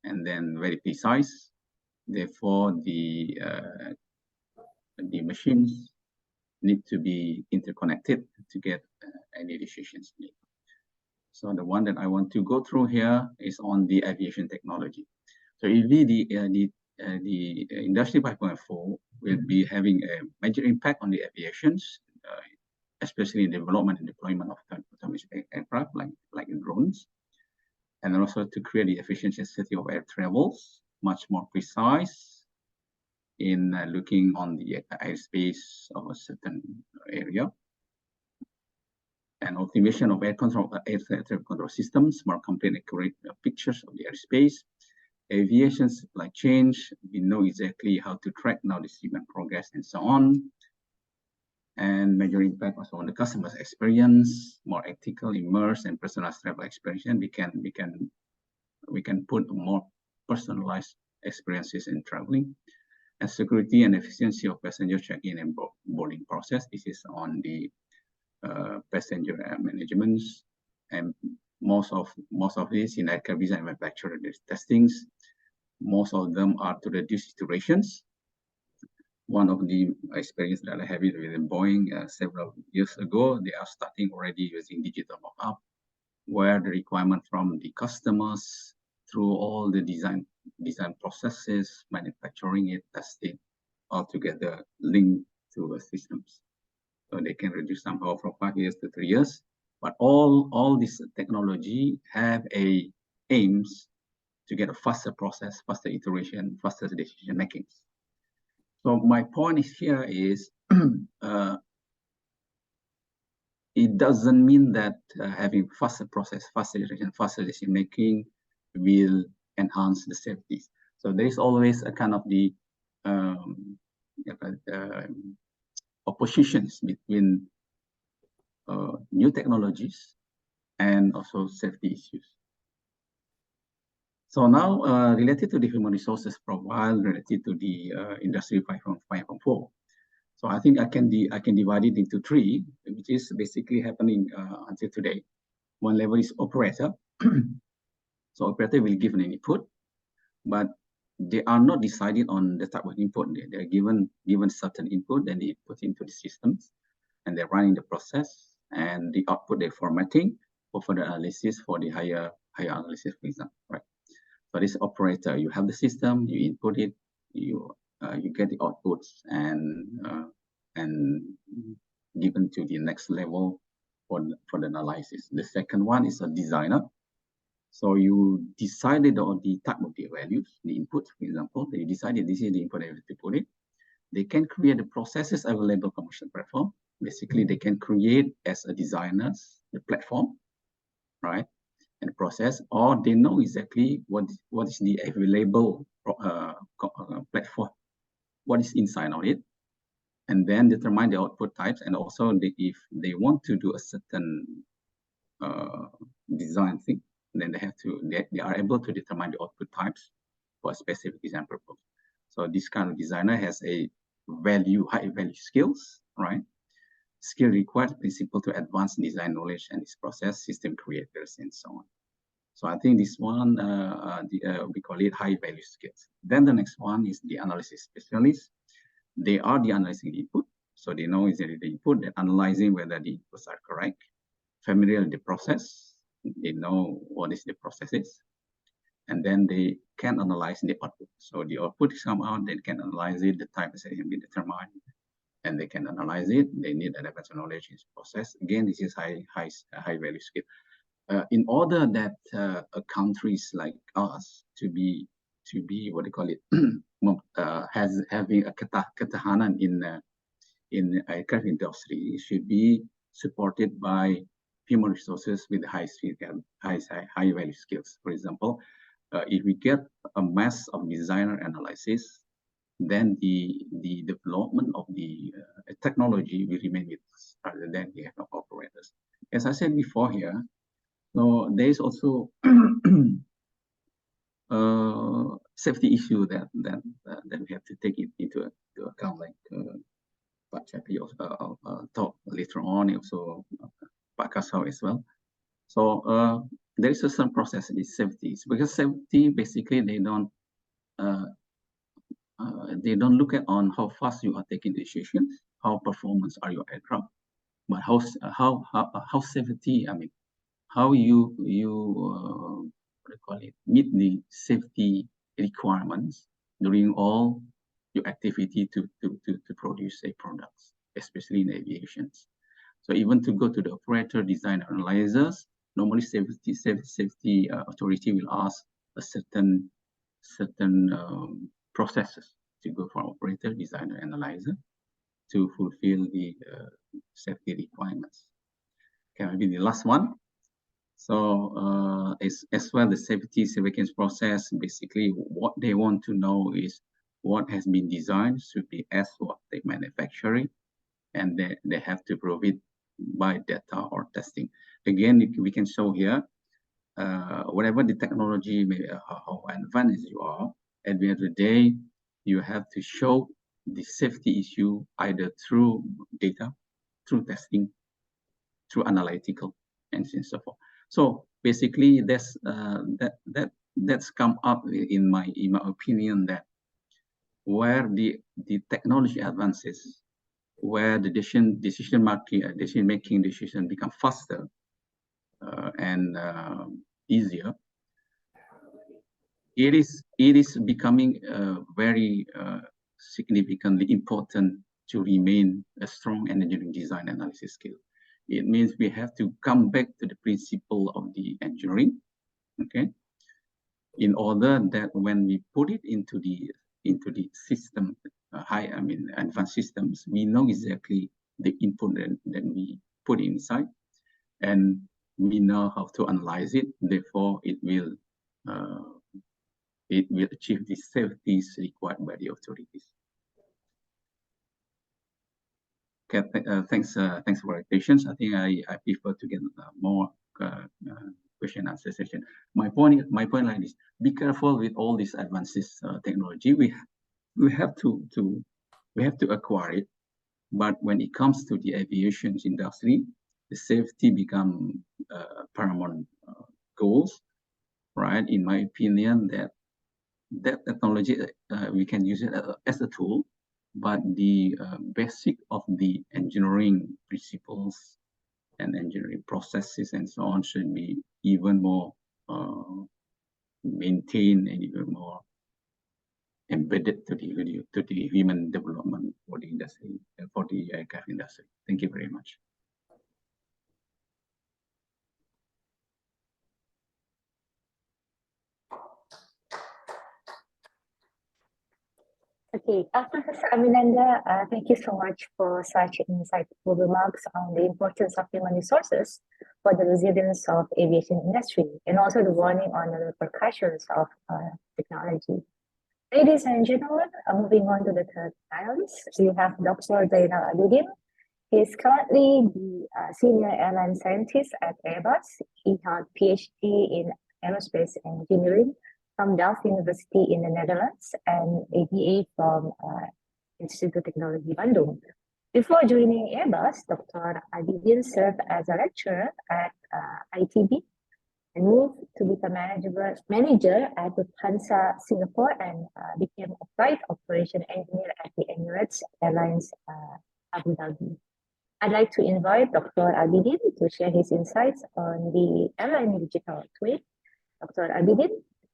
and then very precise. Therefore, the machines need to be interconnected to get any decisions made. So the one that I want to go through here is on the aviation technology. So the Industry 5.4 will be having a major impact on the aviations, especially in development and deployment of autonomous aircraft like drones, and also to create the efficiency and safety of air travels, much more precise in looking on the airspace of a certain area, and optimization of air traffic control systems, more complete and accurate pictures of the airspace. Aviation supply chain, we know exactly how to track now the shipment progress and so on. And major impact also on the customer's experience, more ethical, immersed, and personalized travel experience. We can put more personalized experiences in traveling. And security and efficiency of passenger check-in and boarding process. This is on the passenger management, and most of this in aircraft design manufacturer testings. Most of them are to reduce iterations. One of the experience that I have with Boeing several years ago, they are starting already using digital mock-up, where the requirement from the customers through all the design processes, manufacturing it, testing, all together linked to the systems. So they can reduce somehow from 5 years to 3 years. But all this technology have aims to get a faster process, faster iteration, faster decision making. So my point here is it doesn't mean that having faster process, faster iteration, faster decision making will enhance the safety. So there is always a kind of the oppositions between new technologies and also safety issues. So now related to the human resources profile, related to the Industry 5.4. So I think I can divide it into 3, which is basically happening until today. One level is operator. So operator will give an input, but they are not decided on the type of input. They are given certain input, then they put into the systems, and they're running the process, and the output they're formatting for further analysis for the higher analysis, for example, right? So this operator, you have the system, you input it, you get the outputs and given to the next level for the analysis. The second one is a designer. So you decided on the type of the values, the input, for example, they decided this is the input I have to put it. They can create the processes available commercial platform. Basically, they can create as a designers the platform, right? And process, or they know exactly what is the available platform, what is inside of it, and then determine the output types. And also, if they want to do a certain design thing, then they are able to determine the output types for a specific design purpose. So this kind of designer has a high value skills, right? Skill required, principle to advance design knowledge and its process, system creators, and so on. So I think this one, we call it high value skills. Then the next one is the analysis specialist. They are the analyzing input. So they know exactly the input, they're analyzing whether the inputs are correct, familiar with the process, they know what is the process is. and then they can analyze the output. So the output come out, they can analyze it, the time is be determined, and they can analyze it. They need advanced knowledge in process. Again, this is high value skill. In order that countries like us to be what they call it having a ketahanan in aircraft industry, should be supported by human resources with high value skills. For example, if we get a mass of designer analysis, then the development of the technology will remain with us rather than we have no operators. As I said before here, so there is also safety issue that we have to take it into account, like Pak Chapi talk later on, also Pak Kasau as well. So there is a certain process in safety, because safety basically they don't look at on how fast you are taking decisions, how performance are your aircraft, but how safety, I mean, how you what do you call it, meet the safety requirements during all your activity to produce a products, especially in aviation. So even to go to the operator, design, analyzers, normally safety authority will ask a certain processes to go from operator, designer, analyzer to fulfill the safety requirements. Okay, maybe the last one. So as well, the safety certification process, basically what they want to know is what has been designed should be as what they manufacturing, and they have to prove it by data or testing. Again, we can show here, whatever the technology, how advanced you are, at the end of the day, you have to show the safety issue either through data, through testing, through analytical, and so forth. So basically, that's come up in my opinion, that where the technology advances, where the decision making become faster and easier, it is becoming very significantly important to remain a strong engineering design analysis skill. It means we have to come back to the principle of the engineering, okay, in order that when we put it into the system, advanced systems, we know exactly the input that we put inside, and we know how to analyze it. Therefore, it will achieve the safeties required by the authorities. Okay, thanks for your patience. I think I prefer to get more question and answer session. My point like this: be careful with all these advances technology. We have to acquire it, but when it comes to the aviation industry, the safety become paramount goals, right? In my opinion, that technology we can use it as a tool, but the basic of the engineering principles and engineering processes and so on should be even more maintained and even more embedded to the human development for the industry, for the aircraft industry. Thank you very much. Okay, Professor Avinanda, thank you so much for such insightful remarks on the importance of human resources for the resilience of aviation industry, and also the warning on the repercussions of technology. Ladies and gentlemen, moving on to the third panelist, we have Dr. Zainal Abidin. He is currently the senior airline scientist at Airbus. He held PhD in Aerospace Engineering from Delft University in the Netherlands and ABA from Institute Technology Bandung. Before joining Airbus, Dr. Abidin served as a lecturer at ITB and moved to become manager at Lufthansa Singapore and became a flight operation engineer at the Emirates Airlines Abu Dhabi. I'd like to invite Dr. Abidin to share his insights on the airline digital twin. Dr. Abidin,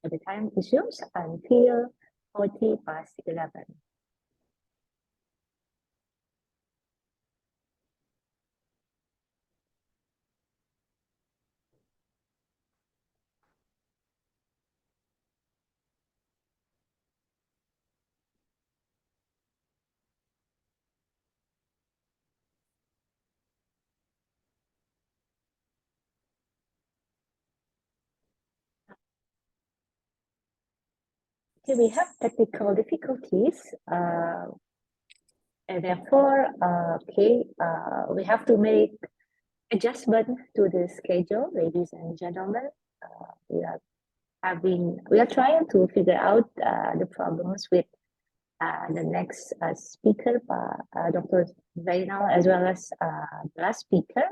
The time resumes until 11:40. Okay, we have technical difficulties, and therefore, we have to make adjustment to the schedule, ladies and gentlemen. We are trying to figure out the problems with the next speaker, Dr. Zainal, as well as the last speaker.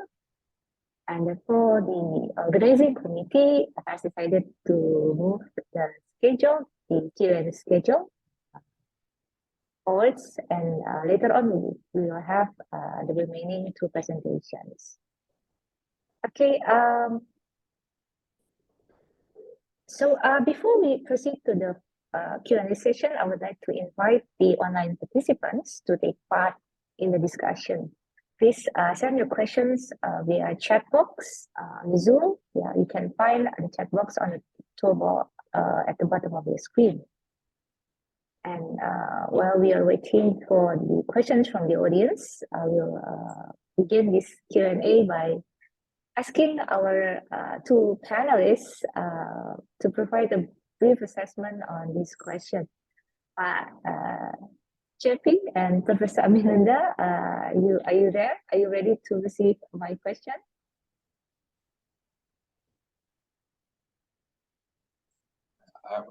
And therefore, the organizing committee has decided to move the schedule, the Q&A schedule, forwards, and later on we will have the remaining two presentations. Okay. So before we proceed to the Q&A session, I would like to invite the online participants to take part in the discussion. Please send your questions via chat box on Zoom. Yeah, you can find the chat box on the toolbar at the bottom of your screen. And while we are waiting for the questions from the audience, I will begin this Q&A by asking our two panelists to provide a brief assessment on this question. JP and Professor Aminanda, are you there? Are you ready to receive my question?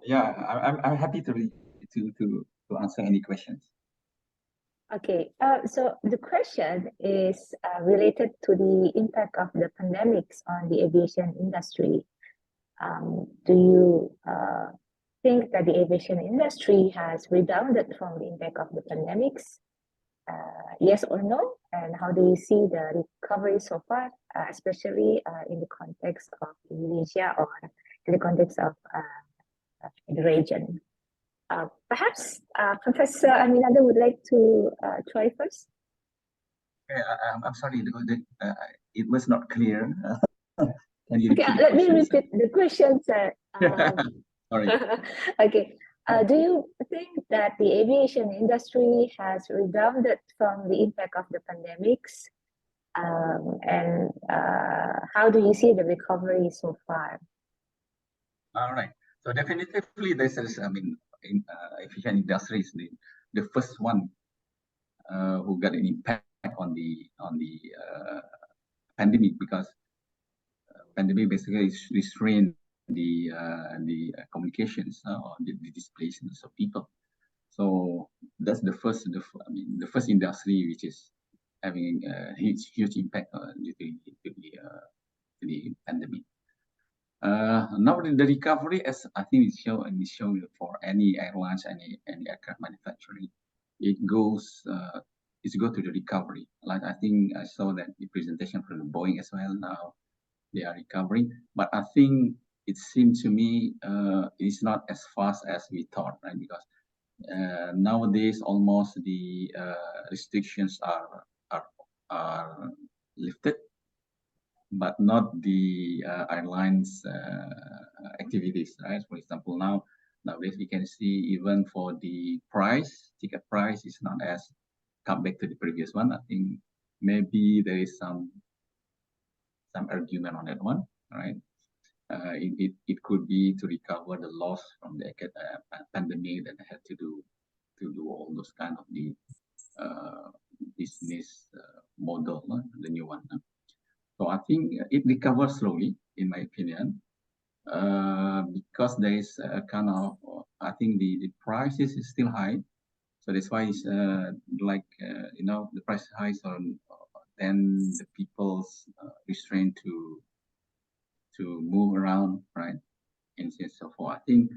Yeah, I'm happy to answer any questions. Okay, so the question is related to the impact of the pandemics on the aviation industry. Do you think that the aviation industry has rebounded from the impact of the pandemics? Yes or no? And how do you see the recovery so far, especially in the context of Indonesia or in the context of the region? Perhaps Professor Aminanda would like to try first. I'm sorry, it was not clear. Can you okay, let me repeat the question, sir. Sorry. Okay. Do you think that the aviation industry has rebounded from the impact of the pandemics? And how do you see the recovery so far? All right. So definitively, this is, aviation industry is the first one who got an impact on the pandemic, because pandemic basically restrained the communications or the displacements of people. So that's the first industry which is having a huge impact due to the pandemic. Now the recovery, as I think it's shown for any airlines, any aircraft manufacturing, it goes to the recovery. Like I think I saw that the presentation from Boeing as well. Now they are recovering, but I think it seemed to me it's not as fast as we thought, right? Because nowadays almost the restrictions are lifted, but not the airlines activities, right? For example, nowadays we can see even for the ticket price is not as come back to the previous one. I think maybe there is some argument on that one, right? It could be to recover the loss from the pandemic that they had to do all those kind of the business model, the new one. So I think it recovers slowly, in my opinion, because there is a kind of, I think the prices is still high. So that's why it's the price is high, so then the people's restrained to move around, right? And so forth. I think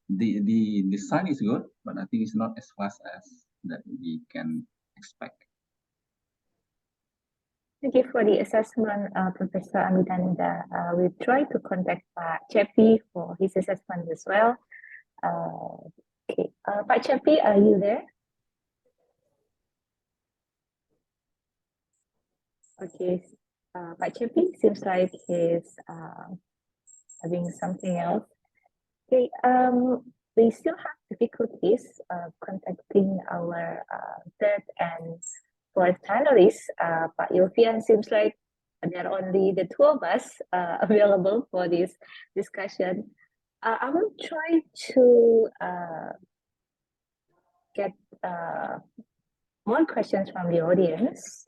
the sign is good, but I think it's not as fast as that we can expect. Thank you for the assessment, Professor Aminanda. We try to contact Pak Cepi for his assessment as well. Okay, Pak Cepi, are you there? Okay, Pak Cepi seems like he's having something else. Okay, we still have difficulties contacting our third and fourth panelists. Pak Yofian seems like there are only the two of us available for this discussion. I will try to get more questions from the audience.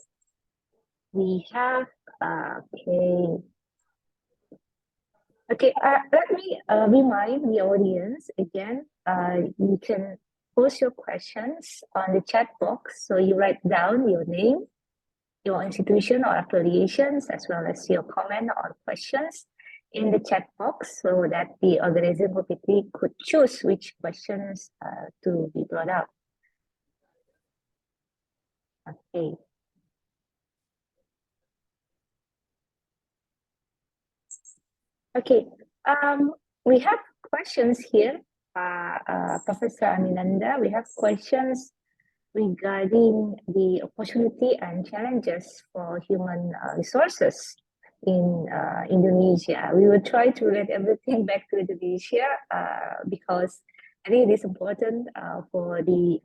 We have, okay, let me remind the audience again, you can post your questions on the chat box. So you write down your name, your institution or affiliations, as well as your comment or questions in the chat box so that the organizing committee could choose which questions to be brought up. Okay. Okay, we have questions here, Professor Aminanda. We have questions regarding the opportunity and challenges for human resources in Indonesia. We will try to relate everything back to Indonesia because I think it is important for the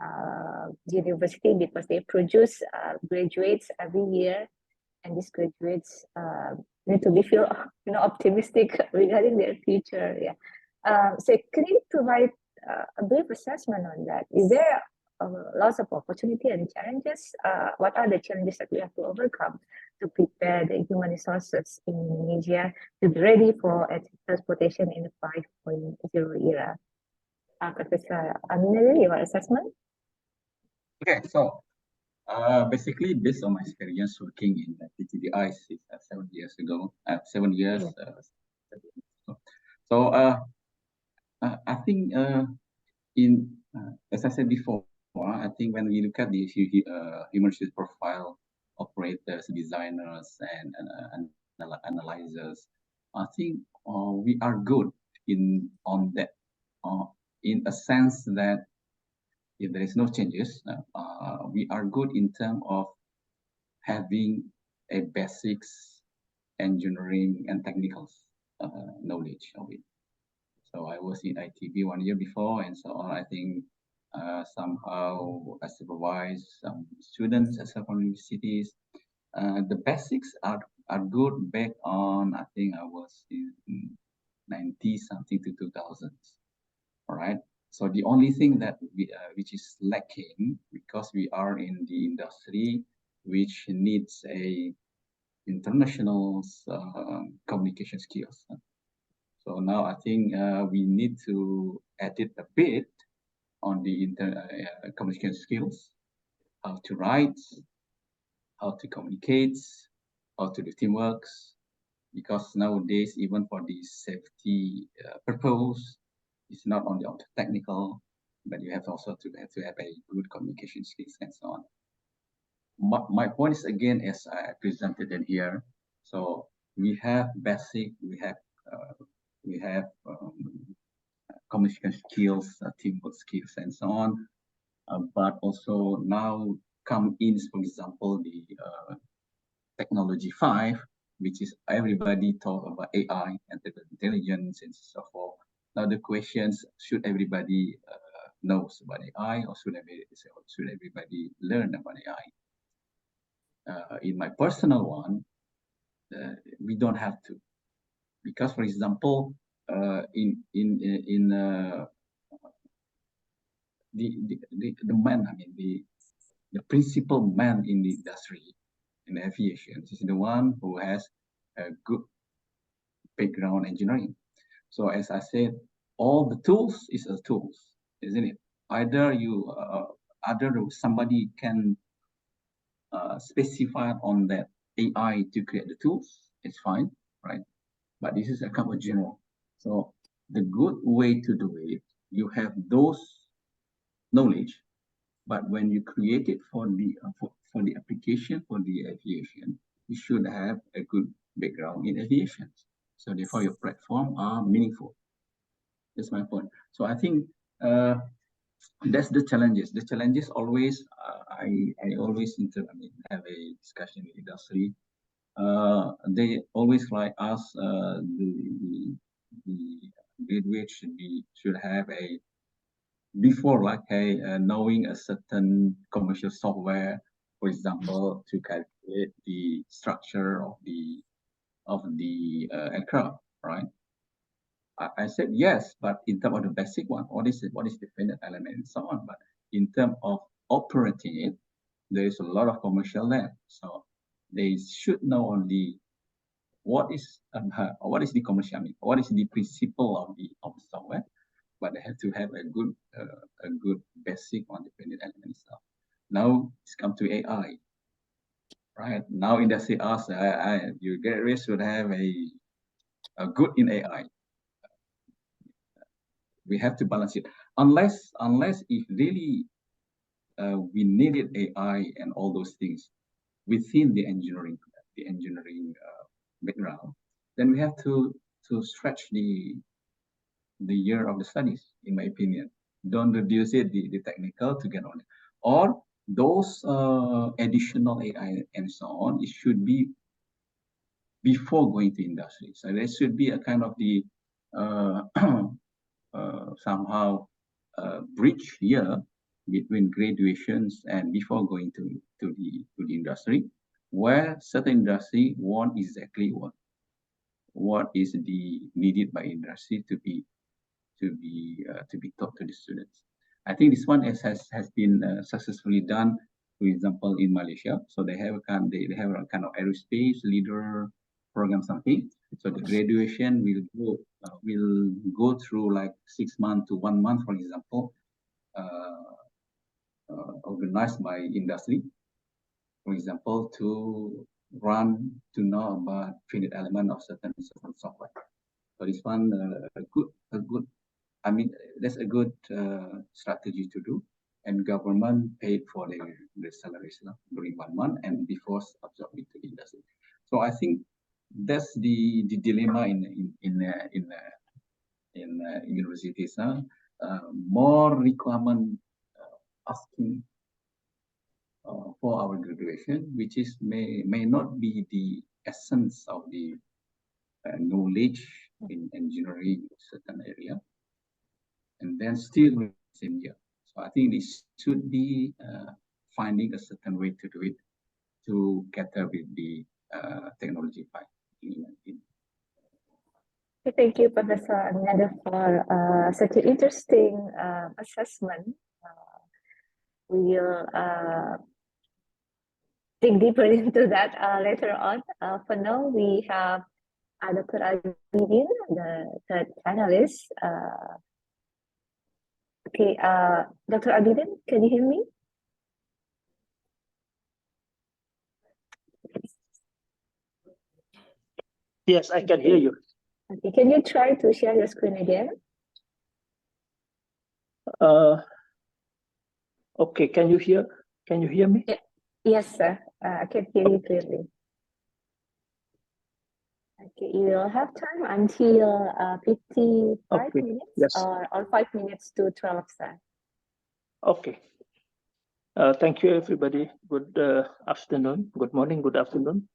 university because they produce graduates every year, and these graduates need to be feel optimistic regarding their future. Yeah. So can you provide a brief assessment on that? Is there lots of opportunity and challenges? What are the challenges that we have to overcome to prepare the human resources in Indonesia to be ready for transportation in the 5.0 era? Professor Aminanda, your assessment? Okay, so basically based on my experience working in TTDI 7 years ago, 7 years. So I think as I said before, I think when we look at the human resource profile, operators, designers, and analyzers, I think we are good on that. In a sense that if there is no changes, we are good in terms of having a basics engineering and technical knowledge of it. So I was in ITB 1 year before, and so on. I think somehow I supervise some students at some universities. The basics are good back on, I think I was in 90 something to 2000s. All right. So the only thing that which is lacking, because we are in the industry which needs a international communication skills. So now I think we need to edit a bit on the communication skills, how to write, how to communicate, how to do teamwork, because nowadays even for the safety purpose, it's not only on the technical, but you have also to have a good communication skills and so on. My point is again, as I presented in here, so we have basic, we have communication skills, teamwork skills, and so on. But also now come in, for example, the technology 5, which is everybody talk about AI and intelligence and so forth. Now the questions, should everybody knows about AI, or should everybody learn about AI? In my personal one, we don't have to, because for example, the man, I mean the principal man in the industry in aviation is the one who has a good background engineering. So as I said, all the tools is a tools, isn't it? Either you, somebody can specify on that AI to create the tools, it's fine, right? But this is a kind of general. So the good way to do it, you have those knowledge, but when you create it for the application for the aviation, you should have a good background in aviation. So therefore your platform are meaningful. That's my point. So I think that's the challenges. The challenges always, I always have a discussion with industry. They always like us, the graduates should have a, before like knowing a certain commercial software, for example, to calculate the structure of the aircraft, right? I said yes, but in terms of the basic one, what is the finite element and so on. But in terms of operating it, there is a lot of commercial there. So they should know only what is the commercial, what is the principle of the software, but they have to have a good basic on the finite element stuff. Now it's come to AI, right? Now industry asks, you graduates should have a good in AI. We have to balance it, unless if really we needed AI and all those things within the engineering background, then we have to stretch the year of the studies, in my opinion. Don't reduce it the technical to get on it, or those additional AI and so on. It should be before going to industry. So there should be a kind of the somehow bridge here between graduations and before going to the industry, where certain industry want exactly what is the needed by industry to be taught to the students. I think this one has been successfully done, for example, in Malaysia. So they have a kind of aerospace leader program, something. So the graduation will go through like 6 months to 1 month, for example, organized by industry, for example, to know about finite element of certain software. So this one that's a good strategy to do, and government paid for the salaries during 1 month and before absorbing to industry. So I think that's the dilemma in universities. More requirement asking for our graduation, which is may not be the essence of the knowledge in engineering certain area, and then still same year. So I think this should be finding a certain way to do it to cater with the technology part. Thank you, Professor Avinder, for such an interesting assessment. We'll dig deeper into that later on. For now, we have Dr. Abidin, the third panelist. Okay, Dr. Abidin, can you hear me? Yes, I can hear you. Okay, can you try to share your screen again? Okay, can you hear me? Yes, sir. I can hear you clearly. Okay, you will have time until 55 minutes, yes. or 5 minutes to 12, sir. Okay. Thank you, everybody. Good afternoon, good morning, good afternoon.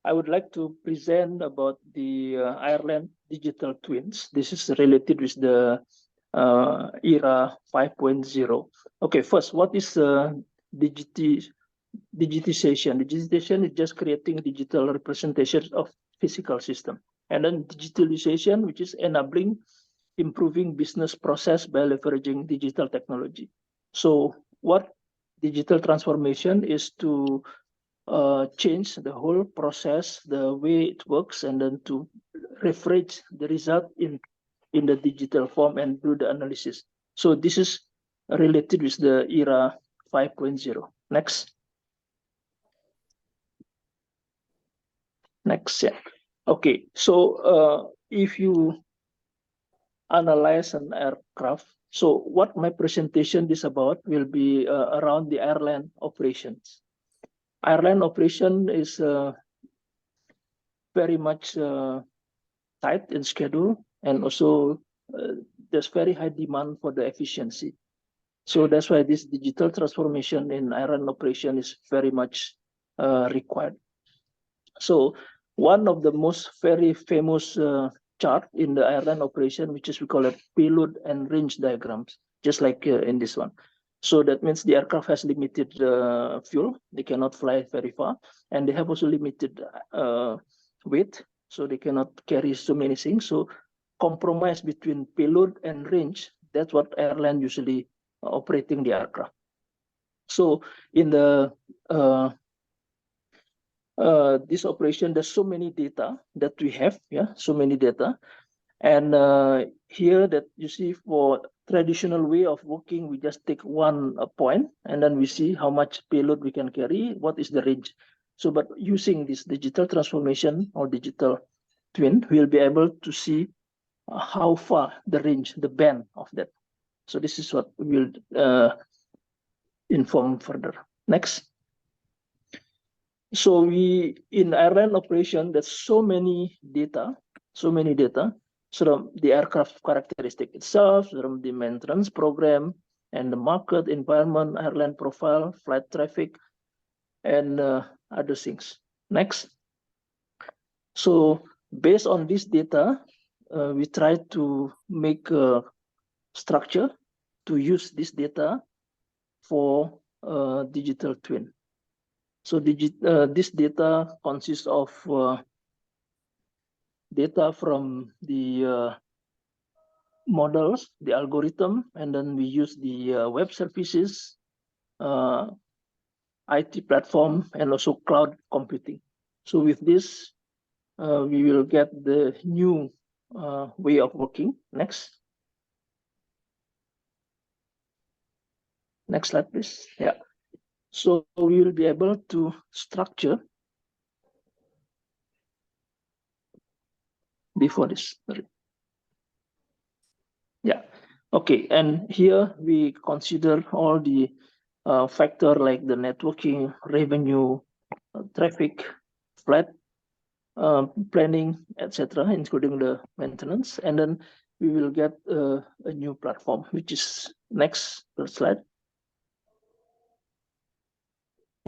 I would like to present about the Ireland digital twins. This is related with the era 5.0. Okay, first, what is digitization? Digitization is just creating digital representations of physical system. And then digitalization, which is enabling improving business process by leveraging digital technology. So what digital transformation is to change the whole process, the way it works, and then to refresh the result in the digital form and do the analysis. So this is related with the era 5.0. Next. Next, yeah. Okay, so if you analyze an aircraft, so what my presentation is about will be around the airline operations. airline operation is very much tight in schedule, and also there's very high demand for the efficiency. So that's why this digital transformation in airline operation is very much required. So one of the most very famous chart in the airline operation, which is we call it payload and range diagrams, just like in this one. So that means the aircraft has limited fuel; they cannot fly very far, and they have also limited weight, so they cannot carry so many things. So compromise between payload and range, that's what airline usually operating the aircraft. So in the this operation, there's so many data that we have, so many data. And here that you see for traditional way of working, we just take one point and then we see how much payload we can carry, what is the range. So, but using this digital transformation or digital twin, we'll be able to see how far the range, the band of that. So this is what we'll inform further. Next. So we, in airline operation, there's so many data. So the aircraft characteristic itself, the maintenance program, and the market environment, airline profile, flight traffic, and other things. Next. So based on this data, we try to make a structure to use this data for digital twin. So this data consists of data from the models, the algorithm, and then we use the web services, IT platform, and also cloud computing. So with this, we will get the new way of working. Next. Next slide, please. Yeah. So we will be able to structure before this. Yeah. Okay. And here we consider all the factor like the networking, revenue, traffic, flight planning, etc., including the maintenance. And then we will get a new platform, which is next slide.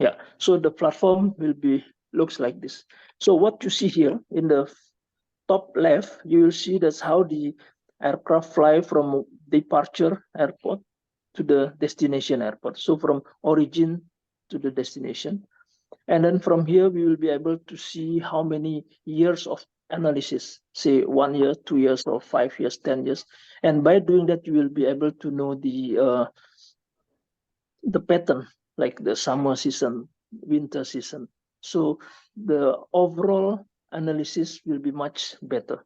Yeah, so the platform will be looks like this. So what you see here in the top left, you will see that's how the aircraft fly from departure airport to the destination airport. So from origin to the destination. And then from here, we will be able to see how many years of analysis, say 1 year, 2 years, or 5 years, 10 years. And by doing that, you will be able to know the pattern, like the summer season, winter season. So the overall analysis will be much better.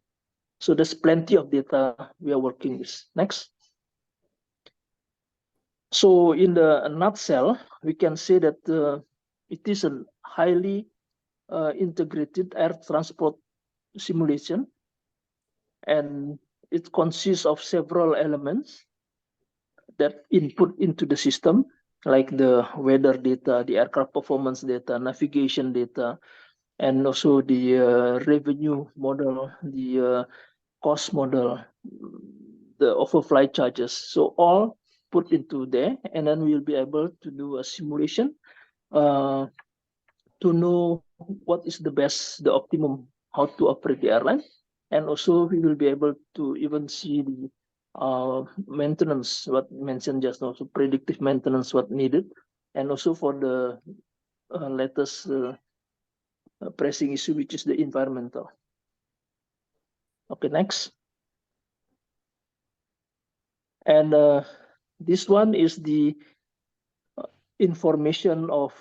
So there's plenty of data we are working with. Next. So in the nutshell, we can say that it is a highly integrated air transport simulation, and it consists of several elements that input into the system, like the weather data, the aircraft performance data, navigation data, and also the revenue model, the cost model, the overflight charges. So all put into there, and then we'll be able to do a simulation to know what is the best, the optimum, how to operate the airline. And also we will be able to even see the maintenance, what mentioned just now, so predictive maintenance, what needed, and also for the latest pressing issue, which is the environmental. Okay, next. And this one is the information of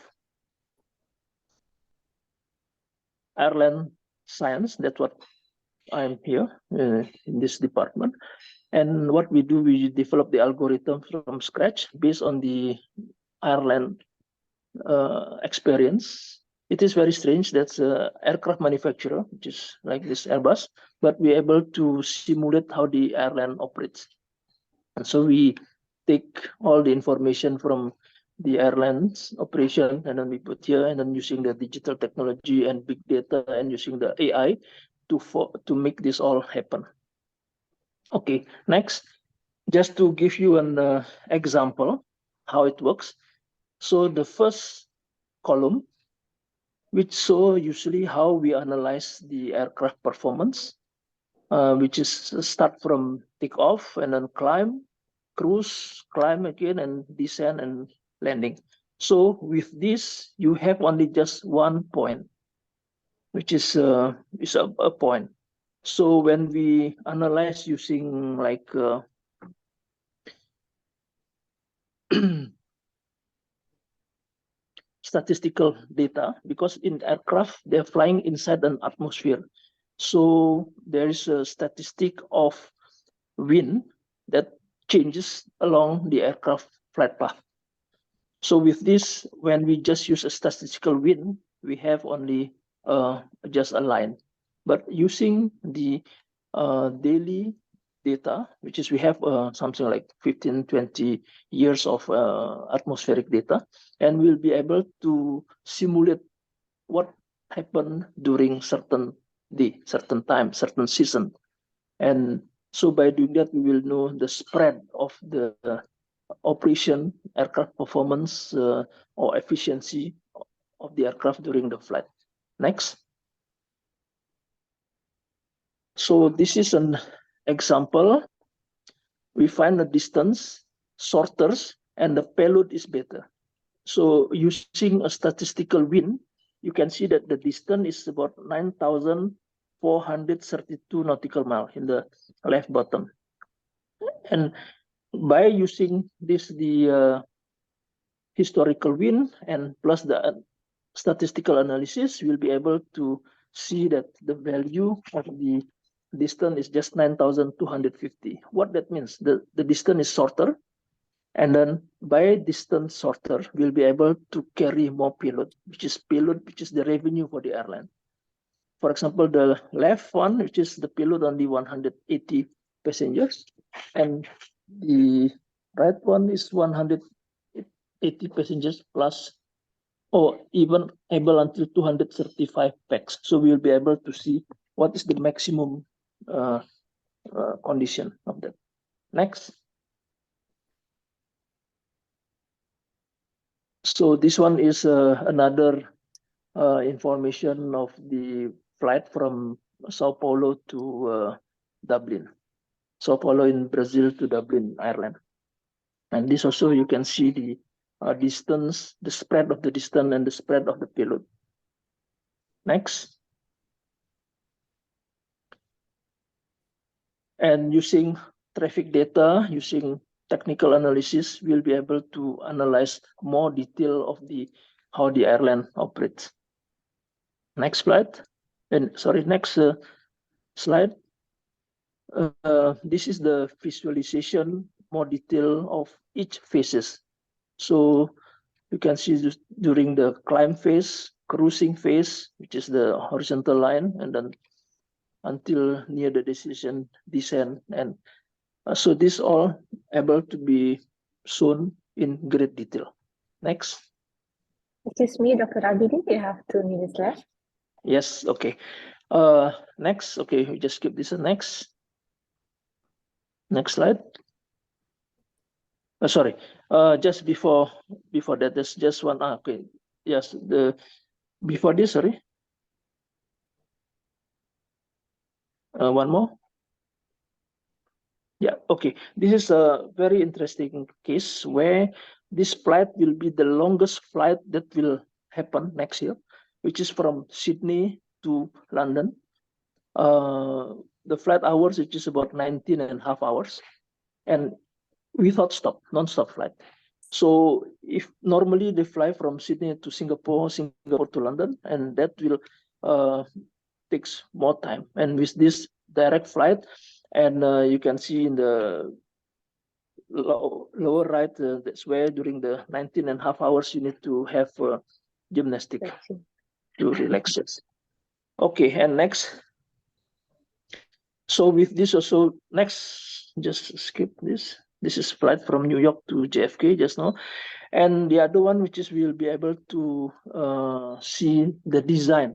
airline science. That's what I'm here in this department. And what we do, we develop the algorithm from scratch based on the airline experience. It is very strange. That's an aircraft manufacturer, which is like this Airbus, but we're able to simulate how the airline operates. And so we take all the information from the airline's operation, and then we put here, and then using the digital technology and big data and using the AI to make this all happen. Okay, next, just to give you an example how it works. So the first column, which show usually how we analyze the aircraft performance, which is start from takeoff and then climb, cruise, climb again, and descend and landing. So with this, you have only just 1 point, which is a point. So when we analyze using like statistical data, because in aircraft, they're flying inside an atmosphere. So there is a statistic of wind that changes along the aircraft flight path. So with this, when we just use a statistical wind, we have only just a line. But using the daily data, which is we have something like 15, 20 years of atmospheric data, and we'll be able to simulate what happened during certain day, certain time, certain season. And so by doing that, we will know the spread of the operation, aircraft performance, or efficiency of the aircraft during the flight. Next. So this is an example. We find the distance, sorters, and the payload is better. So using a statistical wind, you can see that the distance is about 9,432 nautical miles in the left bottom. And by using this, the historical wind and plus the statistical analysis, we'll be able to see that the value of the distance is just 9,250. What that means, the distance is shorter, and then by distance shorter, we'll be able to carry more payload, which is the revenue for the airline. For example, the left one, which is the payload only 180 passengers, and the right one is 180 passengers plus, or even able until 235 packs. So we will be able to see what is the maximum condition of that. Next. So this one is another information of the flight from Sao Paulo to Dublin. Sao Paulo in Brazil to Dublin, Ireland. And this also you can see the distance, the spread of the distance and the spread of the payload. Next. And using traffic data, using technical analysis, we'll be able to analyze more detail of how the airline operates. Next slide. And sorry, next slide. This is the visualization, more detail of each phases. So you can see this during the climb phase, cruising phase, which is the horizontal line, and then until near the descent, and so this all able to be shown in great detail. Next. Excuse me, Dr. Abidi, you have 2 minutes left. Yes, okay. Next, okay, we just skip this. Next slide. Sorry, just before that, there's just one. Okay, yes, before this, sorry. One more. Yeah, okay. This is a very interesting case where this flight will be the longest flight that will happen next year, which is from Sydney to London. The flight hours, which is about 19.5 hours, and without stop, non-stop flight. So if normally they fly from Sydney to Singapore to London, and that will takes more time. And with this direct flight, and you can see in the lower right, that's where during the 19.5 hours you need to have gymnastic to relax it. Okay, and next. So with this also, next, just skip this. This is flight from New York to JFK just now. And the other one, which is we'll be able to see the design,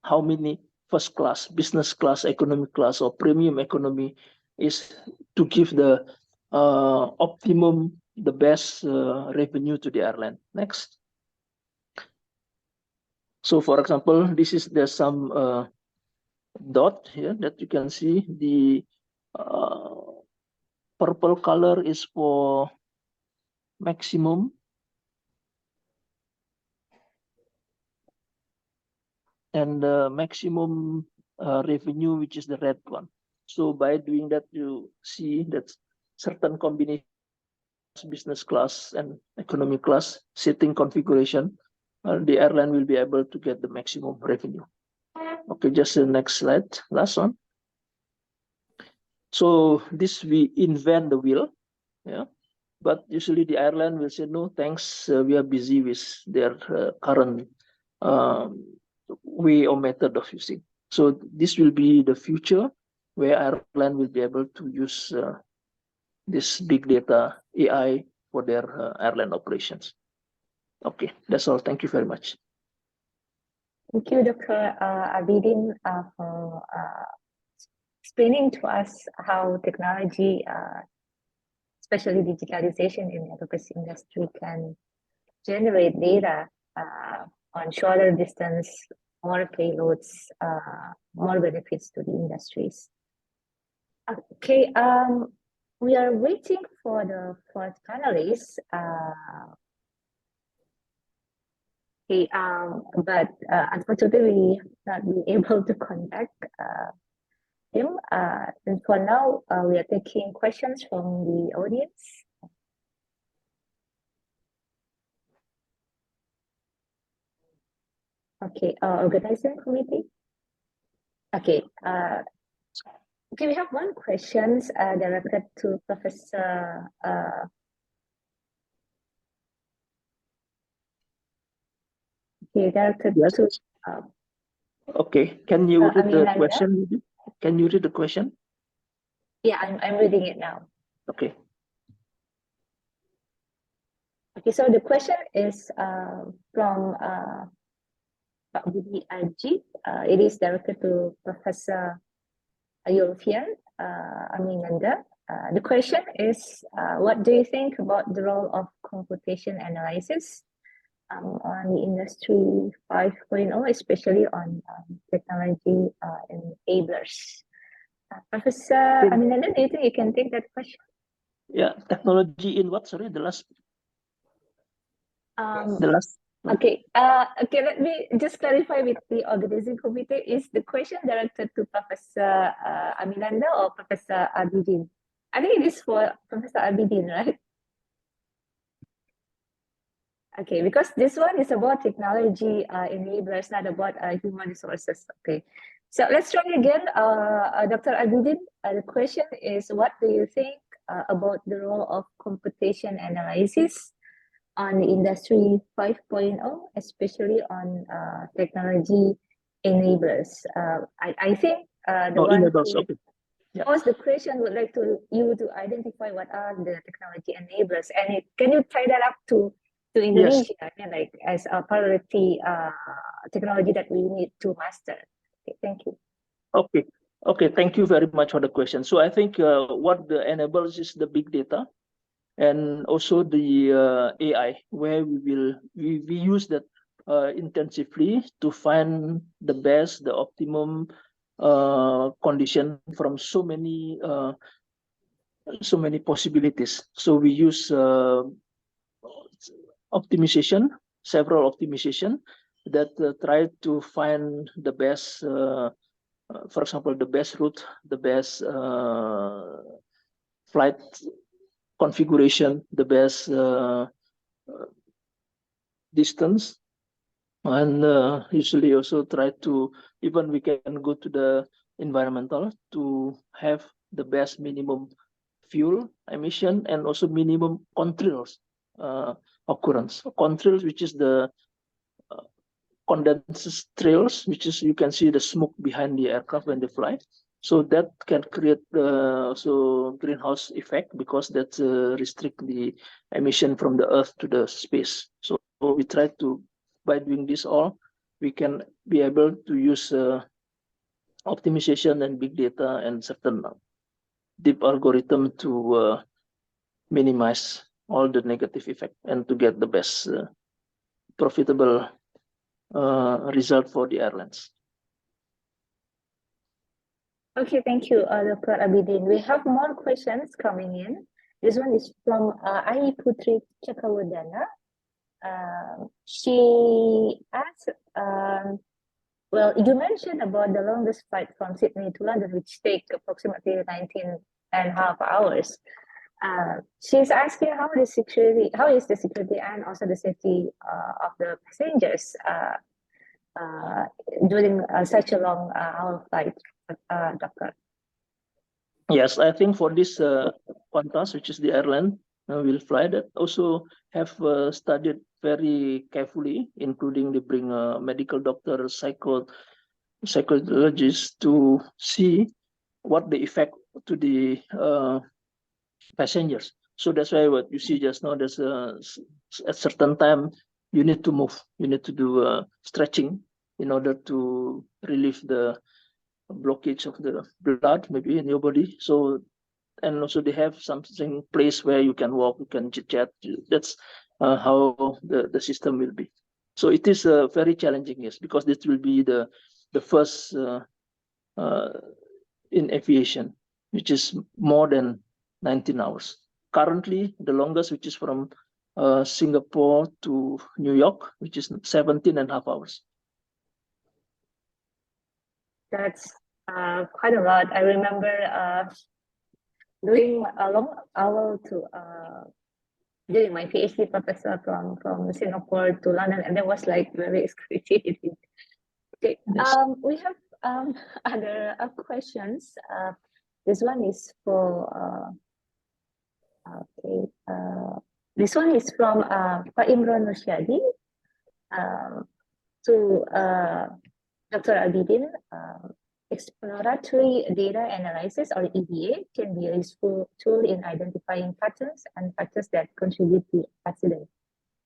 how many first class, business class, economy class, or premium economy is to give the optimum, the best revenue to the airline. Next. So for example, this is there's some dot here that you can see. The purple color is for maximum, and the maximum revenue, which is the red one. So by doing that, you see that certain combination business class and economy class seating configuration, the airline will be able to get the maximum revenue. Okay, just the next slide, last one. So this we invent the wheel, yeah. But usually the airline will say, no, thanks, we are busy with their current way or method of using. So this will be the future where airline will be able to use this big data AI for their airline operations. Okay, that's all. Thank you very much. Thank you, Dr. Abidin, for explaining to us how technology, especially digitalization in the aerospace industry, can generate data on shorter distance, more payloads, more benefits to the industries. Okay, we are waiting for the fourth panelist. Okay, but unfortunately, we not been able to contact him. And for now, we are taking questions from the audience. Okay, organizing committee. Okay, okay, we have one question directed to Professor. Okay, directed yes. to. Okay, can you read the Aminanda? question? Can you read the question? Yeah, I'm reading it now. Okay. Okay, so the question is from Pak Budi Aji. It is directed to Professor Yulfian Aminanda. The question is, what do you think about the role of computation analysis on the Industry 5.0, especially on technology enablers? Professor Aminanda, do you think you can take that question? Yeah, technology in what? Sorry, the last. The last. Okay. Okay. Let me just clarify with the organizing committee. Is the question directed to Professor Aminanda or Professor Abidin? I think it is for Professor Abidin, right? Okay, because this one is about technology enablers, not about human resources. Okay. So let's try again. Dr. Abidin, the question is, what do you think about the role of computation analysis on the Industry 5.0, especially on technology enablers? I think the one enablers, who okay. Yeah. posed the question would like you to identify what are the technology enablers, and can you tie that up to Indonesia, yes, like as a priority technology that we need to master? Okay, thank you. Okay. Okay, thank you very much for the question. So I think what the enables is the big data, and also the AI, where we use that intensively to find the best, the optimum condition from so many possibilities. So we use optimization, several optimization that try to find the best, for example, the best route, the best flight configuration, the best distance, and usually also try to, even we can go to the environmental to have the best minimum fuel emission and also minimum contrails occurrence. Contrails, which is the condensed trails, which is you can see the smoke behind the aircraft when they fly. So that can create also greenhouse effect, because that restrict the emission from the Earth to the space. So we try to, by doing this all, we can be able to use optimization and big data and certain deep algorithm to minimize all the negative effect and to get the best profitable result for the airlines. Okay, thank you, Dr. Abidin. We have more questions coming in. This one is from Ai Putri Chakawardana. She asked, well, you mentioned about the longest flight from Sydney to London, which take approximately 19.5 hours. She's asking how is the security and also the safety of the passengers during such a long hour flight, Doctor? Yes, I think for this Qantas, which is the airline will fly, that also have studied very carefully, including they bring a medical doctor, psychologist to see what the effect to the passengers. So that's why what you see just now, there's at certain time you need to move, you need to do stretching in order to relieve the blockage of the blood maybe in your body. So, and also they have something place where you can walk, you can chit chat. That's how the system will be. So it is very challenging, yes, because this will be the first in aviation, which is more than 19 hours. Currently, the longest, which is from Singapore to New York, which is 17.5 hours. That's quite a lot. I remember doing a long hour to doing my PhD professor from Singapore to London, and that was like very excruciating. Okay, Yes. we have other questions. This one is for this one is from Pak Imran Nursyadi to Dr. Abidin. Exploratory data analysis, or EDA, can be a useful tool in identifying patterns and factors that contribute to accident.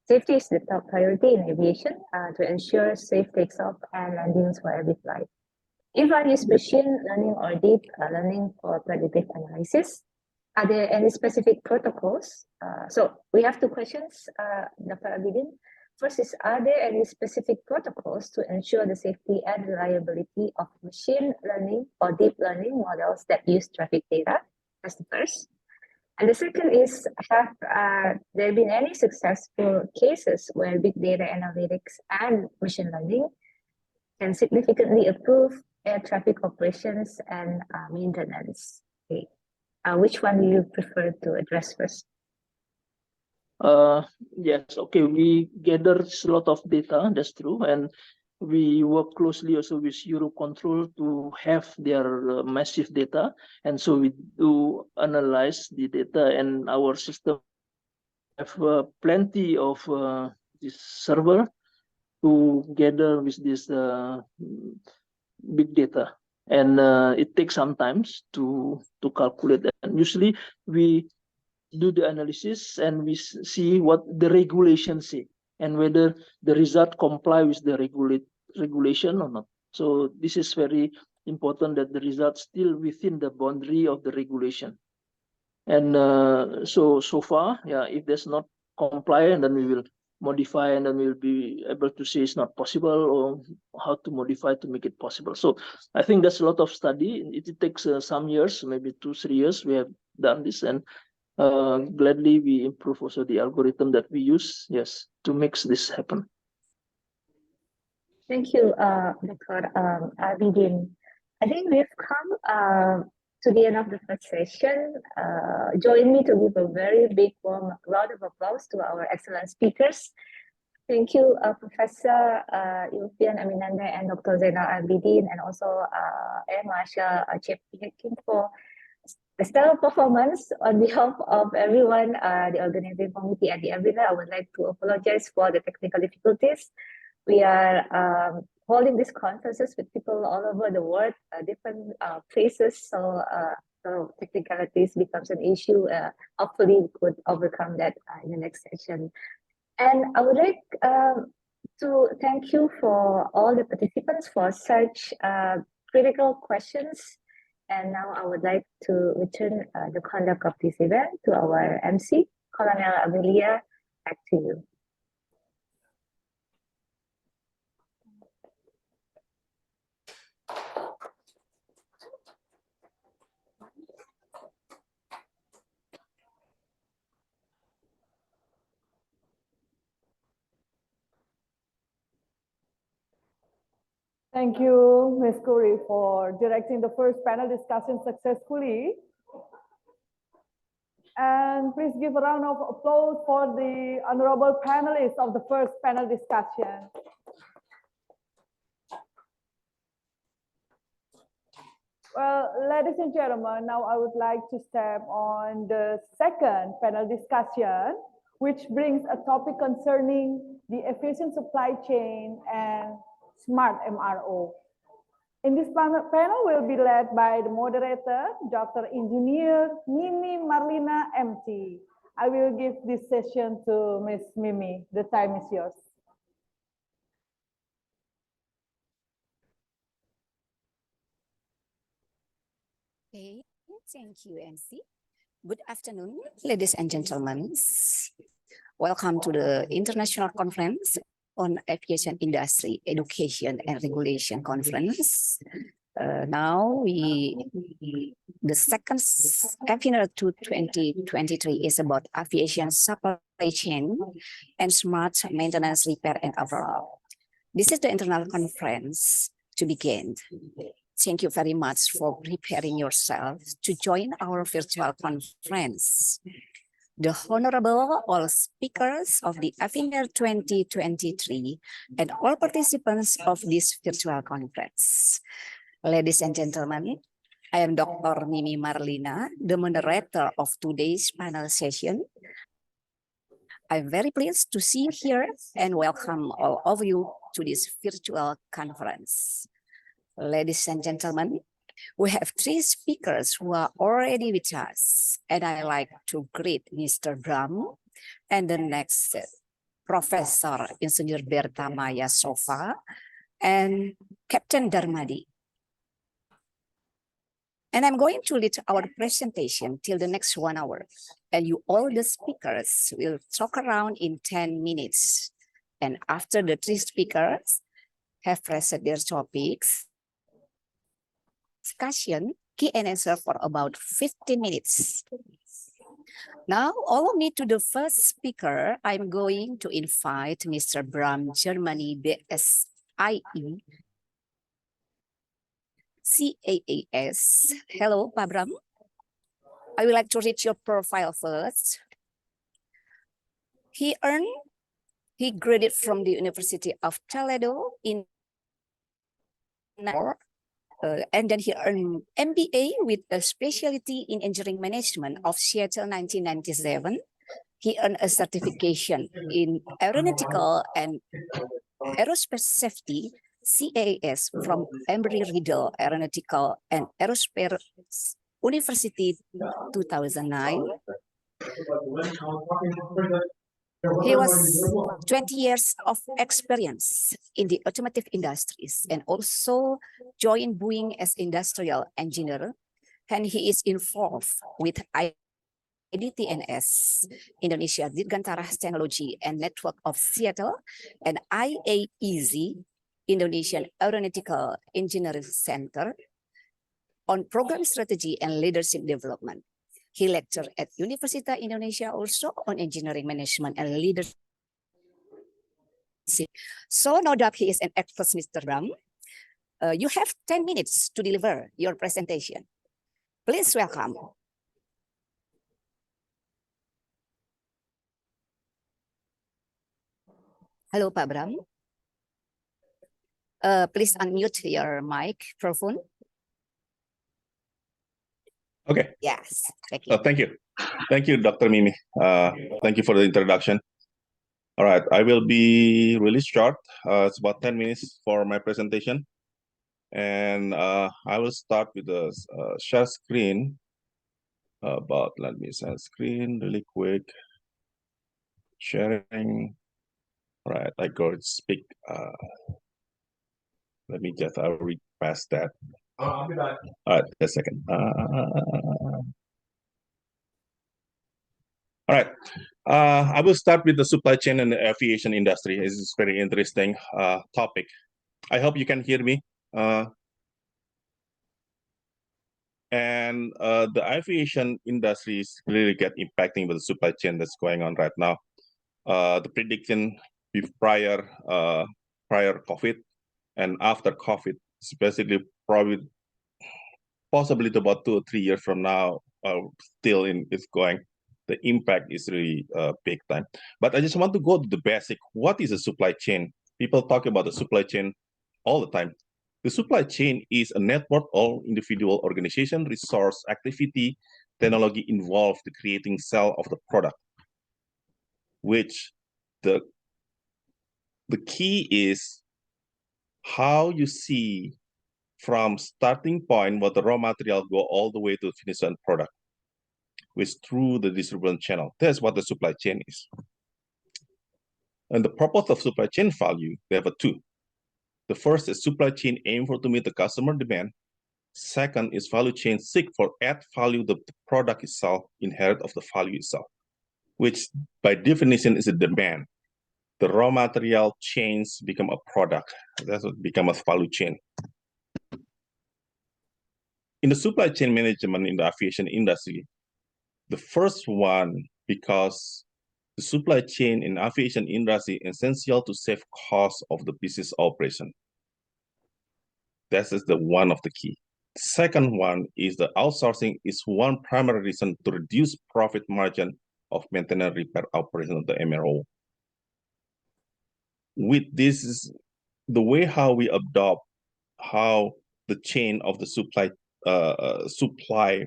Safety is the top priority in aviation to ensure safe takeoff and landings for every flight. If I use machine learning or deep learning for predictive analysis, are there any specific protocols? So we have two questions, Dr. Abidin. First is, are there any specific protocols to ensure the safety and reliability of machine learning or deep learning models that use traffic data? That's the first. And the second is, have there been any successful cases where big data analytics and machine learning can significantly improve air traffic operations and maintenance? Okay. Which one do you prefer to address first? Yes, okay, we gather a lot of data, that's true, and we work closely also with Eurocontrol to have their massive data, and so we do analyze the data, and our system have plenty of this server to gather with this big data, and it takes some time to calculate that. And usually we do the analysis and we see what the regulations say and whether the result comply with the regulation or not. So this is very important, that the result still within the boundary of the regulation. And so far, yeah, if there's not compliant, then we will modify, and then we'll be able to say it's not possible or how to modify to make it possible. So I think that's a lot of study. It takes some years, maybe 2-3 years we have done this, and gladly we improve also the algorithm that we use, yes, to make this happen. Thank you, Dr. Abidin. I think we've come to the end of the first session. Join me to give a very big warm round of applause to our excellent speakers. Thank you, Professor Ilfian Aminanda and Dr. Zainal Abidin, and also Air Marshal Chief King for the stellar performance. On behalf of everyone, the organizing committee at the AVINER, I would like to apologize for the technical difficulties. We are holding these conferences with people all over the world, different places. So technicalities becomes an issue. Hopefully we could overcome that in the next session. And I would like to thank you for all the participants for such critical questions. And now I would like to return the conduct of this event to our MC, Colonel Amelia. Back to you. Thank you, Ms. Kuri, for directing the first panel discussion successfully. And please give a round of applause for the honorable panelists of the first panel discussion. Well, ladies and gentlemen, now I would like to step on the second panel discussion, which brings a topic concerning the efficient supply chain and smart MRO. In this panel will be led by the moderator, Dr. Engineer Mimi Marlina, MT. I will give this session to Ms. Mimi. The time is yours. Okay, thank you, MC. Good afternoon, ladies and gentlemen. Welcome to the International Conference on Aviation Industry, Education and Regulation Conference. Now the second AVINER 2023 is about aviation supply chain and smart maintenance, repair, and overhaul. This is the internal conference to begin. Thank you very much for preparing yourself to join our virtual conference. The honorable all speakers of the AVINER 2023 and all participants of this virtual conference. Ladies and gentlemen, I am Dr. Mimi Marlina, the moderator of today's panel session. I'm very pleased to see you here and welcome all of you to this virtual conference. Ladies and gentlemen, we have three speakers who are already with us, and I like to greet Mr. Bram, and the next Professor Insinyur Berta Maya Sofa, and Captain Darmadi. And I'm going to lead our presentation till the next 1 hour, and you all the speakers will talk around in 10 minutes. And after the three speakers have presented their topics, discussion, key and answer for about 15 minutes. Now, follow me to the first speaker. I'm going to invite Mr. Bram Germany BSIE CAAS. Hello, Pak Bram. I would like to read your profile first. He graduated from the University of Toledo in and then he earned MBA with a specialty in engineering management of Seattle 1997. He earned a certification in aeronautical and aerospace safety CAAS from Embry-Riddle Aeronautical and Aerospace University 2009. He was 20 years of experience in the automotive industries and also joined Boeing as industrial engineer. And he is involved with IDTNS, Indonesia Dirgantara Technology and Network of Seattle, and IAEZ, Indonesian Aeronautical Engineering Center, on program strategy and leadership development. He lectured at Universitas Indonesia also on engineering management and leadership. So no doubt he is an expert, Mr. Bram. You have 10 minutes to deliver your presentation. Please welcome. Hello, Pak Bram. Please unmute your microphone. Okay. Yes. Thank you. Thank you. Thank you, Dr. Mimi. Thank you for the introduction. All right, I will be really short. It's about 10 minutes for my presentation. And I will start with the share screen. Let me share screen really quick. Sharing. All right, I go to speak. Let me just read past that. I'll be back. All right, a second. All right, I will start with the supply chain and the aviation industry. This is very interesting topic. I hope you can hear me. And the aviation industry is really get impacting with the supply chain that's going on right now. The prediction prior COVID and after COVID, is basically probably possibly about 2 or 3 years from now, still it's going. The impact is really big time. But I just want to go to the basic. What is a supply chain? People talk about the supply chain all the time. The supply chain is a network of individual organization, resource, activity, technology involved in creating sale of the product, which the key is how you see from starting point what the raw material go all the way to finished end product, which through the distribution channel. That's what the supply chain is. And the purpose of supply chain value, they have two. The first is supply chain aim for to meet the customer demand. Second is value chain seek for add value the product itself, inherit of the value itself, which by definition is a demand. The raw material chains become a product. That's what become a value chain. In the supply chain management in the aviation industry, the first one, because the supply chain in aviation industry is essential to save costs of the business operation. That is the one of the key. Second one is the outsourcing is one primary reason to reduce profit margin of maintenance repair operation of the MRO. With this is the way how we adopt how the chain of the supply supply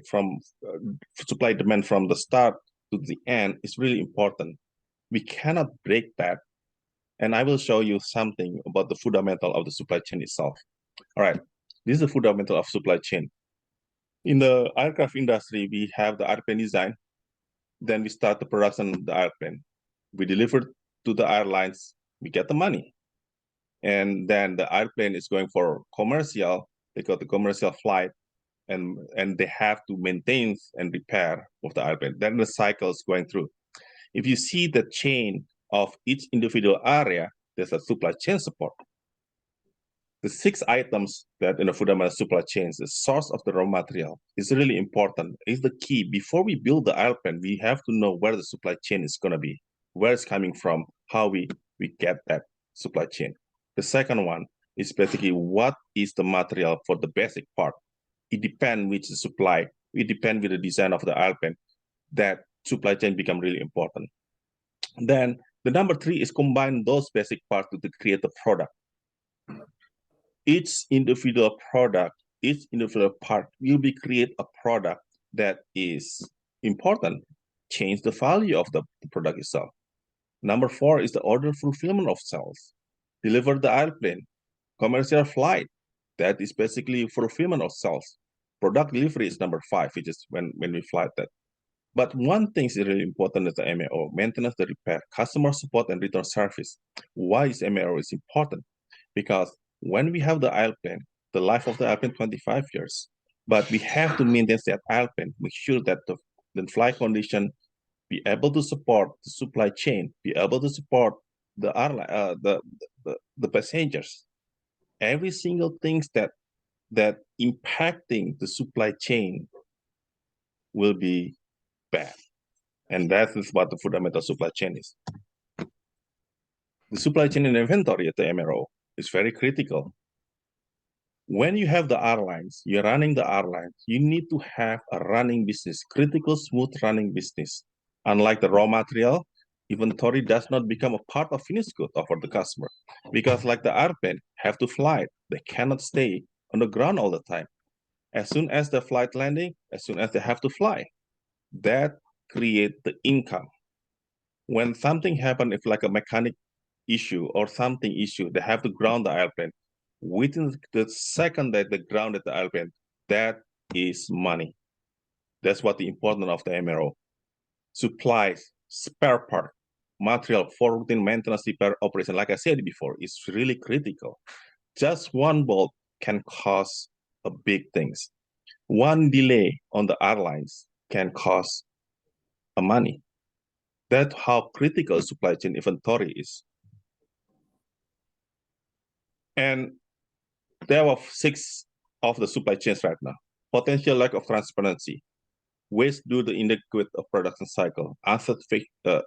demand from the start to the end is really important. We cannot break that. And I will show you something about the fundamental of the supply chain itself. All right, this is the fundamental of supply chain. In the aircraft industry, we have the airplane design. Then we start the production of the airplane. We deliver to the airlines, we get the money. And then the airplane is going for commercial, they got the commercial flight, and they have to maintain and repair of the airplane. Then the cycle is going through. If you see the chain of each individual area, there's a supply chain support. The 6 items that in the fundamental supply chains, the source of the raw material is really important. It's the key. Before we build the airplane, we have to know where the supply chain is going to be, where it's coming from, how we get that supply chain. The second one is basically what is the material for the basic part. It depends which supply, it depends with the design of the airplane, that supply chain become really important. Then the number 3 is combine those basic parts to create the product. Each individual product, each individual part will be create a product that is important, change the value of the product itself. Number 4 is the order fulfillment of sales. Deliver the airplane, commercial flight, that is basically fulfillment of sales. Product delivery is number 5, which is when we fly that. But one thing is really important is the MRO, maintenance, the repair, customer support, and return service. Why is MRO is important? Because when we have the airplane, the life of the airplane 25 years, but we have to maintain that airplane, make sure that the flight condition be able to support the supply chain, be able to support the airline, the passengers. Every single things that impacting the supply chain will be bad. And that is what the fundamental supply chain is. The supply chain and inventory at the MRO is very critical. When you have the airlines, you're running the airlines, you need to have a running business, critical, smooth running business. Unlike the raw material, inventory does not become a part of finished good for the customer. Because like the airplane have to fly, they cannot stay on the ground all the time. As soon as the flight landing, as soon as they have to fly, that create the income. when something happens, if like a mechanic issue or something issue, they have to ground the airplane. Within the second that they grounded the airplane, that is money. That's what the importance of the MRO. Supplies, spare part, material for routine maintenance repair operation, like I said before, is really critical. Just one bolt can cause a big things. One delay on the airlines can cost money. That's how critical supply chain inventory is. And there are 6 of the supply chains right now. Potential lack of transparency, waste due to inadequate production cycle,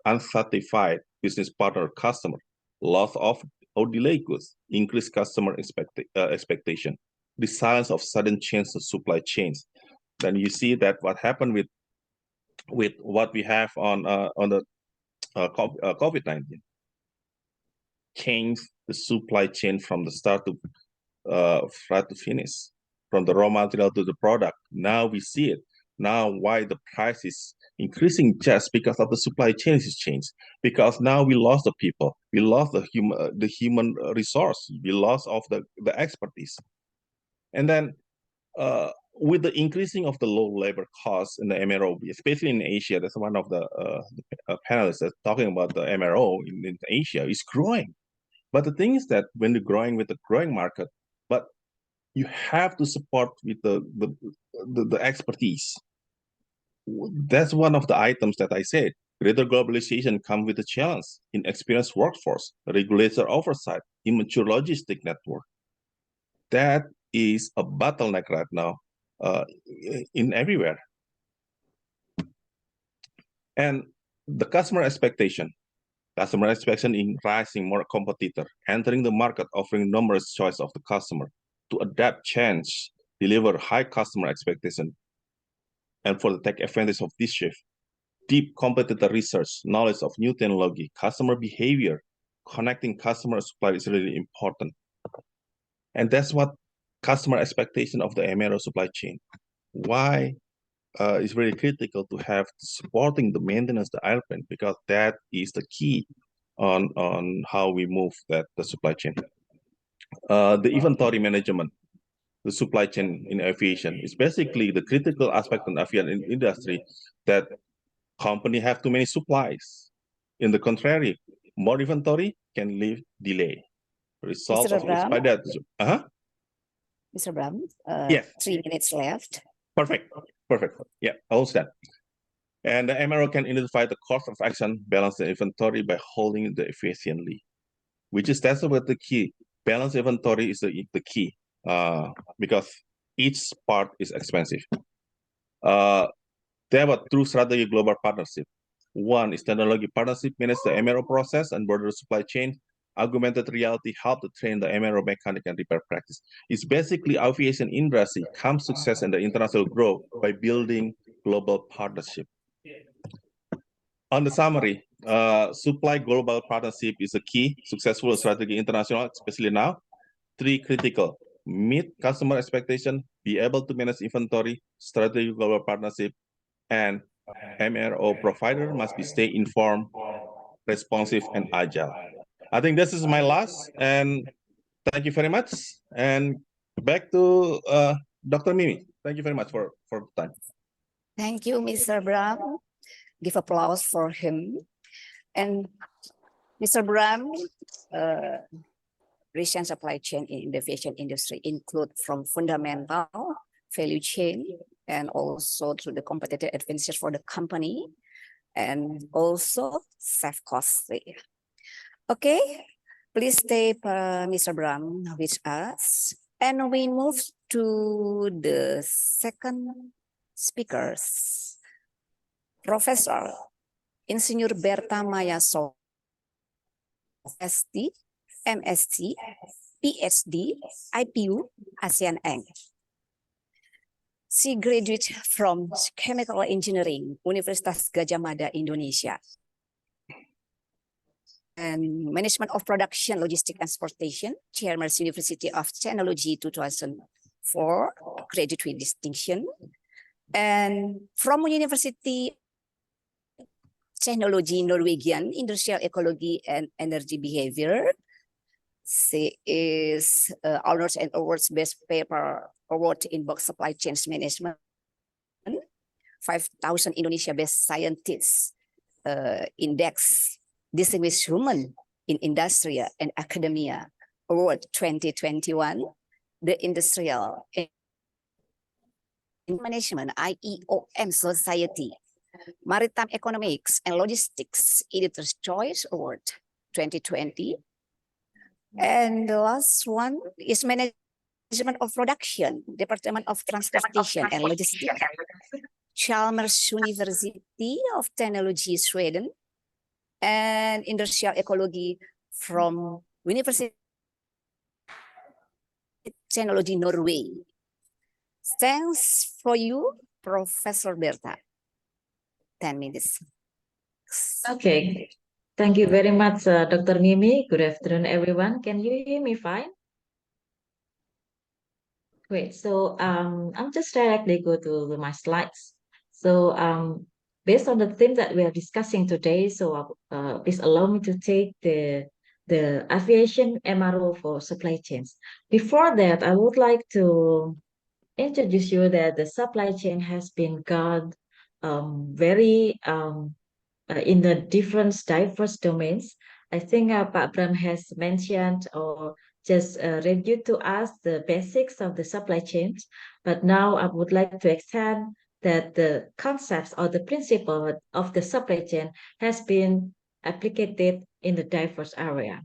unsatisfied business partner customer, loss of or delayed goods, increased customer expectation, the silence of sudden change in supply chains. Then you see that what happened with what we have on the COVID-19, changed the supply chain from the start to finish, from the raw material to the product. Now we see it. Now why the price is increasing just because of the supply chain is changed. Because now we lost the people, we lost the human resource, we lost of the expertise. And then with the increasing of the low labor costs in the MRO, especially in Asia, that's one of the panelists that's talking about the MRO in Asia is growing. But the thing is that when you're growing with the growing market, but you have to support with the expertise. That's one of the items that I said. Greater globalization comes with a challenge in experienced workforce, regulator oversight, immature logistic network. That is a bottleneck right now in everywhere. And the customer expectation in rising more competitor, entering the market, offering numerous choice of the customer to adapt, change, deliver high customer expectation. And for the take advantage of this shift, deep competitor research, knowledge of new technology, customer behavior, connecting customer supply is really important. And that's what customer expectation of the MRO supply chain. Why it's very critical to have supporting the maintenance of the airplane, because that is the key on how we move the supply chain. The inventory management, the supply chain in aviation is basically the critical aspect in aviation industry that company have too many supplies. In the contrary, more inventory can lead delay. Result Mr. of this by that. Mr. Bram, yes. 3 minutes left. Perfect. Yeah, all set. And the MRO can identify the cost of action, balance the inventory by holding it efficiently, that's what the key. Balance inventory is the key because each part is expensive. There are 2 strategic global partnership. One is technology partnership, manage the MRO process and border supply chain. Augmented reality help to train the MRO mechanic and repair practice. It's basically aviation industry comes success in the international growth by building global partnership. On the summary, supply global partnership is a key successful strategy international, especially now. 3 critical: meet customer expectation, be able to manage inventory, strategic global partnership, and MRO provider must be stay informed, responsive, and agile. I think this is my last, and thank you very much. And back to Dr. Mimi. Thank you very much for the time. Thank you, Mr. Bram. Give applause for him. And Mr. Bram, recent supply chain in the aviation industry include from fundamental value chain and also through the competitive advantages for the company and also save costs. Okay, please stay, Mr. Bram, with us. And we move to the second speakers, Professor Insinyur Berta Mayaso, ST, MSc, PhD, IPU, ASEAN Eng. She graduated from Chemical Engineering, Universitas Gadjah Mada, Indonesia. And Management of Production, Logistics, and Transportation, Chalmers University of Technology 2004, graduate with distinction. And from University technology Norwegian industrial ecology and energy behavior. She is honors and awards best paper award in box supply chain management. 5,000 Indonesia best scientists index distinguished women in industry and academia award 2021. The industrial management IEOM Society Maritime Economics and Logistics Editor's Choice Award 2020. And the last one is Management of Production, Department of Transportation and Logistics, Chalmers University of Technology, Sweden, and Industrial Ecology from University of Technology, Norway. Thanks for you, Professor Bertha. 10 minutes. Okay. Thank you very much, Dr. Mimi. Good afternoon, everyone. Can you hear me fine? Great. So I'm just directly go to my slides. So based on the theme that we are discussing today, so please allow me to take the aviation MRO for supply chains. Before that, I would like to introduce you that the supply chain has been got very in the different diverse domains. I think Pak Bram has mentioned or just reviewed to us the basics of the supply chains, but now I would like to extend that the concepts or the principle of the supply chain has been applied in the diverse area.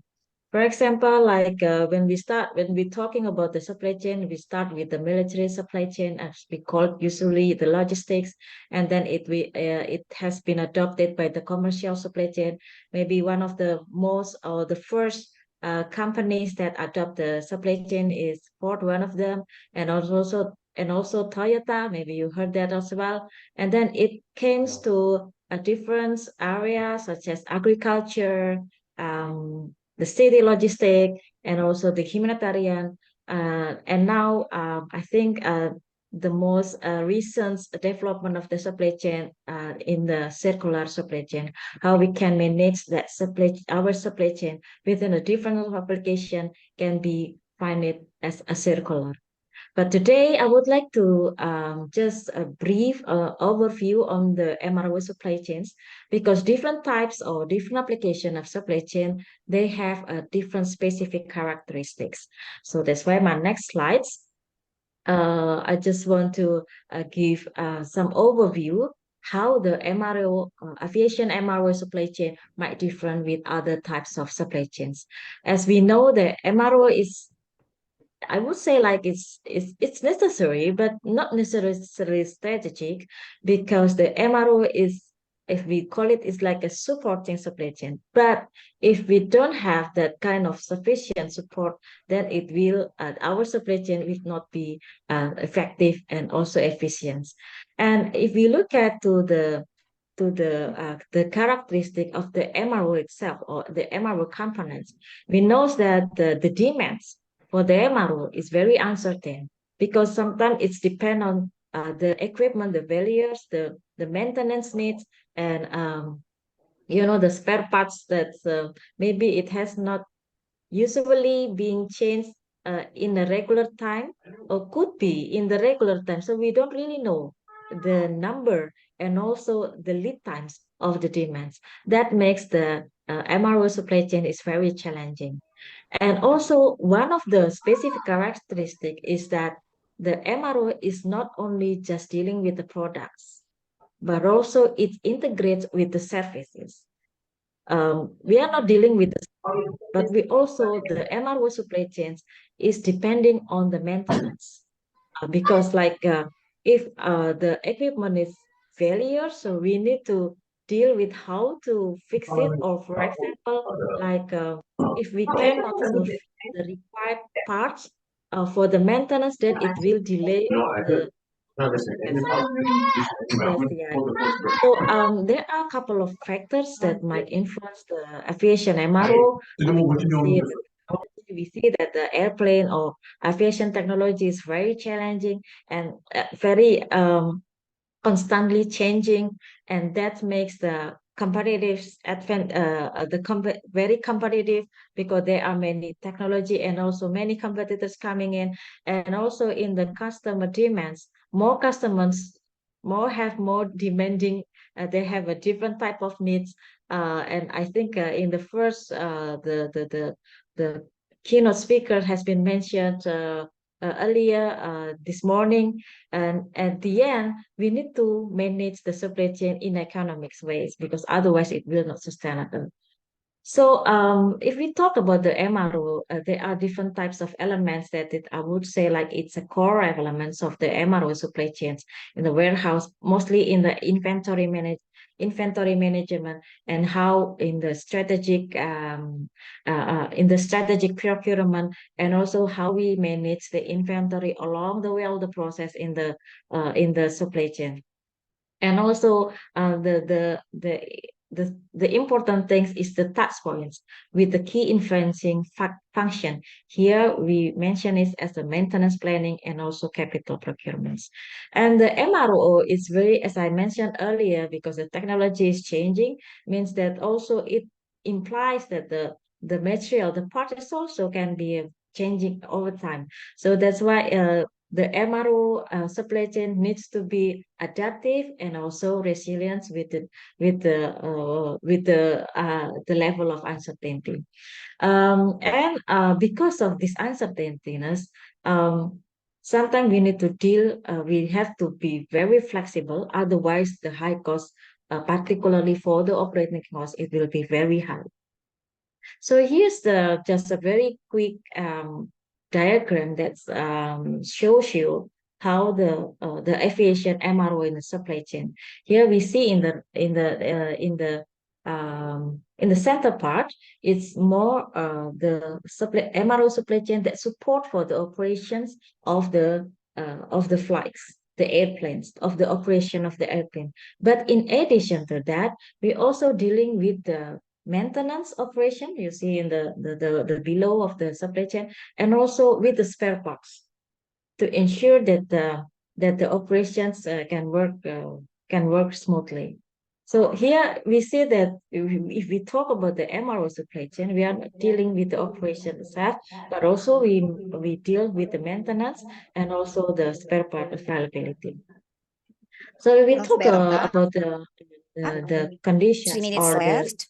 For example, like when we're talking about the supply chain, we start with the military supply chain, as we call usually the logistics, and then it has been adopted by the commercial supply chain. Maybe one of the most or the first companies that adopt the supply chain is Ford, one of them, and also Toyota. Maybe you heard that as well. And then it comes to a different areas such as agriculture, the city logistic, and also the humanitarian. And now I think the most recent development of the supply chain in the circular supply chain, how we can manage that our supply chain within a different application can be find it as a circular. But today I would like to just a brief overview on the MRO supply chains, because different types or different application of supply chain, they have a different specific characteristics. So that's why my next slides, I just want to give some overview how the MRO, aviation MRO supply chain might different with other types of supply chains. As we know, the MRO is, I would say, like it's necessary, but not necessarily strategic, because the MRO is, if we call it, is like a supporting supply chain. But if we don't have that kind of sufficient support, then it will our supply chain will not be effective and also efficient. And if we look at the characteristic of the MRO itself or the MRO components, we know that the demands for the MRO is very uncertain, because sometimes it's depend on the equipment, the values, the maintenance needs, and the spare parts that maybe it has not usually being changed in a regular time, or could be in the regular time. So we don't really know the number and also the lead times of the demands. That makes the MRO supply chain is very challenging. And also one of the specific characteristic is that the MRO is not only just dealing with the products, but also it integrates with the services. We are not dealing with the, but we also, the MRO supply chains is depending on the maintenance, because like if the equipment is failure, so we need to deal with how to fix it. Or for example, like if we cannot fulfill the required parts for the maintenance, then it will delay the vessel. So there are a couple of factors that might influence the aviation MRO. We see that the airplane or aviation technology is very challenging and very constantly changing, and that makes the competitive very competitive, because there are many technology and also many competitors coming in, and also in the customer demands, more customers have more demanding, they have a different type of needs, and I think in the first the keynote speaker has been mentioned earlier this morning, and at the end we need to manage the supply chain in economics ways, because otherwise it will not sustainable. So if we talk about the MRO, there are different types of elements that I would say like it's a core elements of the MRO supply chains in the warehouse, mostly in the inventory management, and how in the strategic procurement, and also how we manage the inventory along the way of the process in the supply chain. And also the important things is the touch points with the key influencing function. Here we mention it as the maintenance planning and also capital procurements. And the MRO is very, as I mentioned earlier, because the technology is changing, means that also it implies that the material, the parts also can be changing over time. So that's why the MRO supply chain needs to be adaptive and also resilient with the level of uncertainty. And because of this uncertaintiness, sometimes we need to we have to be very flexible. Otherwise, the high cost, particularly for the operating cost, it will be very high. So here's just a very quick diagram that shows you how the aviation MRO in the supply chain. Here we see in the center part, it's more the MRO supply chain that support for the operations of the flights, the airplanes, of the operation of the airplane. But in addition to that, we're also dealing with the maintenance operation, you see in the below of the supply chain, and also with the spare parts to ensure that the operations can work smoothly. So here we see that if we talk about the MRO supply chain, we are dealing with the operation itself, but also we deal with the maintenance and also the spare part availability. So we talk about the conditions 3 minutes left.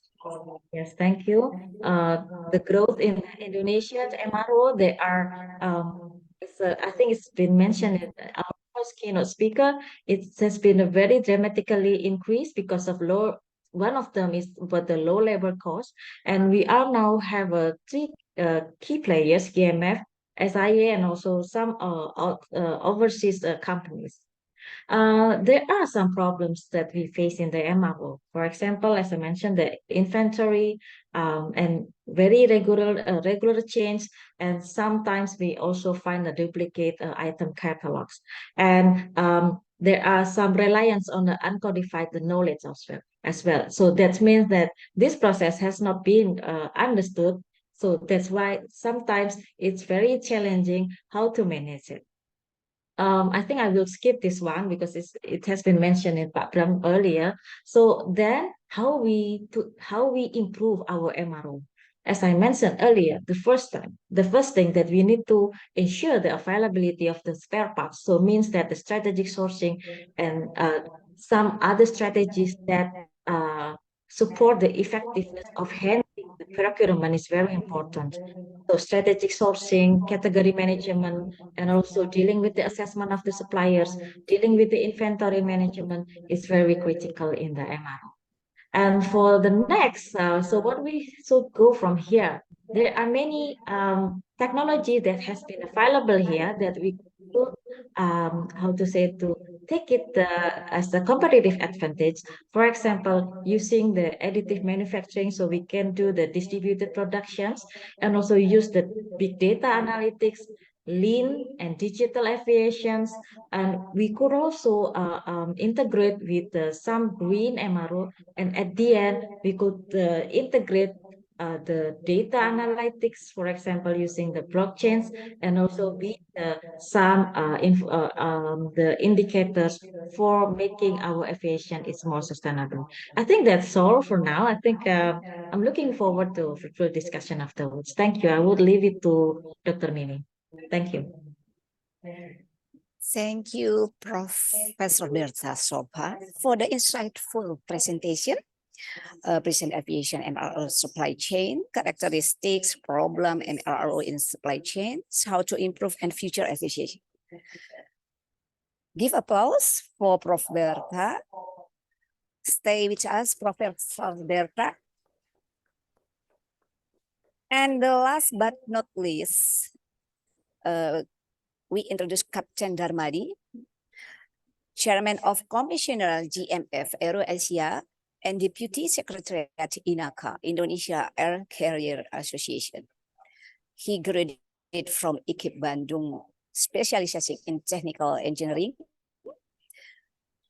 Yes, thank you. The growth in Indonesia, the MRO, they are, I think it's been mentioned in our first keynote speaker, it has been a very dramatically increased because of one of them is about the low labor cost. And we are now have three key players, GMF, SIA, and also some overseas companies. There are some problems that we face in the MRO. For example, as I mentioned, the inventory and very regular change, and sometimes we also find a duplicate item catalogs. And there are some reliance on the uncodified knowledge as well. So that means that this process has not been understood. So that's why sometimes it's very challenging how to manage it. I think I will skip this one because it has been mentioned in Pak Bram earlier. So then how we improve our MRO? As I mentioned earlier, the first thing that we need to ensure the availability of the spare parts. So means that the strategic sourcing and some other strategies that support the effectiveness of handling the procurement is very important. So strategic sourcing, category management, and also dealing with the assessment of the suppliers, dealing with the inventory management is very critical in the MRO. And for the next, so what we should go from here, there are many technology that has been available here that we could, to take it as a competitive advantage. For example, using the additive manufacturing, so we can do the distributed productions and also use the big data analytics, lean and digital aviations, and we could also integrate with some green MRO, and at the end we could integrate the data analytics, for example, using the blockchains, and also with the indicators for making our aviation is more sustainable. I think that's all for now. I think I'm looking forward to fruitful discussion afterwards. Thank you. I would leave it to Dr. Nini. Thank you. Thank you, Professor Bertha Sopa, for the insightful presentation. Present aviation MRO supply chain, characteristics, problem MRO in supply chains, how to improve and future efficiency. Give applause for Prof. Bertha. Stay with us, Professor Bertha. And the last but not least, we introduce Captain Darmadi, Chairman of Commissioner GMF Aero-Asia and Deputy Secretary at INACA, Indonesia Air Carrier Association. He graduated from IKIP Bandung, specializing in technical engineering,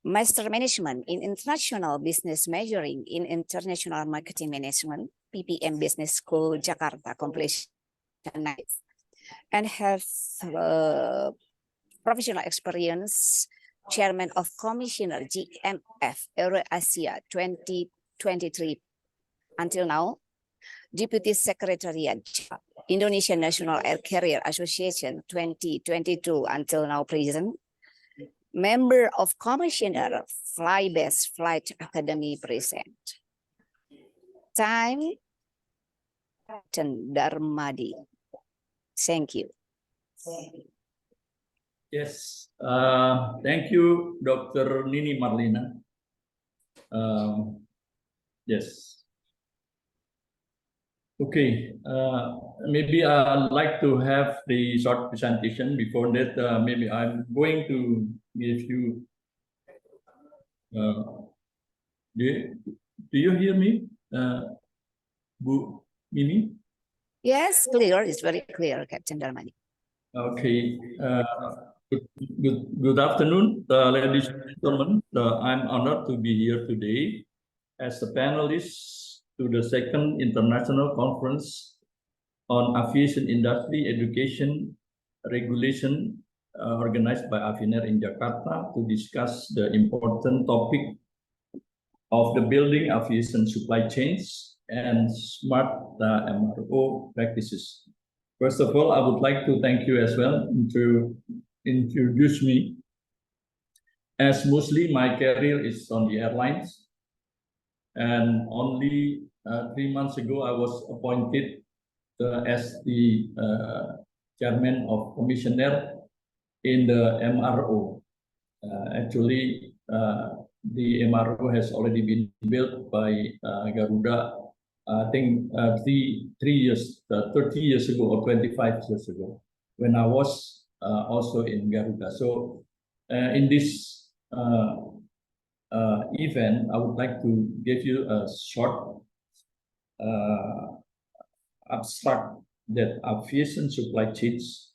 Master Management in International Business Majoring in International Marketing Management, PPM Business School, Jakarta, completion, and have professional experience, Chairman of Commissioner GMF Aero-Asia 2023 until now, Deputy Secretary at Indonesian National Air Carrier Association 2022 until now present, member of Commissioner Flybase Flight Academy present. Time, Captain Darmadi. Thank you. Yes, thank you, Dr. Nini Marlina. Yes. Okay, maybe I'd like to have the short presentation. Before that, maybe I'm going to give you, do you hear me, Bu Mini? Yes, clear. It's very clear, Captain Darmadi. Okay. Good afternoon, ladies and gentlemen. I'm honored to be here today as a panelist to the second international conference on aviation industry education regulation organized by AVINER in Jakarta to discuss the important topic of the building aviation supply chains and smart MRO practices. First of all, I would like to thank you as well to introduce me, as mostly my career is on the airlines, and only 3 months ago I was appointed as the chairman of commissioner in the MRO. Actually, the MRO has already been built by Garuda, I think 30 years ago or 25 years ago, when I was also in Garuda. So in this event, I would like to give you a short abstract that aviation supply chains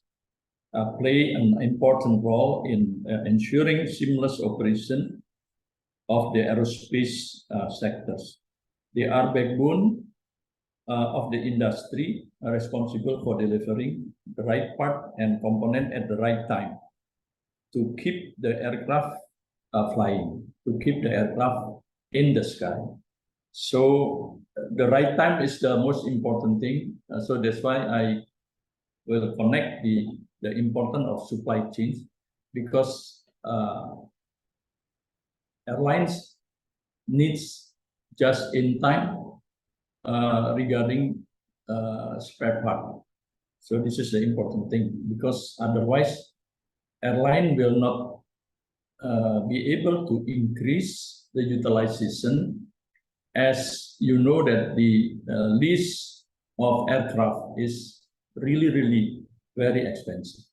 play an important role in ensuring seamless operation of the aerospace sectors. They are backbone of the industry, responsible for delivering the right part and component at the right time to keep the aircraft flying, to keep the aircraft in the sky. So the right time is the most important thing. So that's why I will connect the importance of supply chains, because airlines needs just in time regarding spare part. So this is the important thing, because otherwise airline will not be able to increase the utilization, as you know that the lease of aircraft is really very expensive.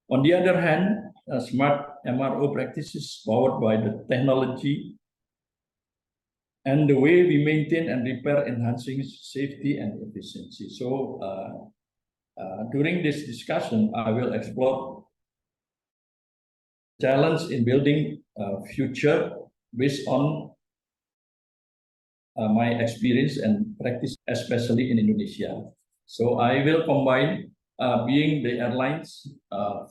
On the other hand, smart MRO practices powered by the technology and the way we maintain and repair, enhancing safety and efficiency. So during this discussion, I will explore challenge in building a future based on my experience and practice, especially in Indonesia. So I will combine being the airlines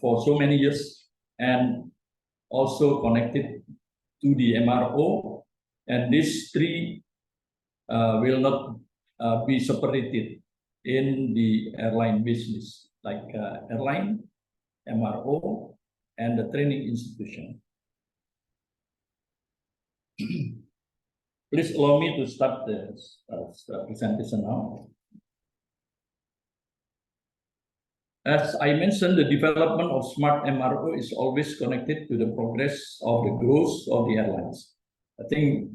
for so many years and also connected to the MRO, and these three will not be separated in the airline business, like airline, MRO, and the training institution. Please allow me to start the presentation now. As I mentioned, the development of smart MRO is always connected to the progress of the growth of the airlines. I think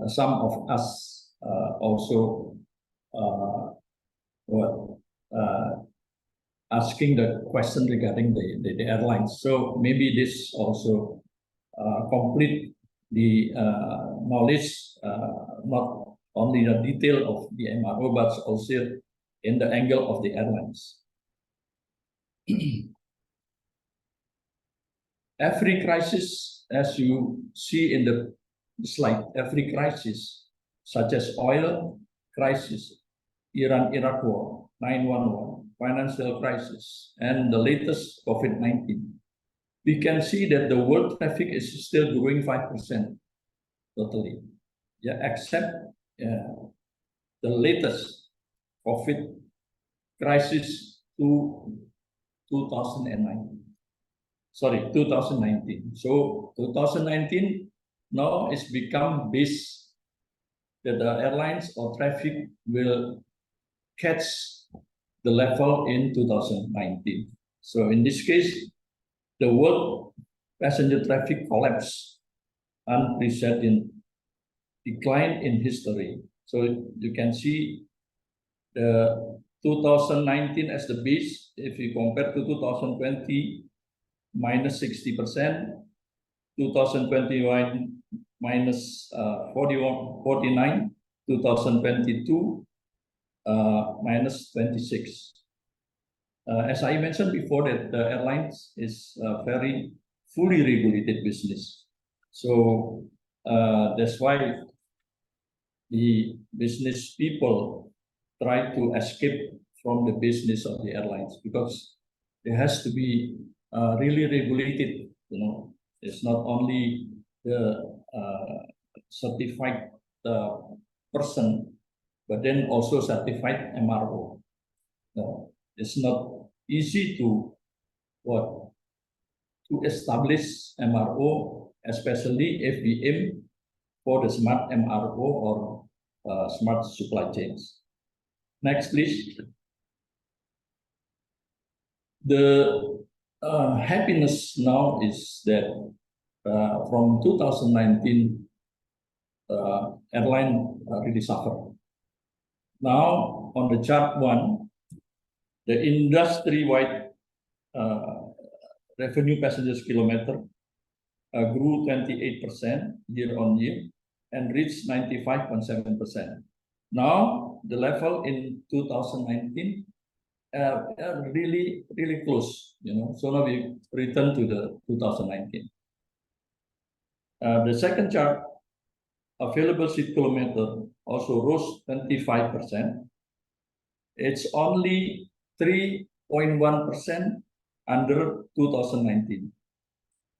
some of us also asking the question regarding the airlines. So maybe this also complete the knowledge, not only the detail of the MRO, but also in the angle of the airlines. Every crisis, as you see in the slide, every crisis, such as oil crisis, Iran-Iraq war, 9/11, financial crisis, and the latest COVID-19, we can see that the world traffic is still growing 5% totally. Yeah, except the latest COVID crisis to 2019. So 2019 now it's become base that the airlines or traffic will catch the level in 2019. So in this case, the world passenger traffic collapse, unprecedented decline in history. So you can see the 2019 as the base. If you compare to 2020, minus 60%, 2021 minus 49, 2022 minus 26. As I mentioned before, that the airlines is a very fully regulated business. So that's why the business people try to escape from the business of the airlines, because it has to be really regulated. You know, it's not only the certified person, but then also certified MRO. It's not easy to establish MRO, especially if we aim for the smart MRO or smart supply chains. Next, please. The happiness now is that from 2019, airline really suffered. Now, on the chart 1, the industry-wide revenue passengers kilometer grew 28% year-on-year and reached 95.7%. Now, the level in 2019 really close, you know. So now we return to the 2019. The second chart, available seat kilometer also rose 25%. It's only 3.1% under 2019.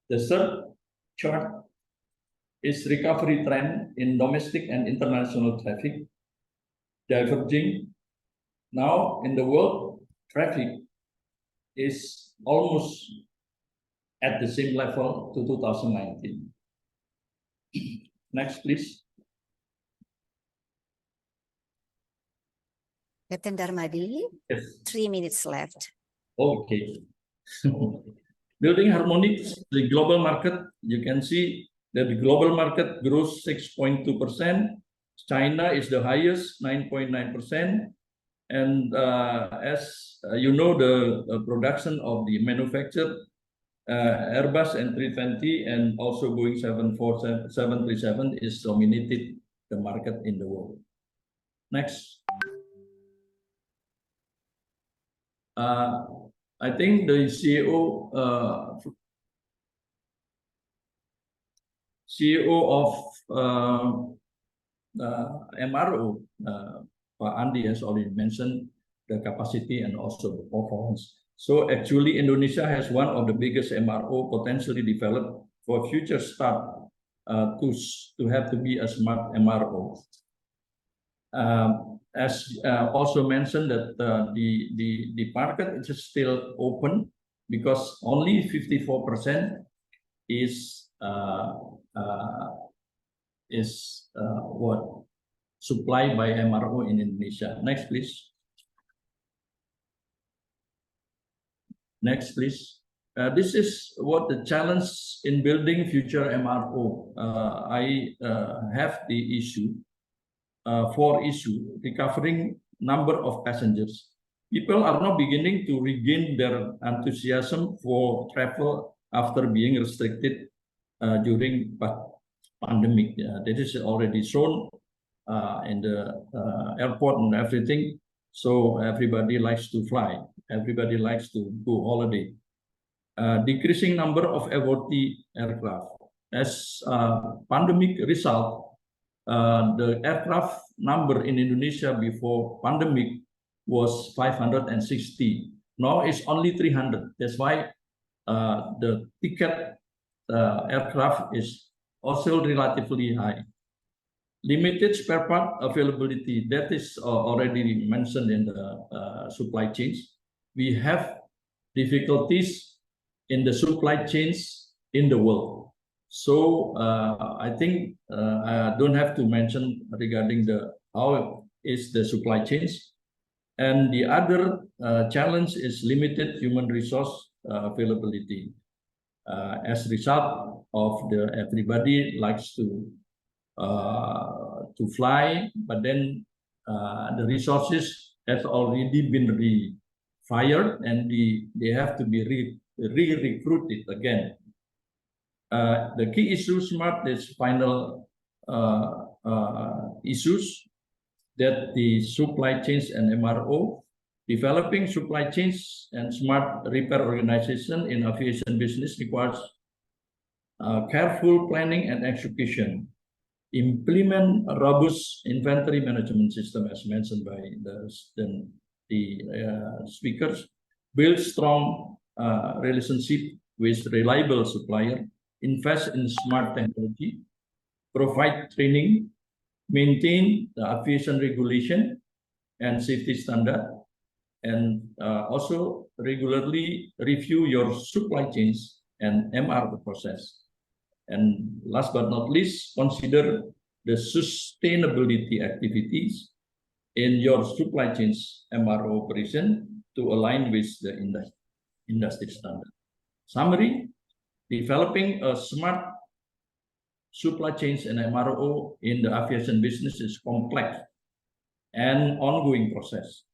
The third chart is recovery trend in domestic and international traffic diverging. Now in the world, traffic is almost at the same level to 2019. Next, please. Captain Darmadi, Yes. 3 minutes left. Okay. Building harmonics, the global market, you can see that the global market grows 6.2%. China is the highest, 9.9%. And as you know, the production of the manufactured Airbus A320 and also Boeing 737 is dominated the market in the world. Next. I think the CEO of MRO, Pak Andi has already mentioned the capacity and also the performance. So actually, Indonesia has one of the biggest MRO potentially developed for future start to have to be a smart MRO. As also mentioned that the market is still open because only 54% is what supplied by MRO in Indonesia. Next, please. Next, please. This is what the challenge in building future MRO. I have the issue, 4 issue, recovering number of passengers. People are now beginning to regain their enthusiasm for travel after being restricted during pandemic. That is already shown in the airport and everything. So everybody likes to fly. Everybody likes to go holiday. Decreasing number of airworthy aircraft. As pandemic result, the aircraft number in Indonesia before pandemic was 560. Now it's only 300. That's why the ticket aircraft is also relatively high. Limited spare part availability, that is already mentioned in the supply chains. We have difficulties in the supply chains in the world. So I think I don't have to mention regarding how is the supply chains. And the other challenge is limited human resource availability. As a result of everybody likes to fly, but then the resources has already been fired and they have to be re-recruited again. The key issue smart is final issues that the supply chains and MRO, developing supply chains and smart repair organization in aviation business requires careful planning and execution. Implement a robust inventory management system as mentioned by the speakers. Build strong relationship with reliable supplier. Invest in smart technology. Provide training. Maintain the aviation regulation and safety standard. And also regularly review your supply chains and MRO process. And last but not least, consider the sustainability activities in your supply chains MRO operation to align with the industry standard. Summary, developing a smart supply chains and MRO in the aviation business is complex and ongoing process,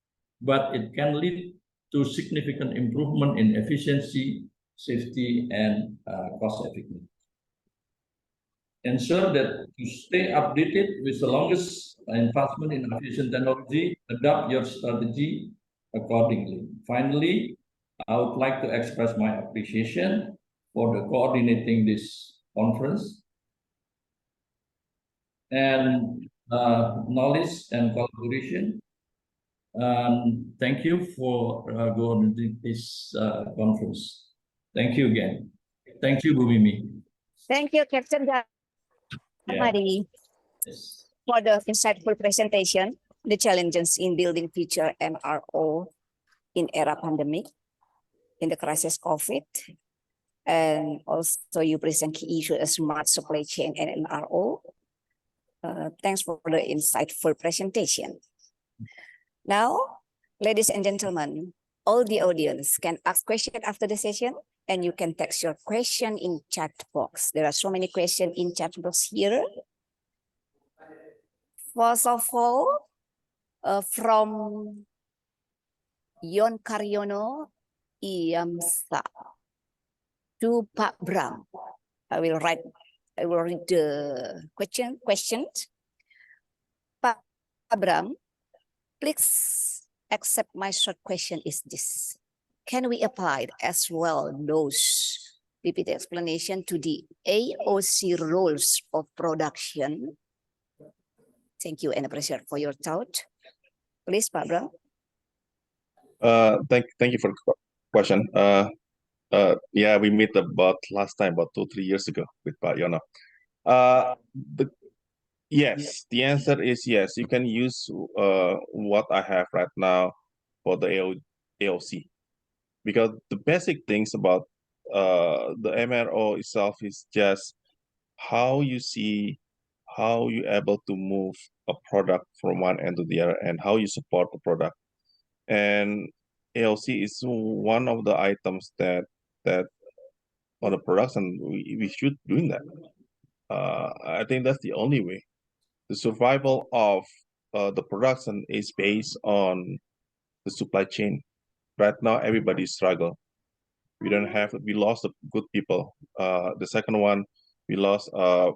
but it can lead to significant improvement in efficiency, safety, and cost effectiveness. Ensure that you stay updated with the longest advancement in aviation technology, adapt your strategy accordingly. Finally, I would like to express my appreciation for the coordinating this conference and knowledge and collaboration. Thank you for coordinating this conference. Thank you again. Thank you, Bu Mimi. Thank you, Captain Mari, for the insightful presentation, the challenges in building future MRO in era pandemic, in the crisis COVID, and also you present key issue as smart supply chain and MRO. Thanks for the insightful presentation. Now, ladies and gentlemen, all the audience can ask questions after the session, and you can text your question in chat box. There are so many questions in chat box here. First of all, from Yon Karyono Iamsa to Pak Bram. I will read the questions. Pak Bram, please accept my short question is this. Can we apply as well those PPT explanation to the AOC roles of production Thank you and appreciate for your thought. Please, Pak Bram. Thank you for the question. Yeah, we met about last time, about 2-3 years ago with Pak Yono. Yes, the answer is yes. You can use what I have right now for the AOC, because the basic things about the MRO itself is just how you see, how you able to move a product from one end to the other, and how you support the product. And AOC is one of the items that on the production we should doing that. I think that's the only way. The survival of the production is based on the supply chain. Right now, everybody struggle. We lost the good people. The second one, we lost a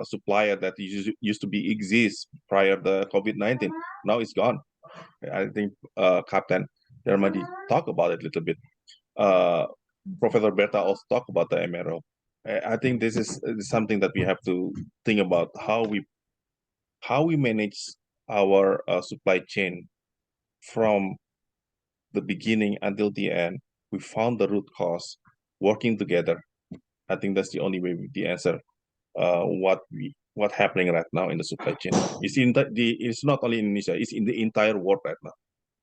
supplier that used to exist prior the COVID-19. Now it's gone. I think Captain Dermadi talked about it a little bit. Professor Berta also talked about the MRO. I think this is something that we have to think about, how we manage our supply chain from the beginning until the end. We found the root cause, working together. I think that's the only way the answer what happening right now in the supply chain. It's not only in Indonesia, it's in the entire world right now.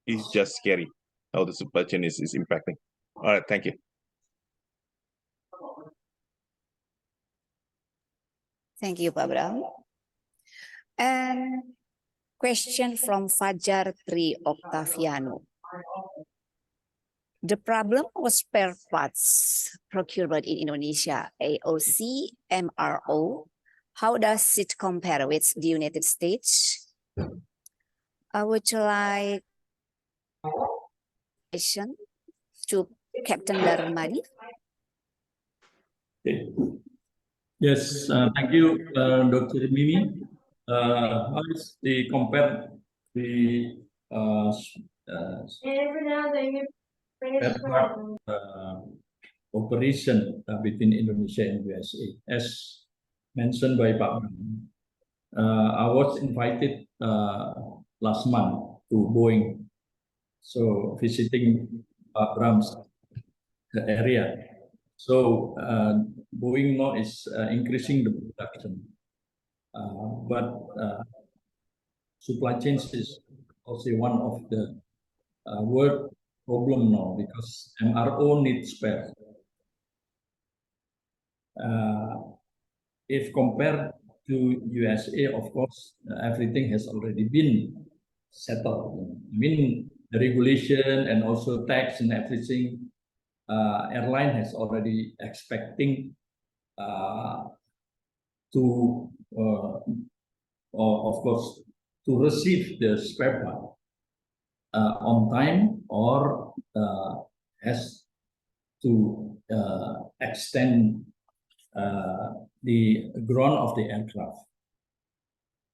It's just scary how the supply chain is impacting. All right, thank you. Thank you, Pak Bram. And question from Fajar Tri Octaviano. The problem was spare parts procurement in Indonesia, AOC, MRO. How does it compare with the United States? Would you like to Captain Darmadi? Okay. Yes, thank you, Dr. Mimi. How is the compare the operation between Indonesia and USA? As mentioned by Pak Bram, I was invited last month to Boeing, so visiting Pak Bram's area. So Boeing now is increasing the production, but supply chain is also one of the world problem now, because MRO needs spare. If compared to USA, of course, everything has already been settled. I mean, the regulation and also tax and everything, airline has already expecting to, of course, to receive the spare part on time, or has to extend the ground of the aircraft.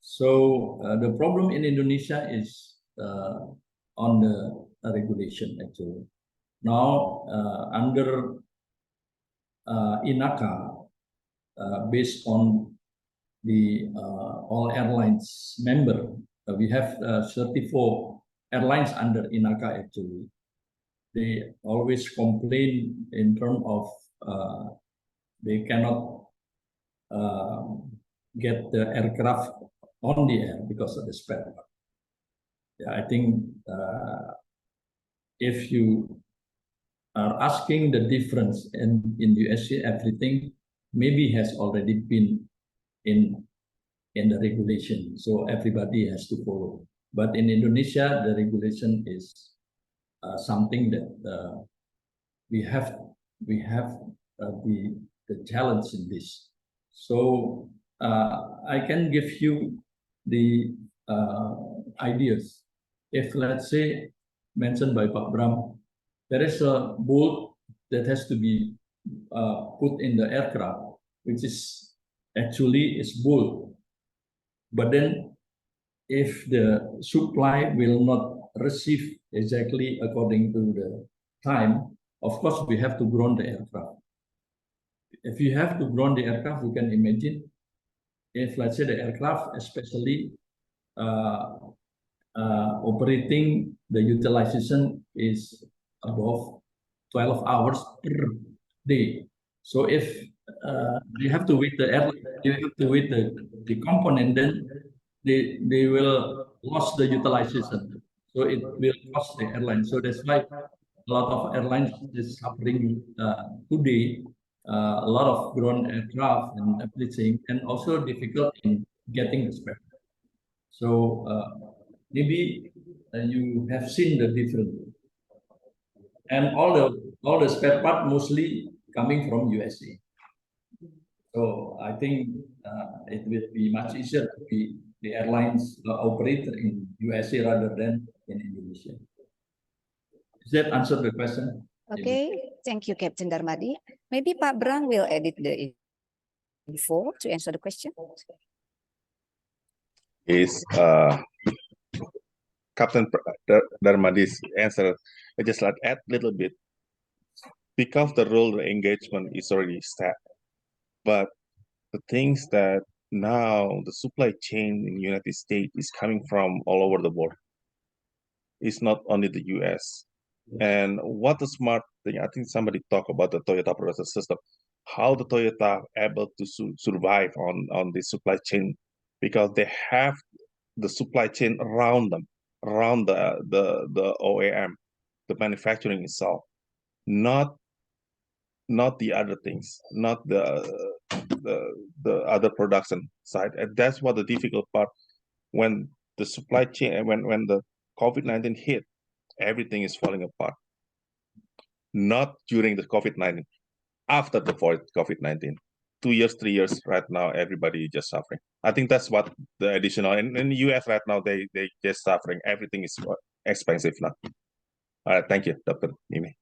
So the problem in Indonesia is on the regulation actually. Now under INACA, based on the all airlines member, we have 34 airlines under INACA actually. They always complain in terms of they cannot get the aircraft on the air because of the spare part. Yeah, I think if you are asking the difference in the USA, everything maybe has already been in the regulation, so everybody has to follow. But in Indonesia, the regulation is something that we have the challenge in this. So I can give you the ideas. If, let's say, mentioned by Pak Bram, there is a bolt that has to be put in the aircraft, which is actually is bolt. But then if the supply will not receive exactly according to the time, of course, we have to ground the aircraft. If you have to ground the aircraft, you can imagine if, let's say, the aircraft, especially operating, the utilization is above 12 hours per day. So if you have to wait the component, then they will lose the utilization. So it will cost the airline. So that's why a lot of airlines is suffering today. A lot of ground aircraft and everything, and also difficult in getting the spare. So maybe you have seen the difference, and all the spare part mostly coming from USA. So I think it will be much easier to be the airlines operator in USA rather than in Indonesia. Does that answer the question? Okay, thank you, Captain Darmadi. Maybe Pak Bram will edit the info to answer the question. Is Captain Darmadi's answer? I just like add a little bit, because the role engagement is already set, but the things that now the supply chain in the United States is coming from all over the world. It's not only the US. And what the smart thing, I think somebody talked about the Toyota production system, how the Toyota able to survive on the supply chain, because they have the supply chain around them, around the OEM, the manufacturing itself, not the other things, not the other production side. And that's what the difficult part, when the supply chain, when the COVID-19 hit, everything is falling apart. Not during the COVID-19, after the COVID-19. 2 years, 3 years, right now, everybody is just suffering. I think that's what the additional, in the US right now, they just suffering. Everything is expensive now. All right, thank you, Dr. Mimi.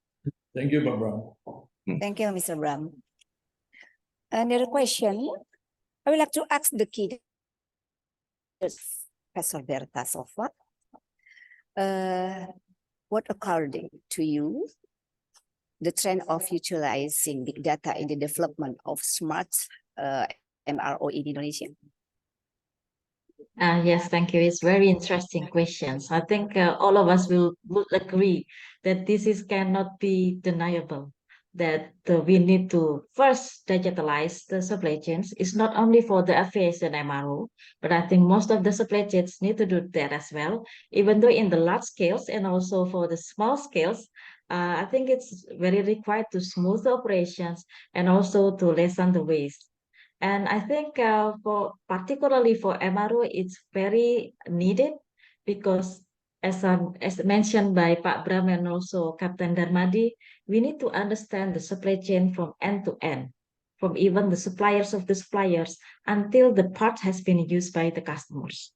Thank you, Pak Bram. Thank you, Mr. Bram. Another question, I would like to ask the key, Professor Berta so far. What according to you, the trend of utilizing big data in the development of smart MRO in Indonesia? Yes, thank you. It's very interesting questions. I think all of us would agree that cannot be deniable, that we need to first digitalize the supply chains. It's not only for the aviation MRO, but I think most of the supply chains need to do that as well, even though in the large scales and also for the small scales, I think it's very required to smooth the operations and also to lessen the waste. And I think particularly for MRO, it's very needed, because as mentioned by Pak Bram and also Captain Darmadi, we need to understand the supply chain from end to end, from even the suppliers of the suppliers until the part has been used by the customers.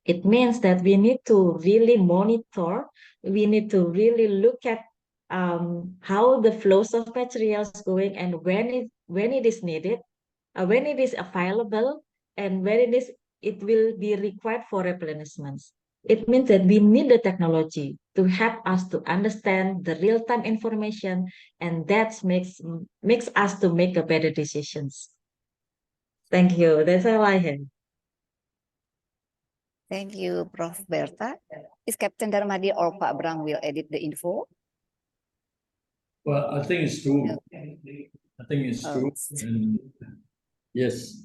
It means that we need to really monitor, we need to really look at how the flows of materials going, and when it is needed, when it is available, and when it will be required for replenishments. It means that we need the technology to help us to understand the real-time information, and that makes us to make a better decisions. Thank you. That's all I have. Thank you, Prof. Berta. Is Captain Darmadi or Pak Bram will edit the info? Well, I think it's true. I think it's true. And yes,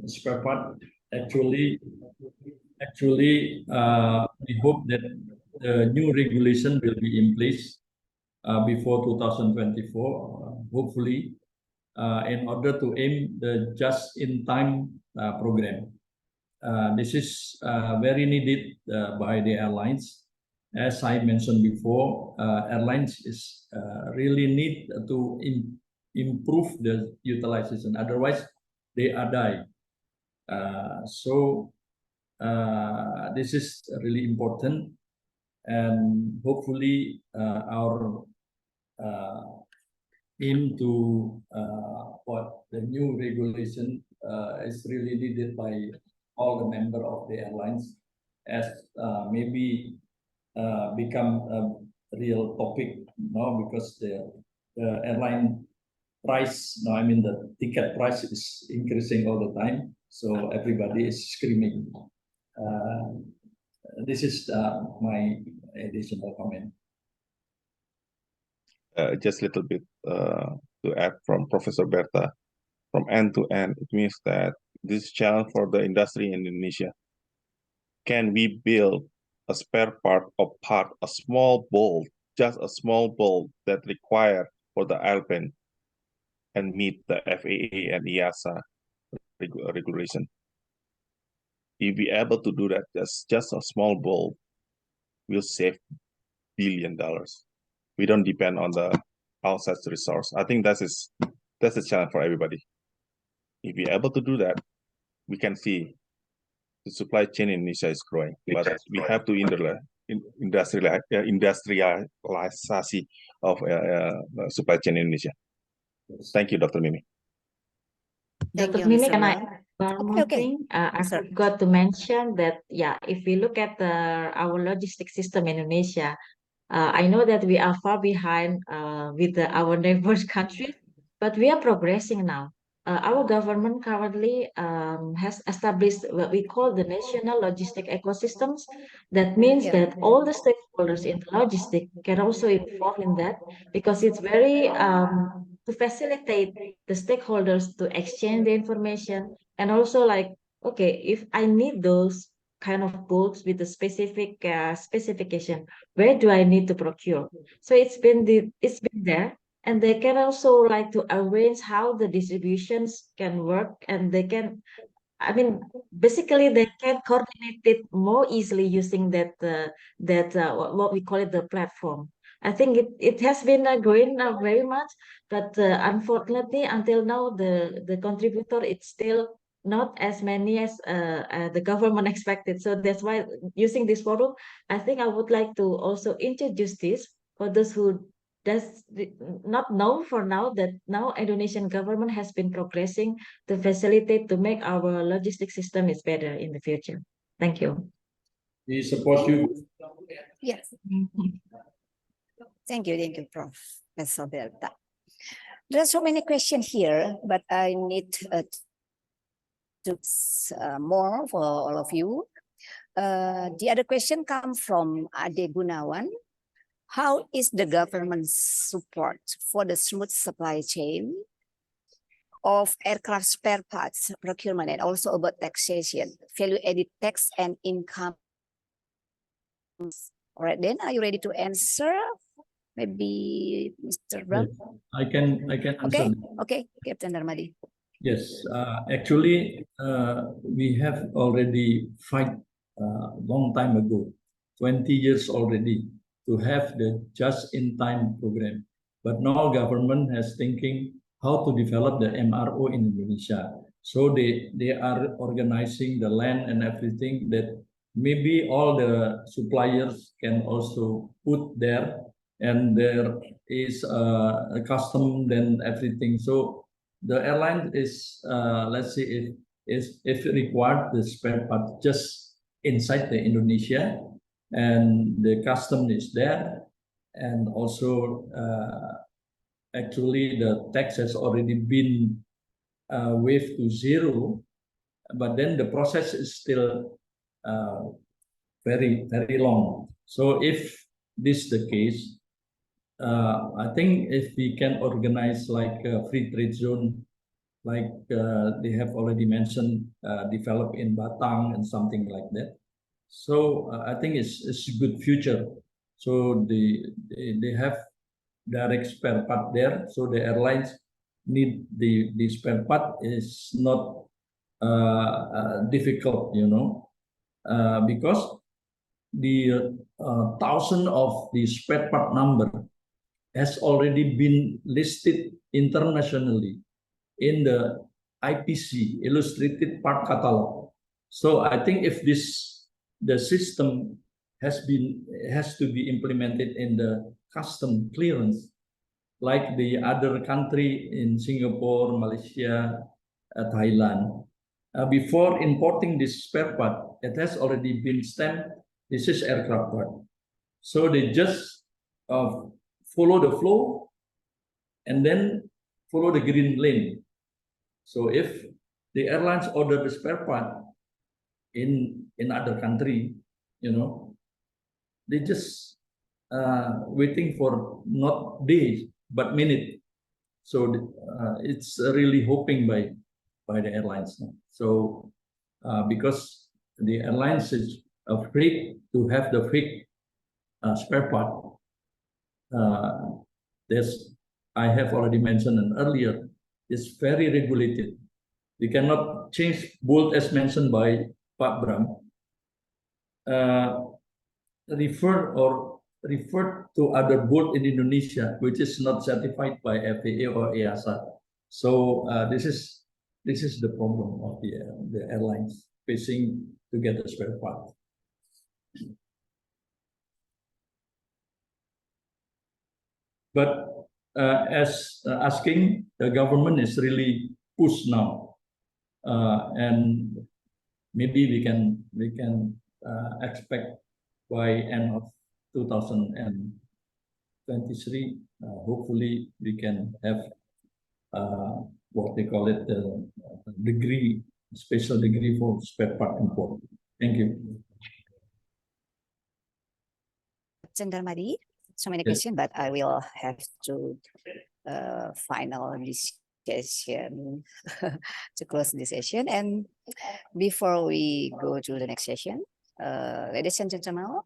spare part actually, we hope that the new regulation will be in place before 2024, hopefully, in order to aim the just-in-time program. This is very needed by the airlines. As I mentioned before, airlines is really need to improve the utilization. Otherwise, they are dying. So this is really important, and hopefully our aim to what the new regulation is really needed by all the members of the airlines, as maybe become a real topic now, because the airline price, no, I mean the ticket price is increasing all the time, so everybody is screaming. This is my additional comment. Just a little bit to add from Professor Berta. From end to end, it means that this challenge for the industry in Indonesia. Can we build a spare part or part, a small bolt, just a small bolt that required for the airplane and meet the FAA and EASA regulation? If we able to do that, just a small bolt will save $1 billion. We don't depend on the outside resource. I think that's a challenge for everybody. If we're able to do that, we can see the supply chain in Indonesia is growing, but we have to industrialization of supply chain in Indonesia. Thank you, Dr. Mimi. Thank Dr. you, Mimi, Mr. can I Ram. add one Okay, more okay. thing? I Sir. forgot to mention that, yeah, if we look at our logistics system in Indonesia, I know that we are far behind with our neighbors country, but we are progressing now. Our government currently has established what we call the national logistic ecosystems. That means Yeah. that all the stakeholders in the logistic can also involve in that, because it's very to facilitate the stakeholders to exchange the information, and also like, okay, if I need those kind of bolts with a specific specification, where do I need to procure? So it's been there, and they can also like to arrange how the distributions can work, and they can, I mean, basically they can coordinate it more easily using that what we call it, the platform. I think it has been growing very much, but unfortunately until now the contributor, it's still not as many as the government expected. So that's why using this forum, I think I would like to also introduce this for those who does not know for now, that now Indonesian government has been progressing to facilitate, to make our logistic system is better in the future. Thank you. We support you. Yes. Thank you, Professor Berta. There are so many questions here, but I need to more for all of you. The other question comes from Ade Gunawan. How is the government's support for the smooth supply chain of aircraft spare parts procurement, and also about taxation, value-added tax and income? All right, then, are you ready to answer? Maybe Mr. Ram? Yes, I can answer. Okay, Captain Darmadi. Yes, actually, we have already fight long time ago, 20 years already, to have the just-in-time program. But now government has thinking how to develop the MRO in Indonesia. So they are organizing the land and everything, that maybe all the suppliers can also put there, and there is a custom and everything. So the airline is, let's say, if required the spare part just inside the Indonesia, and the custom is there, and also actually the tax has already been waived to zero, but then the process is still very long. So if this is the case, I think if we can organize like a free trade zone, like they have already mentioned, develop in Batang and something like that. So I think it's a good future. So they have direct spare part there. So the airlines need the spare part is not difficult, because the thousand of the spare part number has already been listed internationally in the IPC, Illustrated Part Catalog. So I think if the system has to be implemented in the custom clearance, like the other country in Singapore, Malaysia, Thailand, before importing this spare part, it has already been stamped, this is aircraft part. So they just follow the flow and then follow the green lane. So if the airlines order the spare part, in other country, you know, they just waiting for not days but minute. So it's really hoping by the airlines. So because the airlines is afraid to have the fake spare part. There's, I have already mentioned earlier, is very regulated. We cannot change both as mentioned by Pak Bram. Refer to other boat in Indonesia, which is not certified by FAA or EASA. So this is the problem of the airlines facing to get the spare part. But as asking, the government is really pushed now, and maybe we can expect by end of 2023, hopefully we can have what they call it, the degree, special degree for spare part import. Thank you. Chandarmadi, so many Yes. questions, but I will have to final this session to close this session. And before we go to the next session, ladies and gentlemen,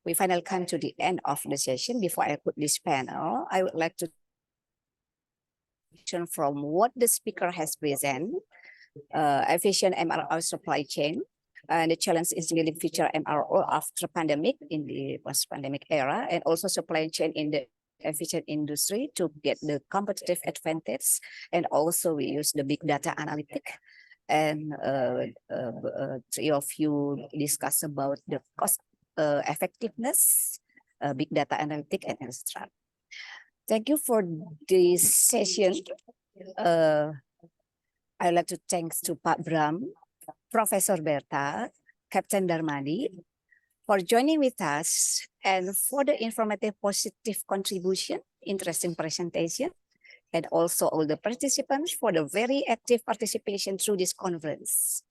we finally come to the end of the session. Before I put this panel, I would like to from what the speaker has presented, aviation MRO supply chain, and the challenge is really future MRO after pandemic in the post-pandemic era, and also supply chain in the aviation industry to get the competitive advantage. And also we use the big data analytic. And three of you discuss about the cost effectiveness, big data analytic, and etc. Thank you for this session. I'd like to thanks to Pak Bram, Professor Berta, Captain Darmadi, for joining with us and for the informative, positive contribution, interesting presentation, and also all the participants for the very active participation through this conference.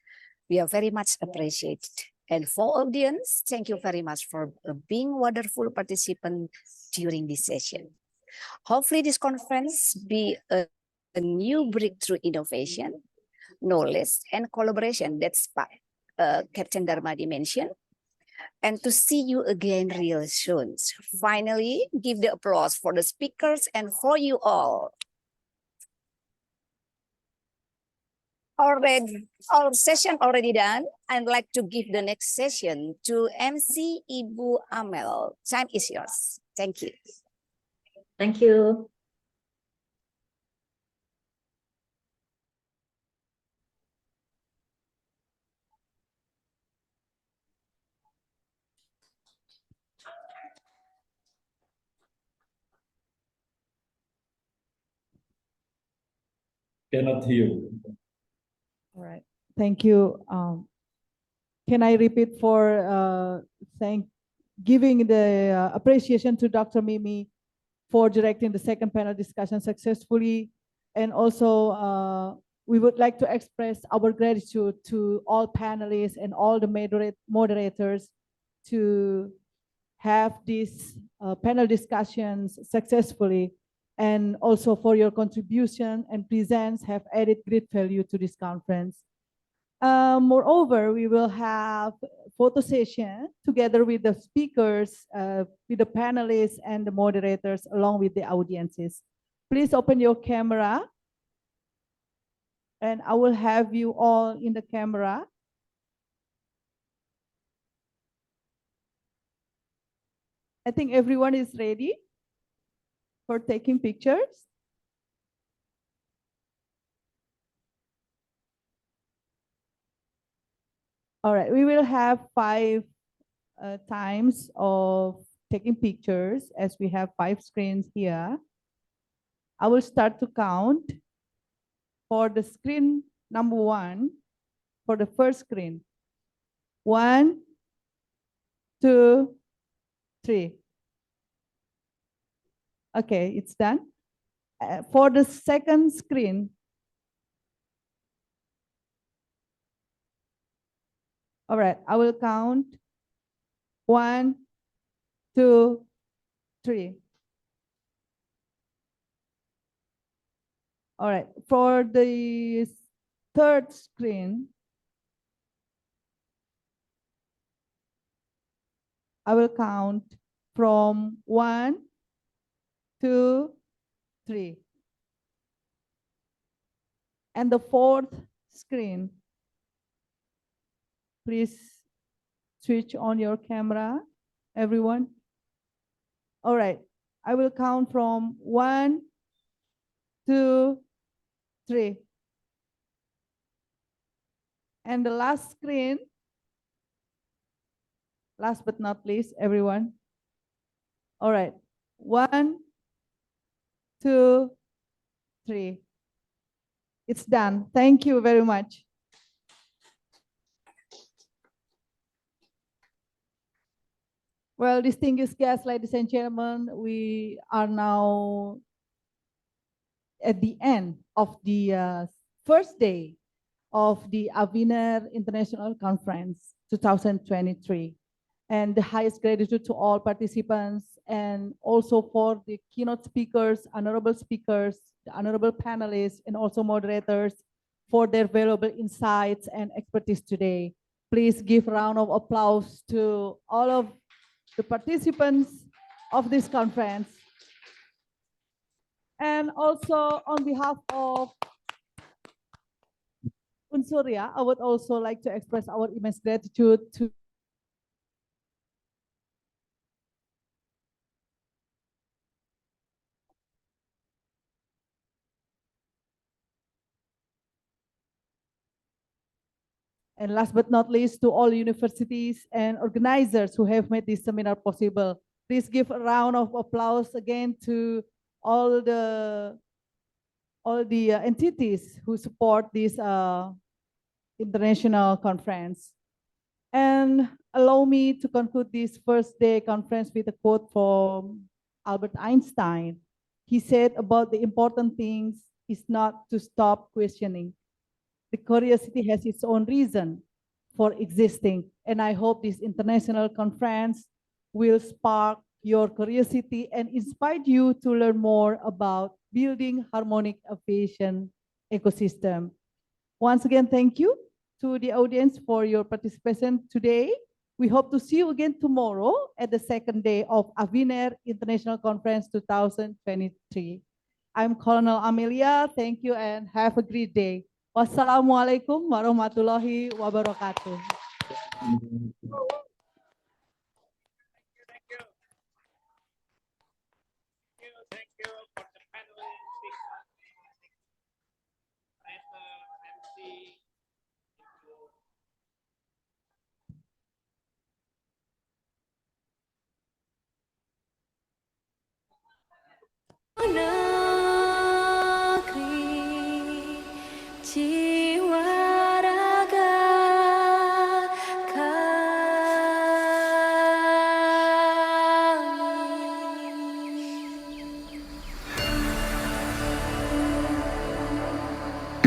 We are very much appreciated. And for audience, thank you very much for being wonderful participant during this session. Hopefully this conference be a new breakthrough innovation, knowledge, and collaboration that's Captain Darmadi mentioned. And to see you again real soon. Finally, give the applause for the speakers and for you all. Our session already done. I'd like to give the next session to MC Ibu Amel. Time is yours. Thank you. Thank you. Cannot hear you. All right. Thank you. Can I repeat for giving the appreciation to Dr. Mimi for directing the second panel discussion successfully. And also we would like to express our gratitude to all panelists and all the moderators to have these panel discussions successfully, and also for your contribution and presence have added great value to this conference. Moreover, we will have photo session together with the speakers, with the panelists and the moderators, along with the audiences. Please open your camera, and I will have you all in the camera. I think everyone is ready for taking pictures. All right, we will have 5 times of taking pictures, as we have 5 screens here. I will start to count for the screen number 1, for the first screen. 1, 2, 3. Okay, it's done. For the second screen, All right, I will count 1, 2, 3. All right, for the third screen, I will count from 1, 2, 3. And the fourth screen, please switch on your camera, everyone. All right, I will count from 1, 2, 3. And the last screen, last but not least, everyone. All right, 1, 2, 3. It's done. Thank you very much. Well, distinguished guests, ladies and gentlemen, we are now at the end of the first day of the AVINER International Conference 2023. And the highest gratitude to all participants and also for the keynote speakers, honorable speakers, the honorable panelists, and also moderators for their valuable insights and expertise today. Please give a round of applause to all of the participants of this conference. And also on behalf of Surya, I would also like to express our immense gratitude to and last but not least, to all universities and organizers who have made this seminar possible. Please give a round of applause again to all the entities who support this international conference. And allow me to conclude this first day conference with a quote from Albert Einstein. He said about the important things is not to stop questioning. The curiosity has its own reason for existing. And I hope this international conference will spark your curiosity and inspire you to learn more about building harmonic aviation ecosystem. Once again, thank you to the audience for your participation today. We hope to see you again tomorrow at the second day of AVINER International Conference 2023. I'm Colonel Amelia. Thank you and have a great day. Wassalamualaikum warahmatullahi wabarakatuh.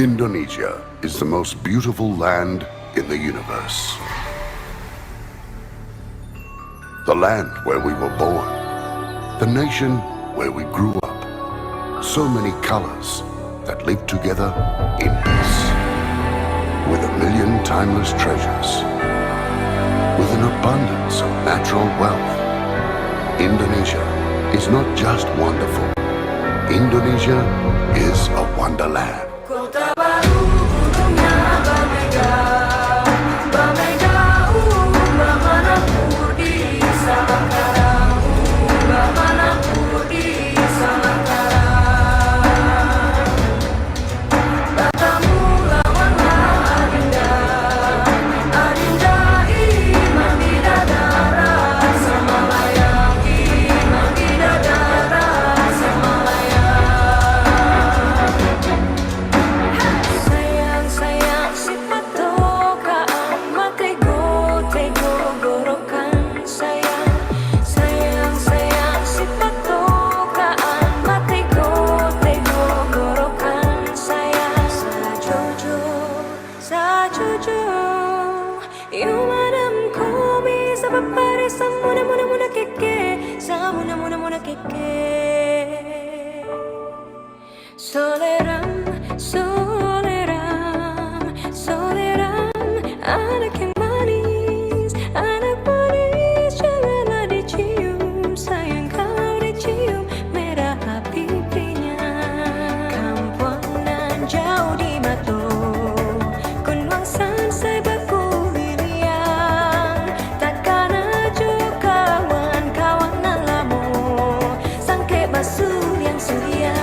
Indonesia is the most beautiful land in the universe. The land where we were born, the nation where we grew up. So many colors that live together in peace. With 1,000,000 timeless treasures. With an abundance of natural wealth. Indonesia is not just wonderful. Indonesia is a wonderland. Kota baru gunungnya bermegah, bermegah, bermanapun di Samangkaram, bermanapun di Samangkaram. Batamu lawanlah adinda, adinda iman di dadara, samalayang iman di dadara, samalayang. papare samuna muna muna keke samuna muna muna keke soleram soleram soleram anak yang manis janganlah dicium sayang kalau dicium merah pipinya kampuan jauh di mata kunwang san saya baku biliang takkan aja kawan-kawan nalamu sangke basuh yang suria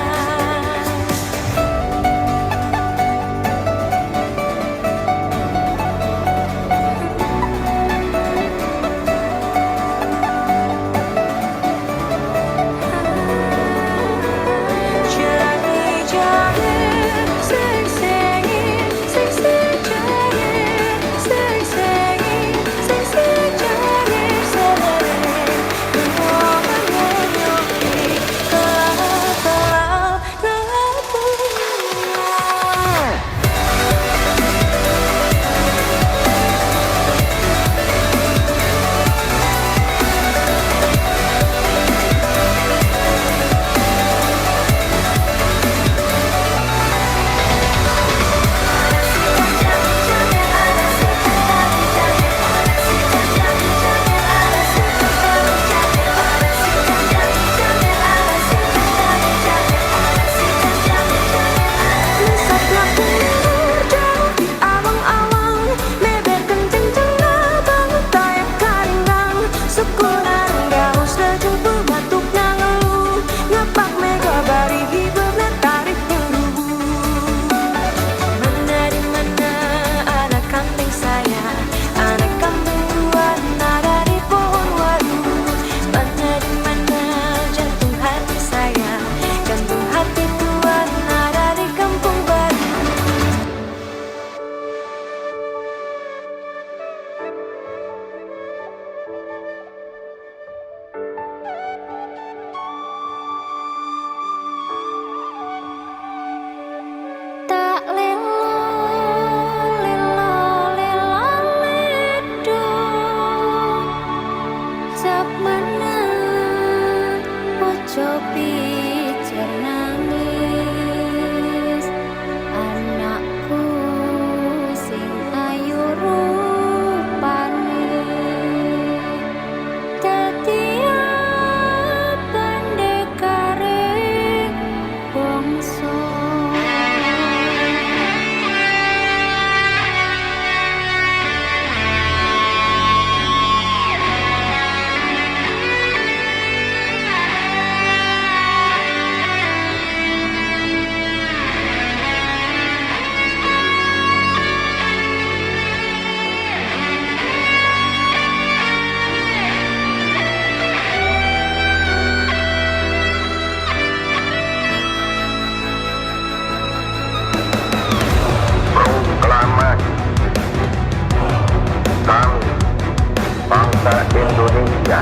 Indonesia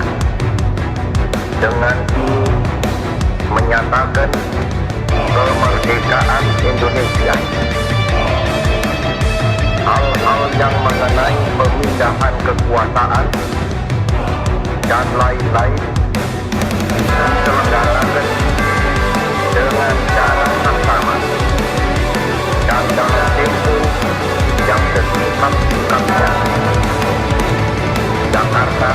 dengan ini menyatakan kemerdekaan Indonesia. Hal-hal yang mengenai pemindahan kekuasaan dan lain-lain diselenggarakan dengan cara yang sama dan dalam tempo yang sesingkat-singkatnya. Jakarta,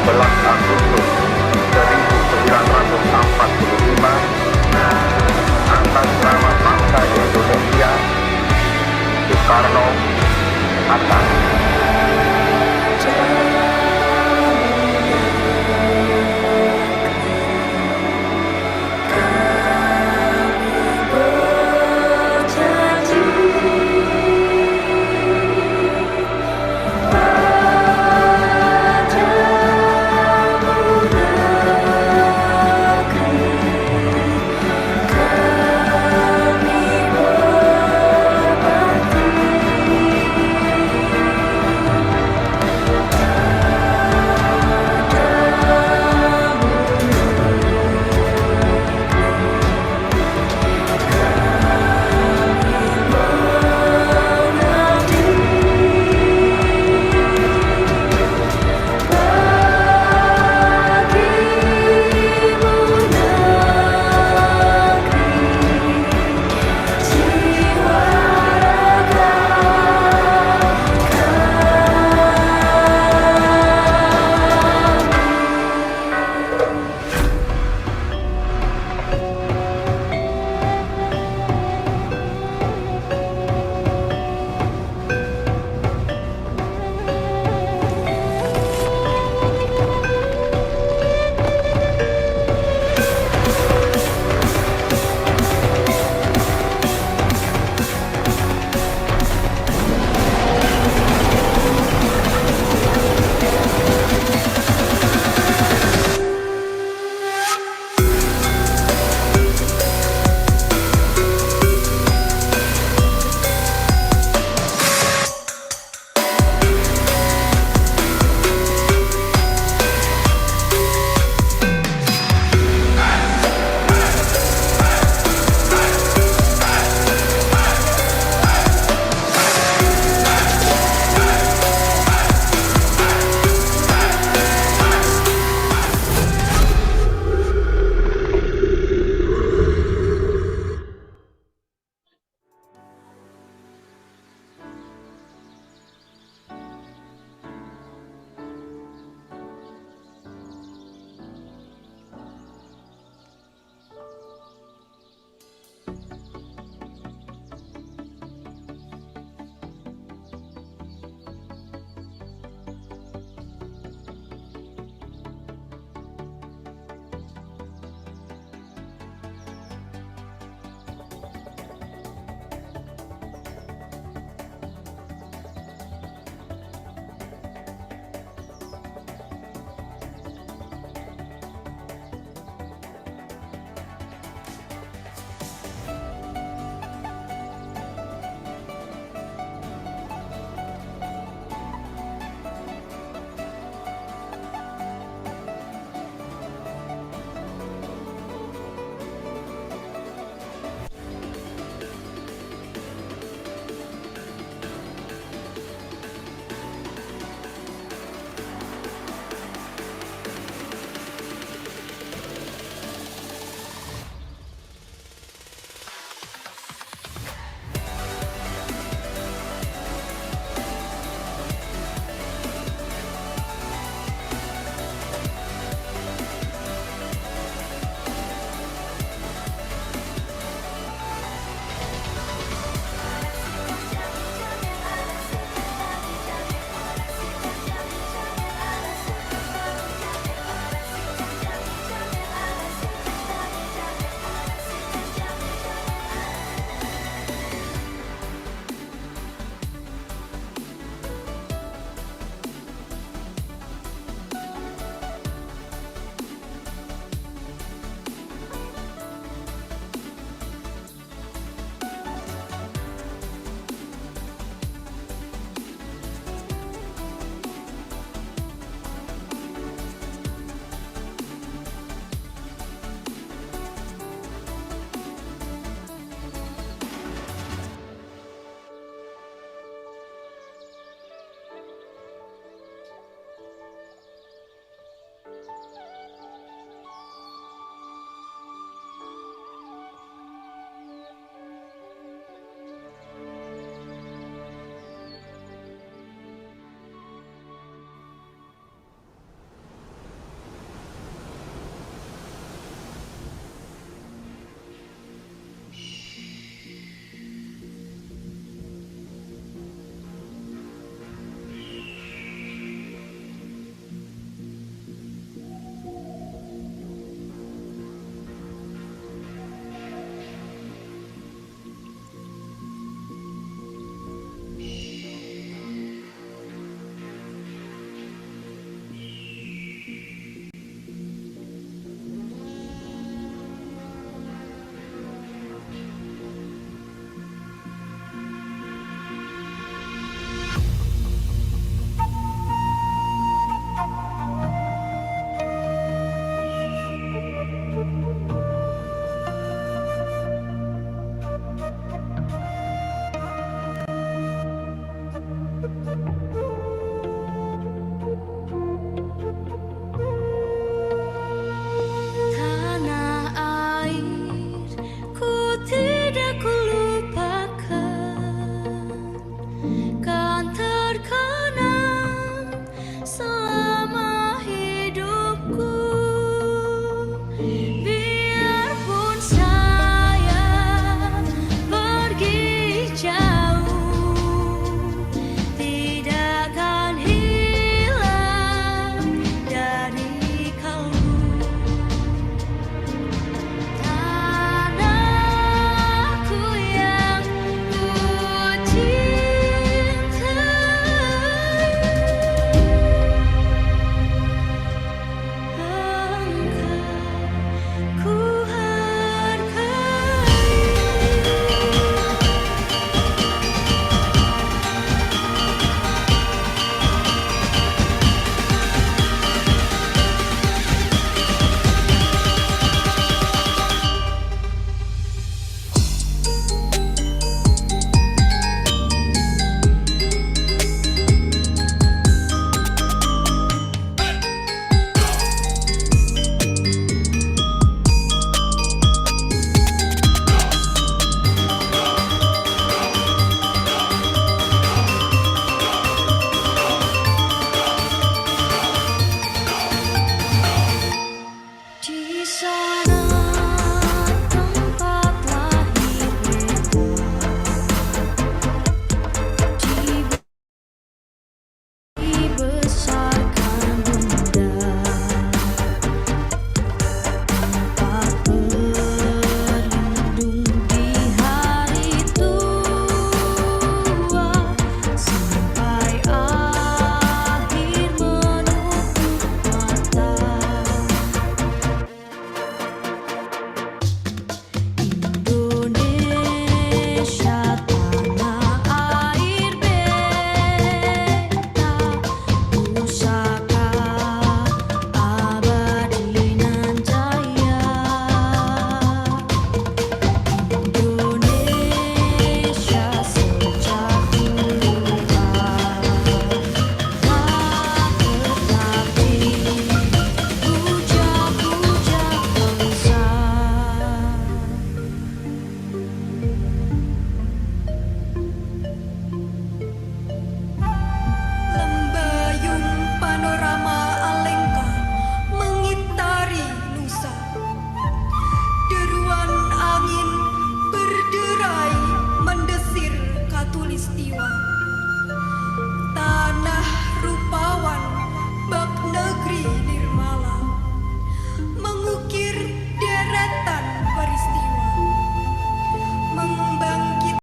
17 Agustus 1945, atas nama bangsa Indonesia, Soekarno, Hatta.